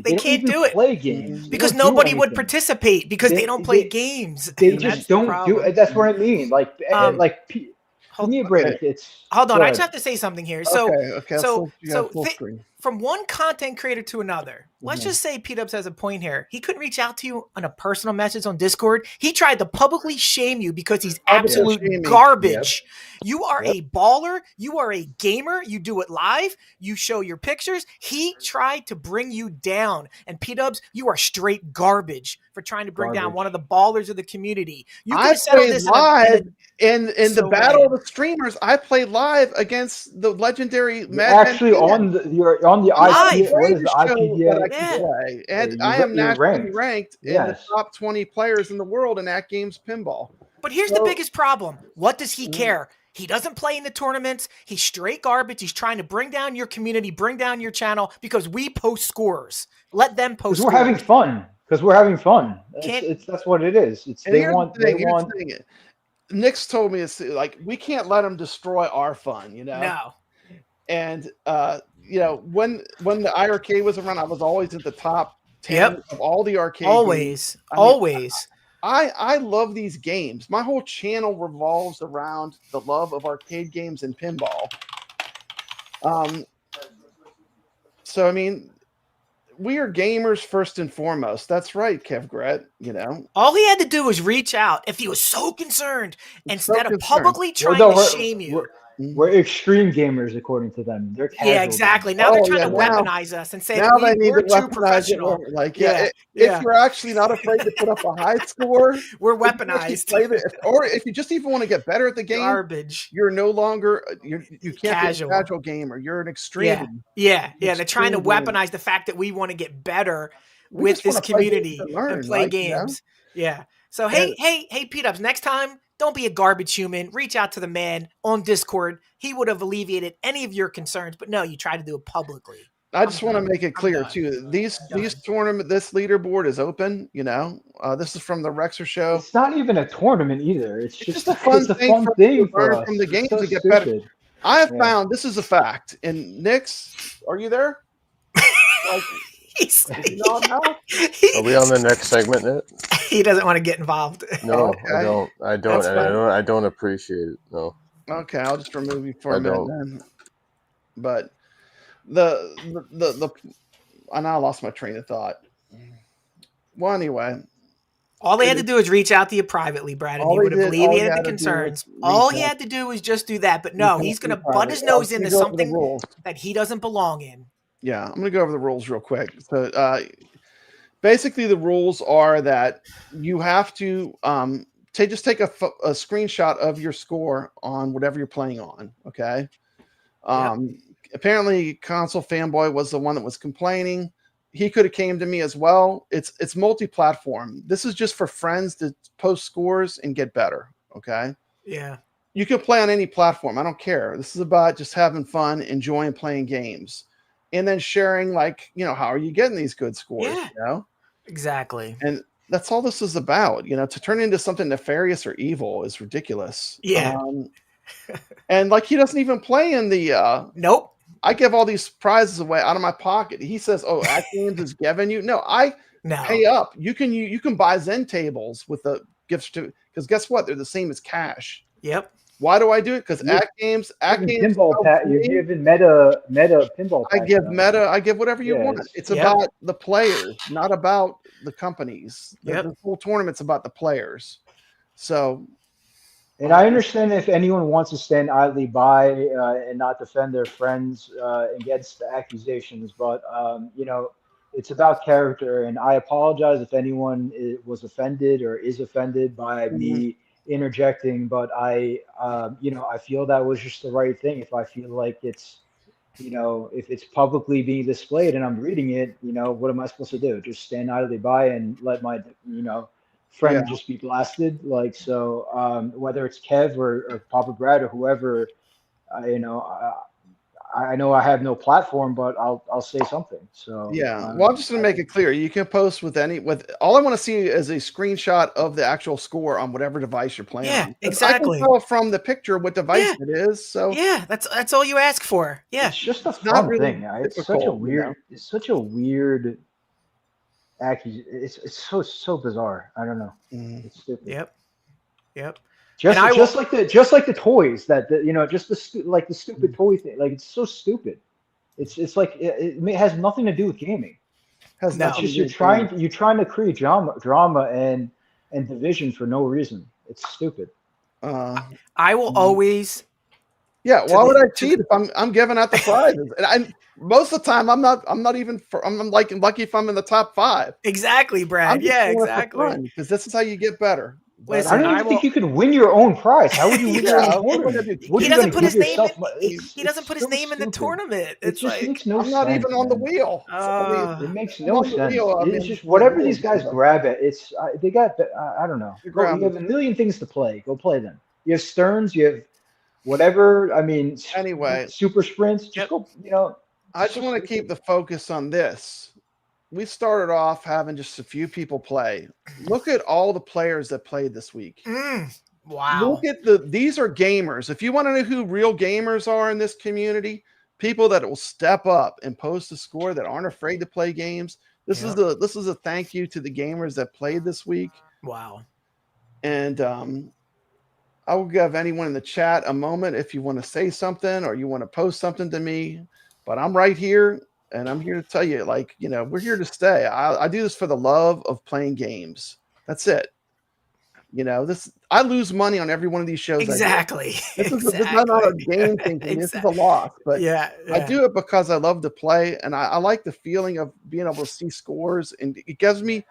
They can't do it. Play games because nobody would participate because they don't play games. They just don't do it. That's what I mean. Give me a break. Hold on. I just have to say something here. So, okay. From one content creator to another, let's just say P-Dubs has a point here. He couldn't reach out to you on a personal message on Discord. He tried to publicly shame you because he's absolute garbage. Yep. You are a baller. You are a gamer. You do it live. You show your pictures. He tried to bring you down. And P-Dubs, you are straight garbage for trying to bring down one of the ballers of the community. You I play live. In the battle of the streamers, I played live against the legendary you're on the IP. What is the IPVA? That I can play, and I am nationally ranked in the top 20 players in the world in AtGames Pinball. But here's the biggest problem. What does he care? He doesn't play in the tournaments. He's straight garbage. He's trying to bring down your community, bring down your channel because we post scores. Let them post. Because we're having fun. That's what it is. They want. Nix told me it's like we can't let them destroy our fun, No. And when the iArcade was around, I was always at the top 10 of all the arcade. Always. I love these games. My whole channel revolves around the love of arcade games and pinball. So I mean, we are gamers first and foremost. That's right, kevgret. All he had to do was reach out if he was so concerned instead of publicly trying to shame you. We're extreme gamers, according to them. They're casual. Yeah, exactly. Now they're trying to weaponize us and say that we're too professional. If you're actually not afraid to put up a high score, we're weaponized. Or if you just even want to get better at the game, garbage. You're no longer you can't be a casual gamer. You're an extreme. Yeah. They're trying to weaponize the fact that we want to get better with this community and play games. Yeah. So hey, Pete-Ups, next time, don't be a garbage human. Reach out to the man on Discord. He would have alleviated any of your concerns, but no, you try to do it publicly. I just want to make it clear too. These tournament, this leaderboard is open. This is from the Rexer show. It's not even a tournament either. It's just a fun thing for us. From the game to get better. I have found this is a fact. And Nix, are you there? Are we on the next segment yet? He doesn't want to get involved. No, okay. I don't appreciate it. No. Okay, I'll just remove you for a minute then. But I now lost my train of thought. Well, anyway. All they had to do is reach out to you privately, Brad, and he would have alleviated the concerns. All he had to do was just do that. But no, he's going to butt his nose into something that he doesn't belong in. Yeah, I'm going to go over the rules real quick. So basically the rules are that you have to just take a screenshot of your score on whatever you're playing on, okay? Apparently Console Fanboy was the one that was complaining. He could have came to me as well. It's multi-platform. This is just for friends to post scores and get better, okay? Yeah. You can play on any platform. I don't care. This is about just having fun, enjoying playing games. And then sharing, how are you getting these good scores? Yeah, exactly. And that's all this is about. To turn into something nefarious or evil is ridiculous. Yeah. And he doesn't even play in the. Nope. I give all these prizes away out of my pocket. He says, "Oh, AtGames is giving you." No, I pay up. You can buy Zen tables with the gift certificate because guess what? They're the same as cash. Yep. Why do I do it? Because AtGames pinball pack. You're giving meta pinball. I give whatever you want. It's about the players, not about the companies. The whole tournament's about the players. So, and I understand if anyone wants to stand idly by and not defend their friends against the accusations, but it's about character. And I apologize if anyone was offended or is offended by me interjecting, but I feel that was just the right thing. If I feel like it's, if it's publicly being displayed and I'm reading it, what am I supposed to do? Just stand idly by and let my, friend just be blasted? Whether it's Kev or Papa Brad or whoever, I know I have no platform, but I'll say something. So well, I'm just going to make it clear. You can post with all I want to see is a screenshot of the actual score on whatever device you're playing. Yeah, exactly. I can tell from the picture what device it is. So that's all you ask for. Yeah, it's just a fun thing. It's such a weird. It's such a weird. It's so bizarre. I don't know. It's stupid. Yep. Just like the toys that just the stupid toy thing. It's so stupid. It's like it has nothing to do with gaming. It's just you're trying to create drama and division for no reason. It's stupid. I will always. Yeah, why would I cheat if I'm giving out the prizes? And most of the time I'm lucky if I'm in the top 5. Exactly, Brad. Yeah, exactly. Because this is how you get better. Listen, I don't even think you could win your own prize. How would you win your own tournament? He doesn't put his name. He doesn't put his name in the tournament. It just makes no sense. I'm not even on the wheel. It makes no sense. It's just whatever these guys grab it. It's they got. I don't know. You have a million things to play. Go play them. You have Stearns. You have whatever. I mean, anyway, super sprints. Just go. I just want to keep the focus on this. We started off having just a few people play. Look at all the players that played this week. Wow. Look at these are gamers. If you want to know who real gamers are in this community, people that will step up and post a score, that aren't afraid to play games. This is a thank you to the gamers that played this week. Wow. And I will give anyone in the chat a moment if you want to say something or you want to post something to me. But I'm right here. And I'm here to tell you, we're here to stay. I do this for the love of playing games. That's it. I lose money on every one of these shows. Exactly. This is not a game thing. This is a loss. But I do it because I love to play. And I like the feeling of being able to see scores. And it gives me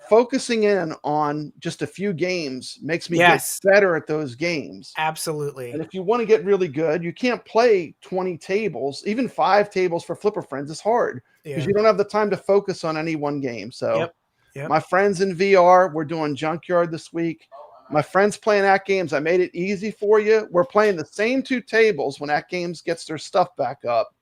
focusing in on just a few games makes me get better at those games. Absolutely. And if you want to get really good, you can't play 20 tables, even 5 tables for Flipper Friends is hard because you don't have the time to focus on any one game. So my friends in VR, we're doing Junkyard this week. My friends playing AtGames, I made it easy for you. We're playing the same 2 tables when AtGames gets their stuff back up.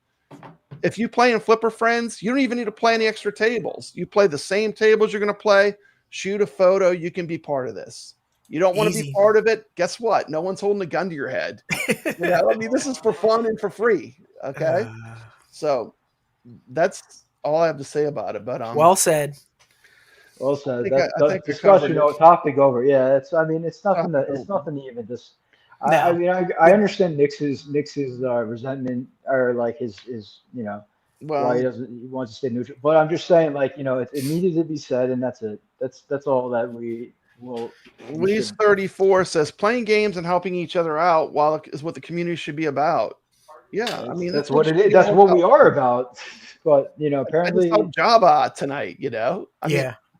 If you play in Flipper Friends, you don't even need to play any extra tables. You play the same tables you're going to play, shoot a photo, you can be part of this. You don't want to be part of it, guess what? No one's holding a gun to your head. This is for fun and for free, okay? So that's all I have to say about it. But well said. Well said. That's discussion topic over. Yeah, it's nothing to even just. No. I understand Nix's resentment or his why he wants to stay neutral. But I'm just saying it needed to be said, and that's it. That's all that we will. Lee's 34 says playing games and helping each other out is what the community should be about. Yeah, that's what it is. That's what we are about. But apparently Jabba tonight.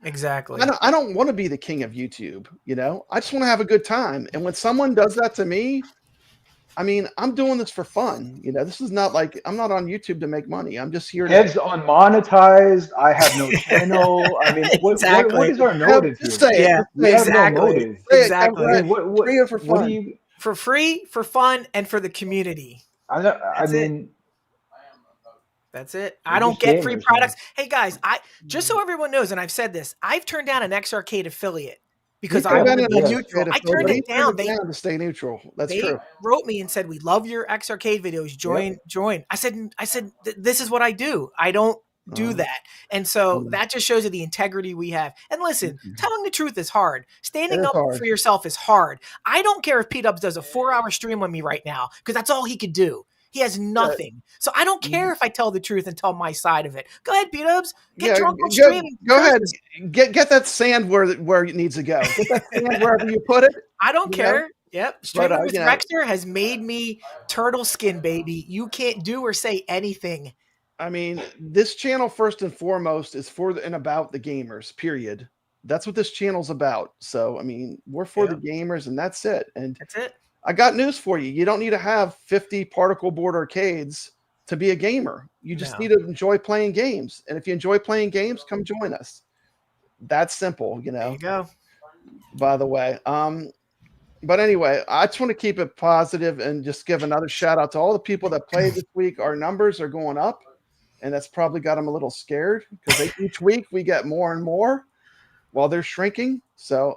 Exactly. I don't want to be the king of YouTube, I just want to have a good time. And when someone does that to me, I'm doing this for fun. This is not I'm not on YouTube to make money. I'm just here. Heads unmonetized. I have no channel. What is our motive here? Exactly. Exactly. What for fun? For free, for fun, and for the community. That's it. I don't get free products. Hey guys, just so everyone knows, and I've said this, I've turned down an X Arcade affiliate because I want to be neutral. I turned it down. They to stay neutral. That's true. They wrote me and said, "We love your X Arcade videos. Join." I said, "This is what I do. I don't do that." And so that just shows you the integrity we have. And listen, telling the truth is hard. Standing up for yourself is hard. I don't care if P-Dubs does a 4-hour stream on me right now because that's all he could do. He has nothing. So I don't care if I tell the truth and tell my side of it. Go ahead, P-Dubs. Get drunk on stream. Go ahead. Get that sand where it needs to go. Get that sand wherever you put it. I don't care. Yep. Streaming with Rexter has made me turtle skin, baby. You can't do or say anything. This channel, first and foremost, is for and about the gamers, period. That's what this channel's about. So, we're for the gamers, and that's it. And that's it. I got news for you. You don't need to have 50 particle board arcades to be a gamer. You just need to enjoy playing games. And if you enjoy playing games, come join us. That's simple, There you go. By the way. But anyway, I just want to keep it positive and just give another shout out to all the people that played this week. Our numbers are going up, and that's probably got them a little scared because each week we get more and more while they're shrinking. So,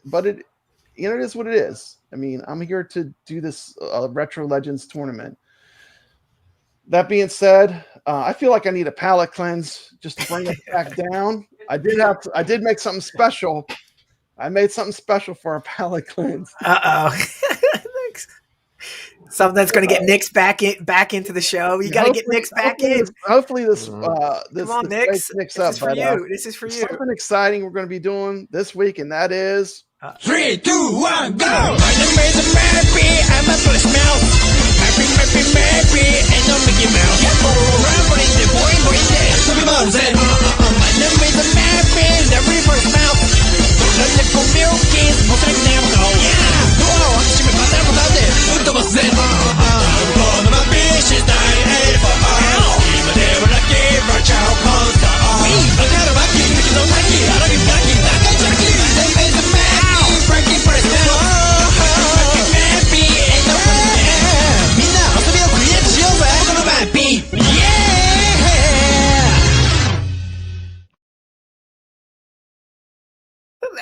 but it is what it is. I'm here to do this Retro Legends tournament. That being said, I feel like I need a palate cleanse just to bring it back down. I did make something special. I made something special for a palate cleanse. Something that's going to get Nix back into the show. You got to get Nix back in. Hopefully this come on, Nix. This is for you. This is for you. Something exciting we're going to be doing this week, and that is 3, 2, 1, go! My name is Mappy, I'm a first mouse. Mappy, and I'm Mickey Mouse. Rambling the boy, dance. My name is Mappy, the reverse mouse.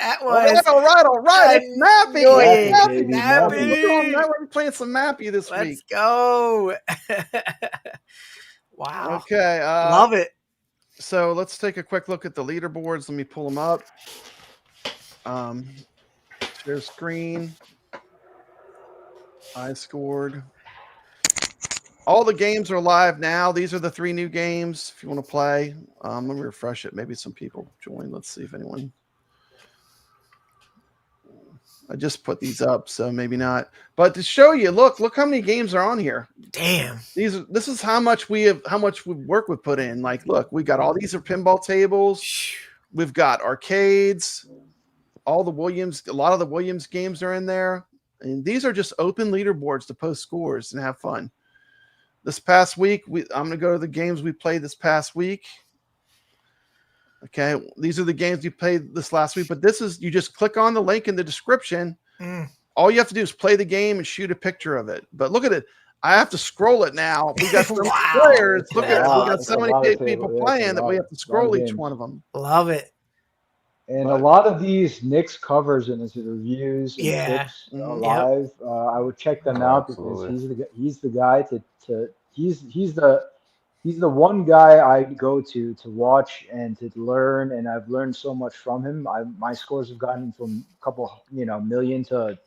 That was all right. It's Mappy. Mappy. We're playing some Mappy this week. Let's go. Wow. Okay. Love it. So let's take a quick look at the leaderboards. Let me pull them up. Share screen. I scored. All the games are live now. These are the 3 new games. If you want to play, let me refresh it. Maybe some people join. Let's see if anyone. I just put these up, so maybe not. But to show you, look how many games are on here. Damn. This is how much work we put in. Like, look, we got all these are pinball tables. We've got arcades. All the Williams, a lot of the Williams games are in there. And these are just open leaderboards to post scores and have fun. This past week, I'm gonna go to the games we played this past week. Okay, these are the games you played this last week, but this is, you just click on the link in the description. All you have to do is play the game and shoot a picture of it. But look at it. I have to scroll it now. We got so many players. Look at it. We got so many people playing that we have to scroll each one of them. Love it. And a lot of these Nix covers and his reviews and tips live, I would check them out because he's the guy he's the one guy I go to watch and to learn, and I've learned so much from him. My scores have gotten from a couple, million to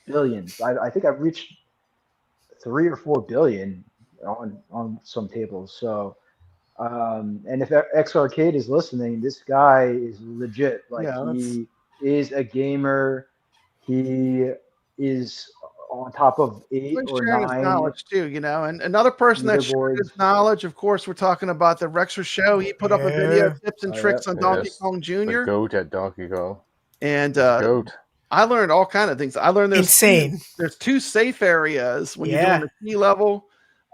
billions. I think I've reached 3 or 4 billion on some tables. So, and if X Arcade is listening, this guy is legit. Like, he is a gamer. He is on top of 8 or 9 knowledge too, and another person that shared his knowledge, of course, we're talking about the Rexer Show. He put up a video tips and tricks on Donkey Kong Jr. The GOAT at Donkey Kong. And I learned all kinds of things. I learned there's 2 safe areas when you're doing the key level.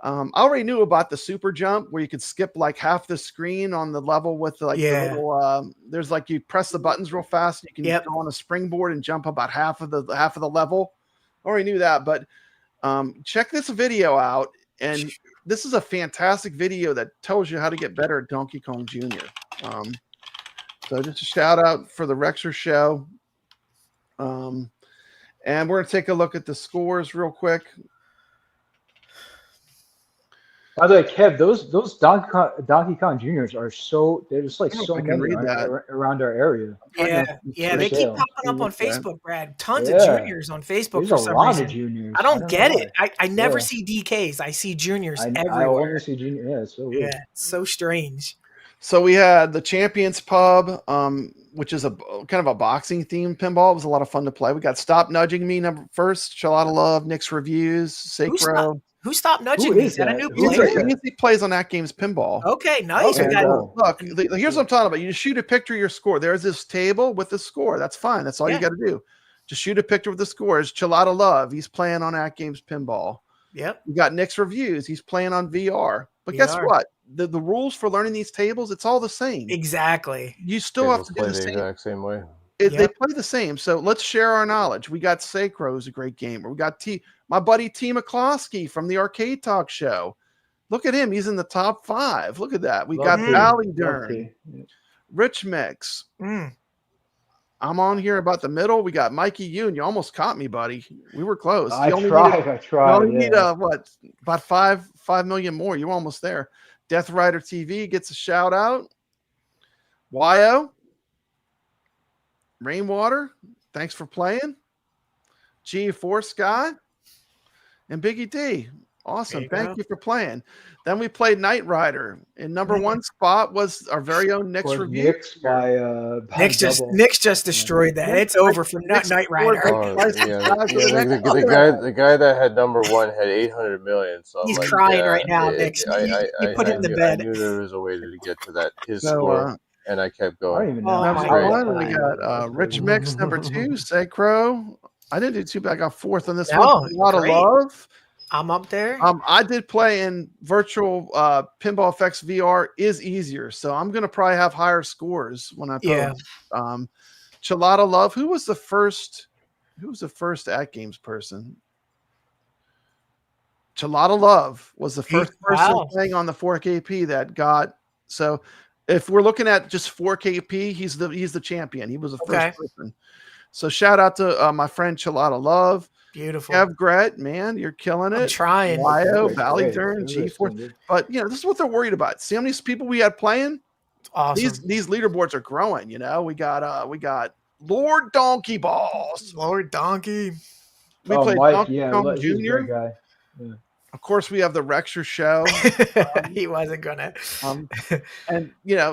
I already knew about the super jump where you could skip like half the screen on the level with the little, there's like, you press the buttons real fast. You can go on a springboard and jump about half of the level. I already knew that, but check this video out. And this is a fantastic video that tells you how to get better at Donkey Kong Jr. So just a shout out for the Rexer Show. And we're going to take a look at the scores real quick. By the way, Kev, those Donkey Kong Juniors are they're just like so many around our area. Yeah, they keep popping up on Facebook, Brad. Tons of juniors on Facebook. There's a lot of juniors. I don't get it. I never see DKs. I see juniors everywhere. I only see juniors. Yeah, it's so weird. Yeah, it's so strange. So we had the Champions Pub, which is a kind of a boxing themed pinball. It was a lot of fun to play. We got Stop Nudging Me first, Shoutout Love, NixReviews, Sacro. Who stopped nudging me? Is that a new player? He plays on AtGames Pinball. Okay, nice. Okay, look, here's what I'm talking about. You just shoot a picture of your score. There's this table with the score. That's fine. That's all you got to do. Just shoot a picture of the score. It's Chilada Love. He's playing on AtGames Pinball. Yep. You got NixReviews. He's playing on VR. But guess what? The rules for learning these tables, it's all the same. Exactly. You still have to do the exact same way. They play the same. So let's share our knowledge. We got Sacro, who's a great gamer. We got my buddy T. McCloskey from the Arcade Talk Show. Look at him. He's in the top 5. Look at that. We got Valley Dern, Rich Mix. I'm on here about the middle. We got Mikey Yoon. You almost caught me, buddy. We were close. I tried. You only need about 5 million more. You're almost there. Death Rider TV gets a shout out. YO. Rainwater, thanks for playing. G4 Guy and Biggie D. Awesome. Thank you for playing. Then we played Knight Rider. And number 1 spot was our very own NixReviews. Nix just destroyed that. It's over for Knight Rider. The guy that had number 1 had 800 million. So he's crying right now, Nix. You put him in the bed. I knew there was a way to get to that his score. and I kept going. I don't even know. Number Great. one, we got Rich Mix. Number two, Sacro. I didn't do too bad. I got fourth on this one. A lot of love. I'm up there. I did play in virtual Pinball FX VR is easier, so I'm gonna probably have higher scores when I post. Yeah. Chilada Love. Who was the first AtGames person? Chilada Love was the first person playing on the 4KP that got. So if we're looking at just 4KP, he's the champion. He was the first person. So shout out to my friend Chilada Love. Beautiful. Kevgret, man, you're killing it. I'm trying. Lyo, Valley Dern, G4. But this is what they're worried about. See how many people we had playing? It's awesome. These leaderboards are growing. We got Lord Donkey Balls. Lord Donkey. We played Mike, Donkey Kong he's a Jr. great guy. Yeah. Of course, we have the Rexer show. He wasn't gonna. And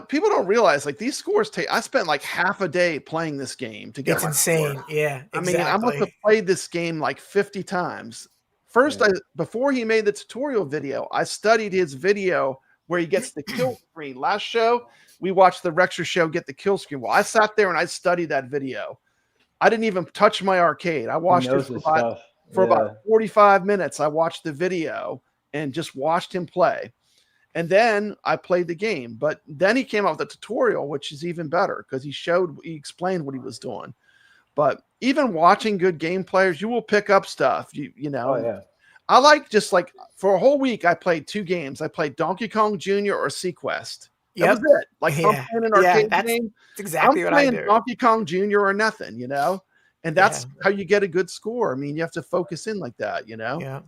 people don't realize these scores take. I spent half a day playing this game to get. It's insane. Score. Yeah, exactly. I must have played this game 50 times. First, before he made the tutorial video, I studied his video where he gets the kill screen. Last show, we watched the Rexer show get the kill screen. Well, I sat there and I studied that video. I didn't even touch my arcade. I watched it for about 45 minutes. I watched the video and just watched him play. And then I played the game. But then he came out with a tutorial, which is even better because he explained what he was doing. But even watching good game players, you will pick up stuff. I for a whole week, I played 2 games. I played Donkey Kong Jr. or Sequest. That was it. If I'm playing an arcade game, that's exactly what I do. Donkey Kong Jr. or nothing, And that's how you get a good score. I mean, you have to focus in like that, Yeah.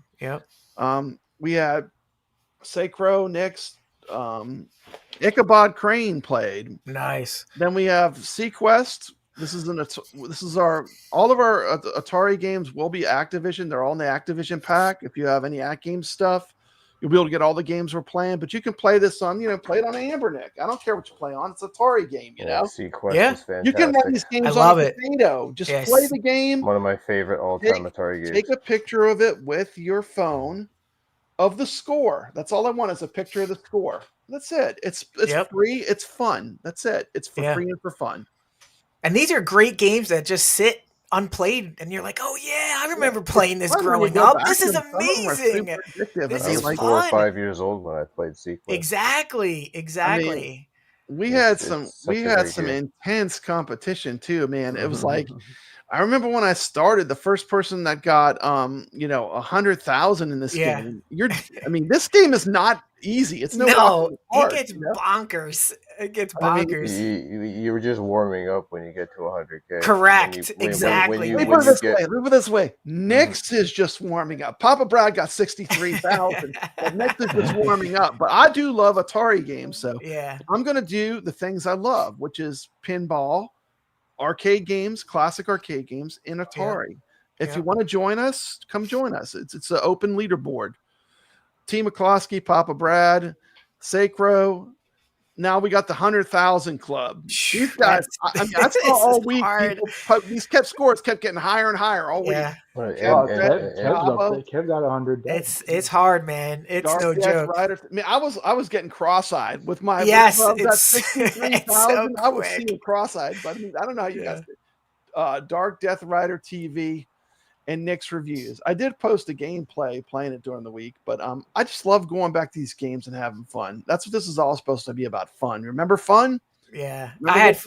We had Sacro, Nix, Ichabod Crane played. Nice. Then we have Sequest. All of our Atari games will be Activision. They're all in the Activision pack. If you have any AtGames stuff, you'll be able to get all the games we're playing. But you can play this on, play it on Ambernick. I don't care what you play on. It's an Atari game, Sequest is fantastic. You can run these games on a potato. Just play the game. One of my favorite all-time Atari games. Take a picture of it with your phone of the score. That's all I want is a picture of the score. That's it. It's free. It's fun. That's it. It's for free and for fun. And these are great games that just sit unplayed, and you're like, "Oh yeah, I remember playing this growing up. This is amazing." This is fun. 4 or 5 years old when I played Sequest. Exactly. I mean, we had some intense competition too, man. It was I remember when I started, the first person that got 100,000 in this game. This game is not easy. It's it gets bonkers. It gets bonkers. You were just warming up when you get to 100K. Correct. Exactly. Leave it this way. Nix is just warming up. Papa Brad got 63,000. Nix is just warming up. But I do love Atari games, so I'm gonna do the things I love, which is pinball, arcade games, classic arcade games in Atari. If you want to join us, come join us. It's an open leaderboard. T. McCloskey, Papa Brad, Sacro. Now we got the 100,000 club. These guys, I saw all week. These scores kept getting higher and higher all week. Kev got 100. It's hard, man. It's no joke. I mean, I was getting cross-eyed with my it's 63,000. so I was seeing cross-eyed, but I don't know how you guys did. Dark Death Rider TV and NixReviews. I did post a gameplay playing it during the week, but I just love going back to these games and having fun. That's what this is all supposed to be about, fun. Remember fun? Yeah. I had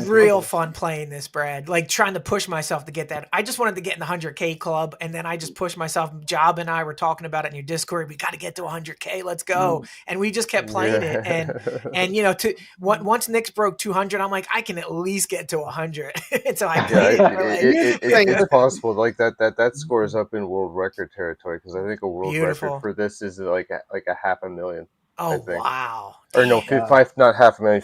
real fun playing this, Brad. Trying to push myself to get that. I just wanted to get in the 100K club, and then I just pushed myself. Jabba and I were talking about it in your Discord. We got to get to 100K. Let's go. And we just kept playing it. And once Nix broke 200, I'm like, I can at least get to 100. And so I played it's possible. That score is up in world record territory, because I think a world record for this is like a 500,000. Oh, wow. Or no, not 500,000.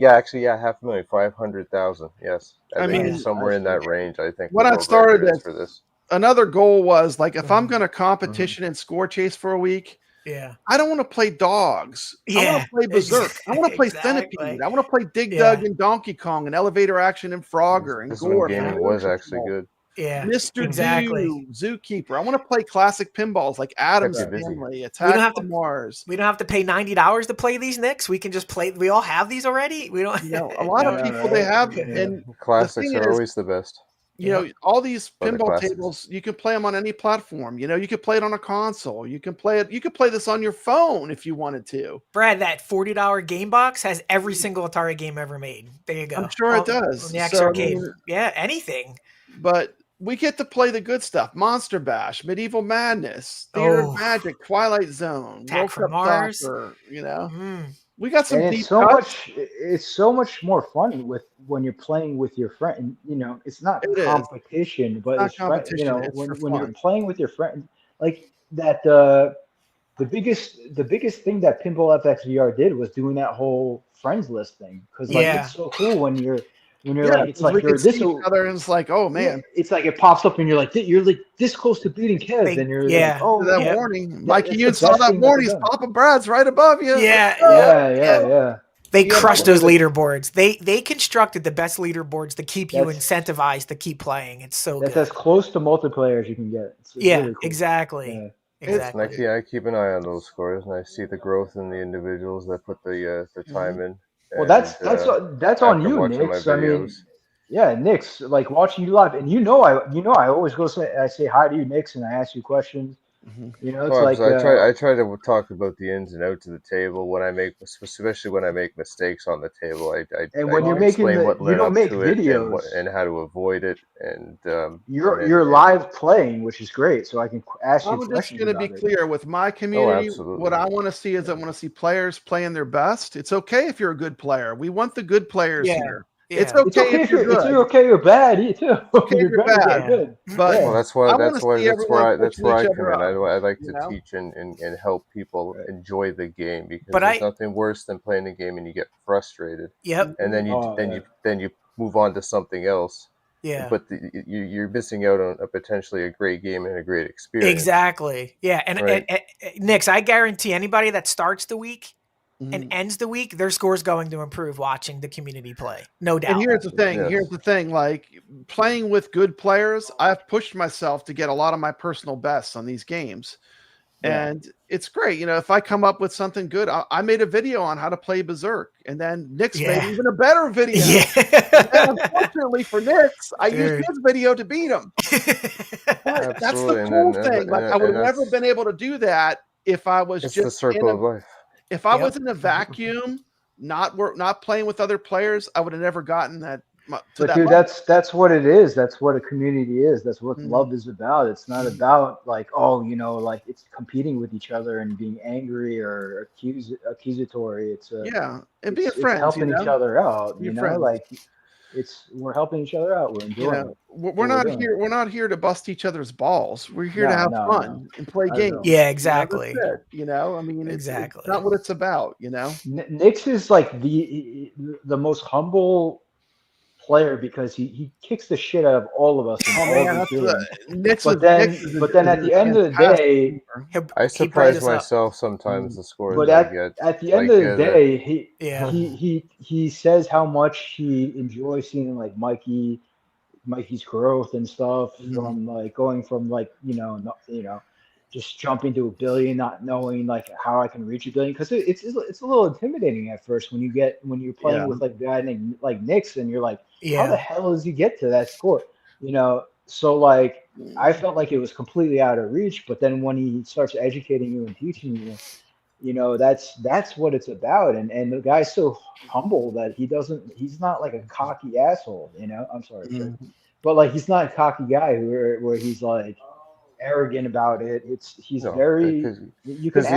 Actually, 500,000, 500,000. Yes. I think it's somewhere in that range, I think. When I started for this, another goal was if I'm going to competition and score chase for a week, I don't want to play dogs. I want to play Berserk. I want to play Centipede. I want to play Dig Dug and Donkey Kong and Elevator Action and Frogger and this Gore. Game was actually good. Yeah, Mr. exactly. Do, Zookeeper. I want to play classic pinballs like Adam's Family, Attack from Mars. We don't have to pay $90 to play these, Nix. We can just play. We all have these already. We don't. A lot of people they have, and classics are always the best. All these pinball tables, you can play them on any platform. You could play it on a console. You can play it. You could play this on your phone if you wanted to. Brad, that $40 game box has every single Atari game ever made. There you go. I'm sure it does. On the X Arcade. Anything. But we get to play the good stuff: Monster Bash, Medieval Madness, Theater of Magic, Twilight Zone, Attack from Mars. Soccer, we got some. And deep it's so much more fun when you're playing with your friend. It's not competition, but it's competition. When you're playing with your friend, like that. The biggest thing that Pinball FX VR did was doing that whole friends list thing, because it's so cool when you're like, it's like you're this other, and it's like, oh man, it's like it pops up and you're like this close to beating Kev, and you're like, oh, that warning, Mikey Yoon saw that warning. Papa Brad's right above you. Yeah. They crushed those leaderboards. They constructed the best leaderboards to keep you incentivized to keep playing. It's so that's good. as close to multiplayer as you can get. It's really cool. Exactly. Yeah. Exactly. I keep an eye on those scores, and I see the growth in the individuals that put the time in. Well, that's on you, Nix. I mean, Nix, like watching you live, and I always I say hi to you, Nix, and I ask you questions. I try to talk about the ins and outs of the table especially when I make mistakes on the table. I explain what led up to it and how to avoid it. And you're live playing, which is great. So I can ask you questions. I'm just going to be clear with my community. What I want to see is I want to see players playing their best. It's okay if you're a good player. We want the good players here. Yeah. It's okay if you're good. If you're okay or bad, too. Okay, you're bad. Good. But that's where I come in. I like to teach and help people enjoy the game, because there's nothing worse than playing a game and you get frustrated. Yep. And then you move on to something else. Yeah. But you're missing out on potentially a great game and a great experience. Exactly. Yeah. And Nix, I guarantee anybody that starts the week and ends the week, their score's going to improve watching the community play. No doubt. And here's the thing. Like, playing with good players, I've pushed myself to get a lot of my personal bests on these games. Yeah. And it's great. If I come up with something good, I made a video on how to play Berserk, and then Nix made even a better video. And unfortunately for Nix, I used his video to beat him. That's the cool thing. Like, I would have never been able to do that if I was just the circle of life. If I was in a vacuum, not playing with other players, I would have never gotten that. That's what it is. That's what a community is. That's what love is about. It's not about like it's competing with each other and being angry or accusatory. It's and being friends, helping each other out. We're helping each other out. We're enjoying it. We're not here to bust each other's balls. We're here to have fun and play games. Yeah, exactly. I mean, exactly. It's not what it's about. Nix is like the most humble player, because he kicks the shit out of all of us. But then at the end of the day, I surprise myself sometimes the scores. But at the end of the day, he says how much he enjoys seeing like Mikey's growth and stuff, from like going from like just jumping to 1 billion, not knowing like how I can reach 1 billion, because it's a little intimidating at first when you're playing with like a guy named like Nix, and you're like, how the hell does he get to that score? So like I felt like it was completely out of reach, but then when he starts educating you and teaching you, that's what it's about. And the guy's so humble that he's not like a cocky asshole, I'm sorry, but like he's not a cocky guy where he's like arrogant about it. He's very. You can. The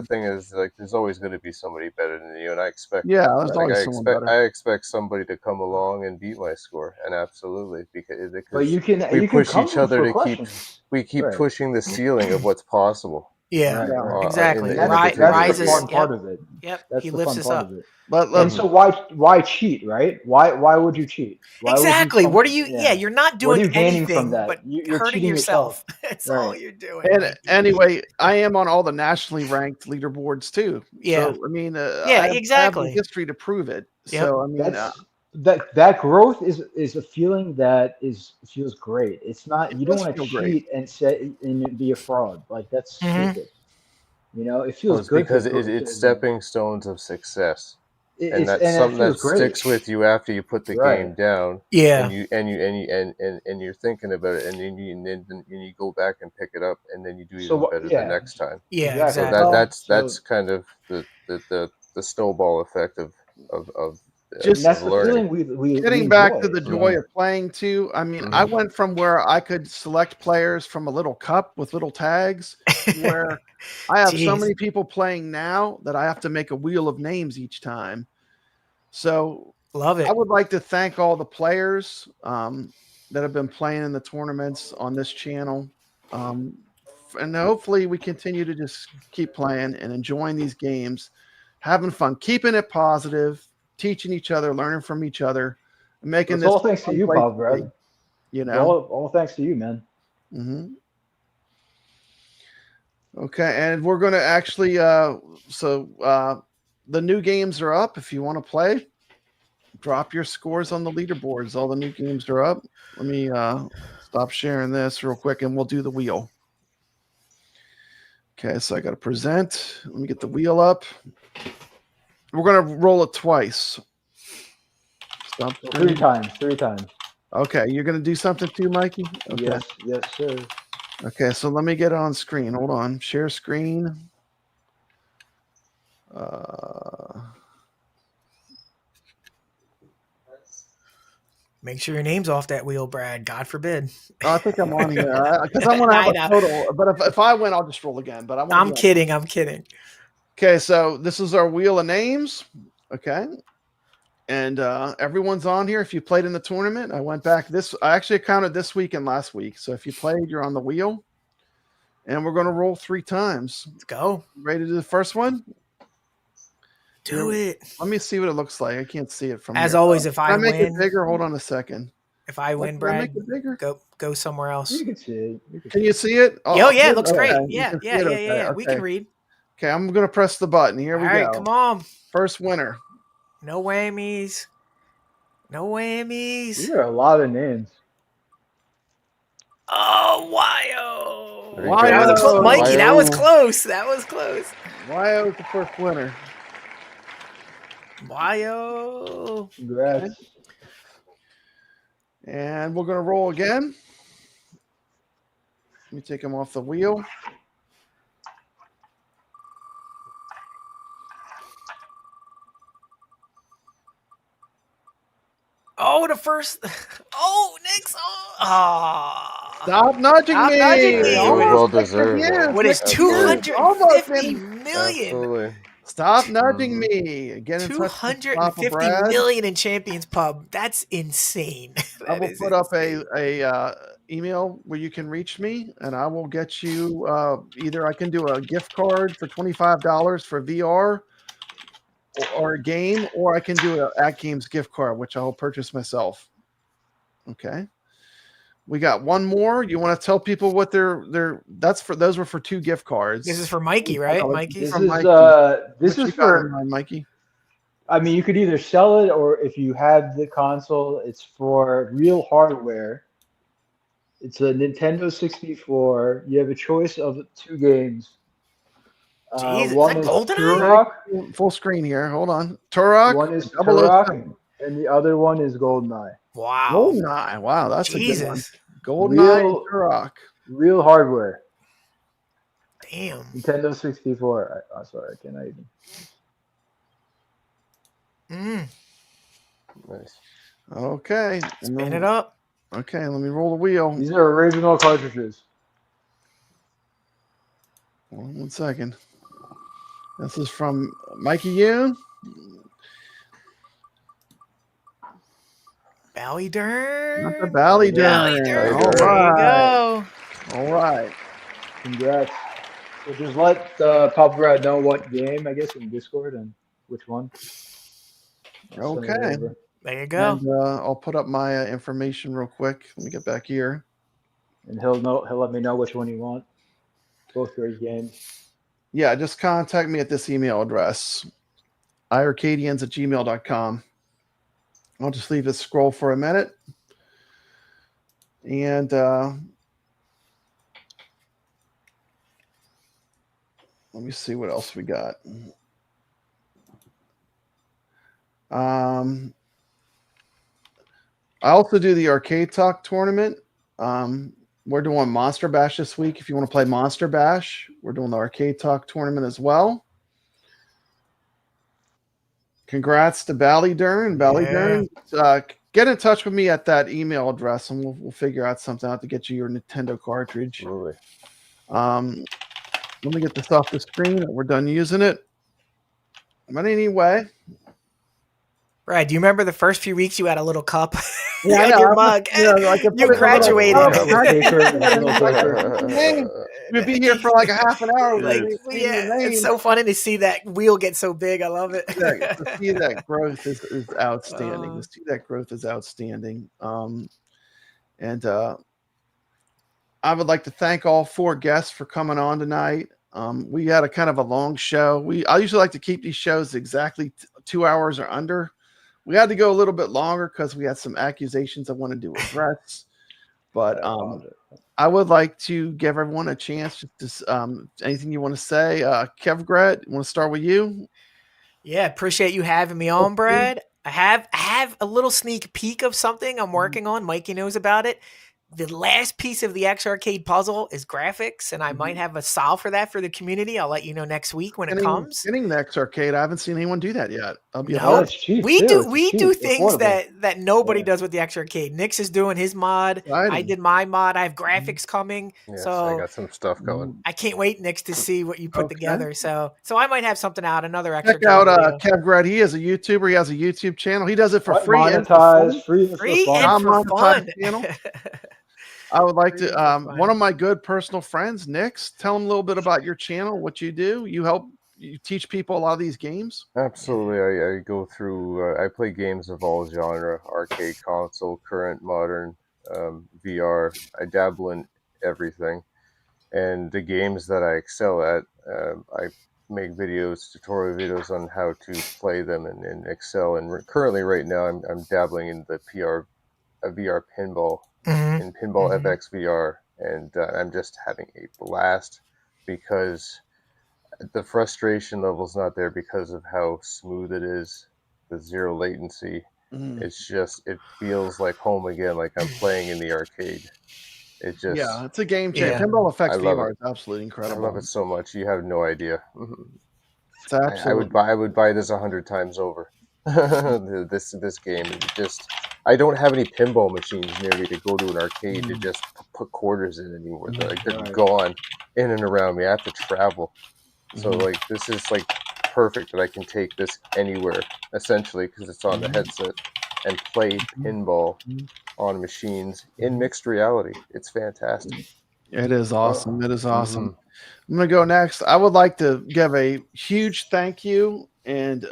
thing is, like, there's always going to be somebody better than you, and I expect. Yeah, there's always someone better. I expect somebody to come along and beat my score, and absolutely, because but you can. We you push can each other to questions. keep pushing the ceiling of what's possible. Yeah, exactly. That's the fun part of it. Yep, that's he the lifts fun us part up. of it. And so why cheat, right? Why would you cheat? Exactly. What are you? Yeah, you're not doing anything from that, but you're hurting yourself. That's all you're doing. And anyway, I am on all the nationally ranked leaderboards too. Yeah. So, I mean, exactly. I have a history to prove it. Yep. So I mean, that growth is a feeling that feels great. It's not, you don't want to cheat and say and be a fraud. Like, that's stupid. You know, it feels it's good because it's stepping stones of success. And that's something that sticks with you after you put the game down. Yeah. And you're thinking about it, and then you go back and pick it up, and then you do even better the next time. Yeah, exactly. So that's kind of the snowball effect of just that's of learning. the feeling we getting back to the joy of playing too. I mean, I Mhm. went from where I could select players from a little cup with little tags to where I have so many people playing now that I have to make a wheel of names each time. So love it. I would like to thank all the players that have been playing in the tournaments on this channel. And hopefully we continue to just keep playing and enjoying these games, having fun, keeping it positive, teaching each other, learning from each other, and making it's this all thanks to you, Pop, Brad. You know, all thanks to you, man. Mm-hmm. Okay, and we're going to actually, the new games are up. If you want to play, drop your scores on the leaderboards. All the new games are up. Let me stop sharing this real quick, and we'll do the wheel. Okay, so I got to present. Let me get the wheel up. We're going to roll it twice. Stop. Three times. Okay, you're going to do something too, Mikey? Okay. Yes, sir. Okay, so let me get it on screen. Hold on. Share screen. Make sure your name's off that wheel, Brad. God forbid. I think I'm on here because I'm going to have a total. But if I win, I'll just roll again. But I'm kidding. I'm kidding. Okay, so this is our wheel of names. Okay, and everyone's on here. If you played in the tournament, I went back. I actually counted this week and last week. So if you played, you're on the wheel. And we're going to roll 3 times. Let's go. Ready to do the first one? Do it. Let me see what it looks like. I can't see it from As here. always, if I make win, it bigger. Hold on a second. If I win, Brad, make it bigger? Go somewhere else. You can see it. Can you see it? Oh yeah, it looks great. Okay. Yeah. Okay. We can read. Okay, I'm going to press the button. Here we go. All right, come on. First winner. No whammies. No whammies. These are a lot of names. Oh, Wyo. That was Mikey, that was close. That was close. Wyo is the first winner. Wyo. Congrats. Okay. And we're going to roll again. Let me take him off the wheel. Oh, the first. Oh, Nix. Oh. Stop nudging me. Well deserved. What is 250 million? Absolutely. Stop nudging me. Get in touch with 250 million in Champions Pub. That's insane. I will put up a email where you can reach me, and I will get you either I can do a gift card for $25 for VR or a game, or I can do an AtGames gift card, which I'll purchase myself. Okay. We got one more. You want to tell people what those were for 2 gift cards. This is for Mikey, right? Mikey. This is for Mikey. I mean, you could either sell it, or if you have the console, it's for real hardware. It's a Nintendo 64. You have a choice of 2 games. Jeez, one is Turok. Full screen here. Hold on. Turok. One is Turok, and the other one is GoldenEye. Wow. GoldenEye. Wow, that's a good one. GoldenEye Turok. Real hardware. Damn. Nintendo 64. I'm sorry, I cannot even. Nice. Okay. Spin it up. Okay, let me roll the wheel. These are original cartridges. One second. This is from Mikey Yoon. Ballydurn. Not the Ballydurn. All right. All right. Congrats. So just let Pop Brad know what game, I guess, in Discord and which one. Okay. There you go. And, I'll put up my information real quick. Let me get back here. And he'll let me know which one you want. Both great games. Yeah, just contact me at this email address, iarcadians@gmail.com. I'll just leave it scroll for a minute. And let me see what else we got. I also do the Arcade Talk tournament. We're doing Monster Bash this week. If you want to play Monster Bash, we're doing the Arcade Talk tournament as well. Congrats to Ballydurn. Get in touch with me at that email address, and we'll figure out something out to get you your Nintendo cartridge. Absolutely. Let me get this off the screen. We're done using it. But anyway. Right. Do you remember the first few weeks you had a little cup? Yeah, you had your mug. You graduated. You'd be here for like a half an hour. It's so funny to see that wheel get so big. I love it. To see that growth is outstanding. To see that growth is outstanding. And I would like to thank all 4 guests for coming on tonight. We had a kind of a long show. I usually like to keep these shows exactly 2 hours or under. We had to go a little bit longer because we had some accusations I wanted to address. But I would like to give everyone a chance to anything you want to say. Kevgret, want to start with you? Yeah, appreciate you having me on, Brad. I have a little sneak peek of something I'm working on. Mikey knows about it. The last piece of the X Arcade puzzle is graphics, and I might have a solve for that for the community. I'll let you know next week when it comes. Getting the X Arcade, I haven't seen anyone do that yet. We do things that nobody does with the X Arcade. Nix is doing his mod. I did my mod. I have graphics coming. Yes, so I got some stuff going. I can't wait, Nix, to see what you put together. So I might have something out, another X Arcade. Check out Kevgret. He is a YouTuber. He has a YouTube channel. He does it for free. Monetized, free and for fun. I would like to, one of my good personal friends, Nix, tell him a little bit about your channel, what you do. You teach people a lot of these games? Absolutely. I go through, I play games of all genre, arcade, console, current, modern, VR. I dabble in everything. And the games that I excel at, I make videos, tutorial videos on how to play them and excel. And currently right now, I'm dabbling in the VR pinball. In Pinball FX VR, and I'm just having a blast because the frustration level's not there because of how smooth it is, the zero latency. It's just, it feels like home again, like I'm playing in the arcade. It's a game changer. Pinball FX VR is absolutely incredible. I love it so much. You have no idea. It's absolutely. I would buy this 100 times over. this game just. I don't have any pinball machines near me to go to an arcade to just put quarters in anymore. They're gone in and around me. I have to travel. So this is perfect that I can take this anywhere essentially because it's on the headset and play pinball on machines in mixed reality. It's fantastic. It is awesome. It is awesome. I'm going to go next. I would like to give a huge thank you and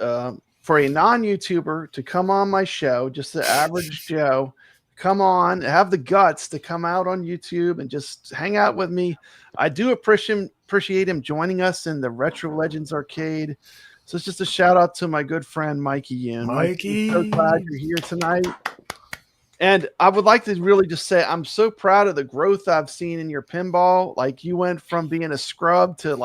for a non-YouTuber to come on my show, just the average Joe, come on, have the guts to come out on YouTube and just hang out with me. I do appreciate him joining us in the Retro Legends Arcade. So it's just a shout out to my good friend Mikey Yoon. Mikey, I'm so glad you're here tonight. And I would like to really just say I'm so proud of the growth I've seen in your pinball. Like you went from being a scrub to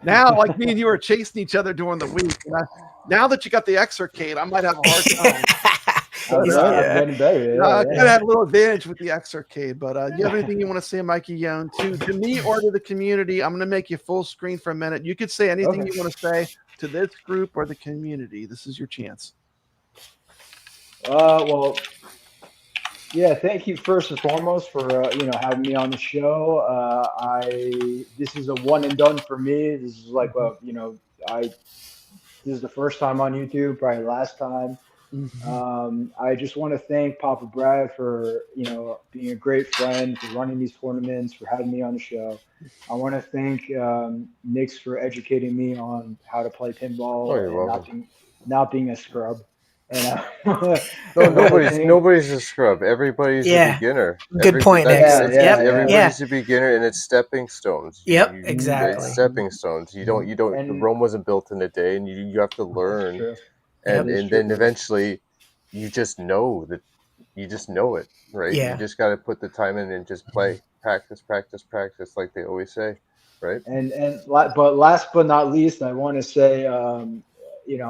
now me and you are chasing each other during the week. And now that you got the X Arcade, I might have a hard time. I could have a little advantage with the X Arcade. But do you have anything you want to say, Mikey Yoon, to me or to the community? I'm going to make you full screen for a minute. You could say anything you want to say to this group or the community. This is your chance. Yeah, thank you first and foremost for having me on the show. This is a one and done for me. This is this is the first time on YouTube, probably last time. I just want to thank Papa Brad for being a great friend, for running these tournaments, for having me on the show. I want to thank Nix for educating me on how to play pinball and not being a scrub. And, nobody's a scrub. Everybody's a beginner. Good point, Nix. Everybody's a beginner, and it's stepping stones. Exactly. It's stepping stones. You don't. Rome wasn't built in a day, and you have to learn. And then eventually, you just know that you just know it, right? Yeah. You just got to put the time in and just play, practice, like they always say, right? But last but not least, I want to say, I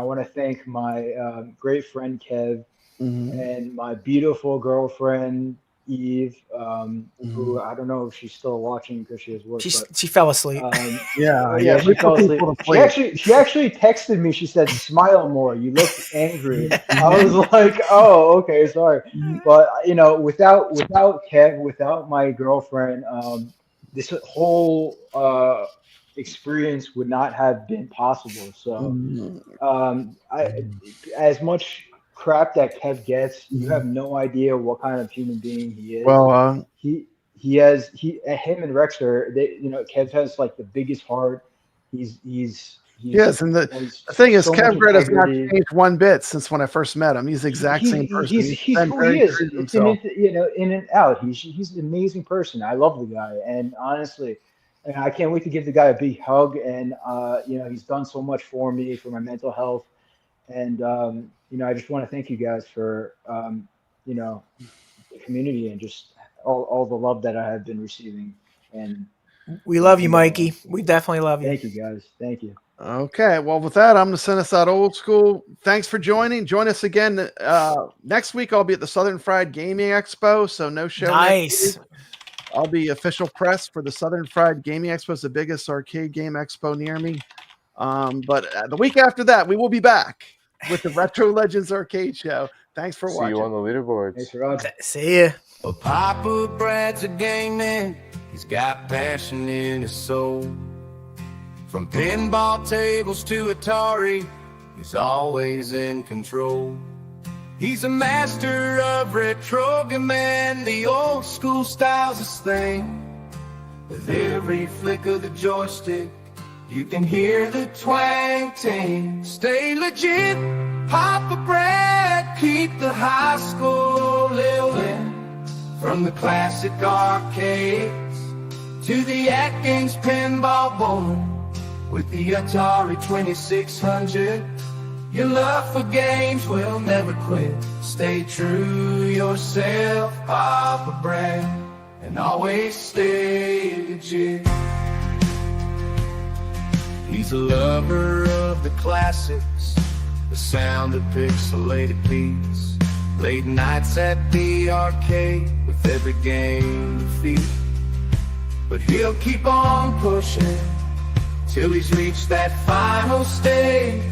want to thank my great friend Kev and my beautiful girlfriend Eve, who I don't know if she's still watching because she has work. She fell asleep. Yeah, she fell asleep. She actually texted me. She said, "Smile more. You look angry." I was like, "Oh, okay, sorry." But without Kev, without my girlfriend, this whole experience would not have been possible. So, as much crap that Kev gets, you have no idea what kind of human being he is. Well, him and Rexer, Kev has like the biggest heart. He's yes, and the thing is, kevgret has not changed one bit since when I first met him. He's the exact same person. He's who he is. It's in and out. He's an amazing person. I love the guy, and honestly, I can't wait to give the guy a big hug. And he's done so much for me, for my mental health, and I just want to thank you guys for the community and just all the love that I have been receiving. And we love you, Mikey. We definitely love you. Thank you, guys. Thank you. Okay, well, with that, I'm going to send us out old school. Thanks for joining. Join us again next week. I'll be at the Southern Fried Gaming Expo, so no show. Nice. I'll be official press for the Southern Fried Gaming Expo. It's the biggest arcade game expo near me. But the week after that, we will be back with the Retro Legends Arcade Show. Thanks for watching. See you on the leaderboards. Thanks for watching. See ya. Well, Papa Brad's a gaming. He's got passion in his soul. From pinball tables to Atari, he's always in control. He's a master of retro gaming. The old school style's his thing. With every flick of the joystick, you can hear the twang ting. Stay legit, Papa Brad, keep the high school living. From the classic arcades to the AtGames Pinball board. With the Atari 2600, your love for games will never quit. Stay true yourself, Papa Brad, and always stay legit. He's a lover of the classics, the sound of pixelated beats. Late nights at the arcade with every game defeat. But he'll keep on pushing till he's reached that final stage.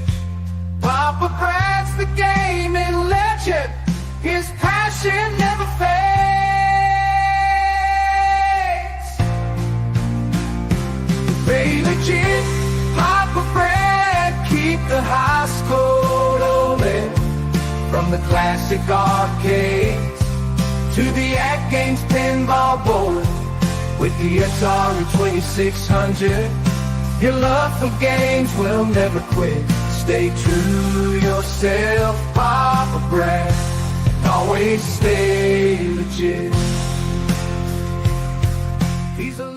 Papa Brad's the gaming legend. His passion never fades. Stay legit, Papa Brad, keep the high school rolling. From the classic arcades to the AtGames Pinball board. With the Atari 2600, your love for games will never quit. Stay true yourself, Papa Brad, and always stay legit. He's a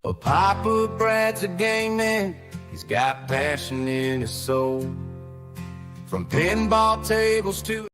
Well, Papa Brad's a gaming. He's got passion in his soul. From pinball tables to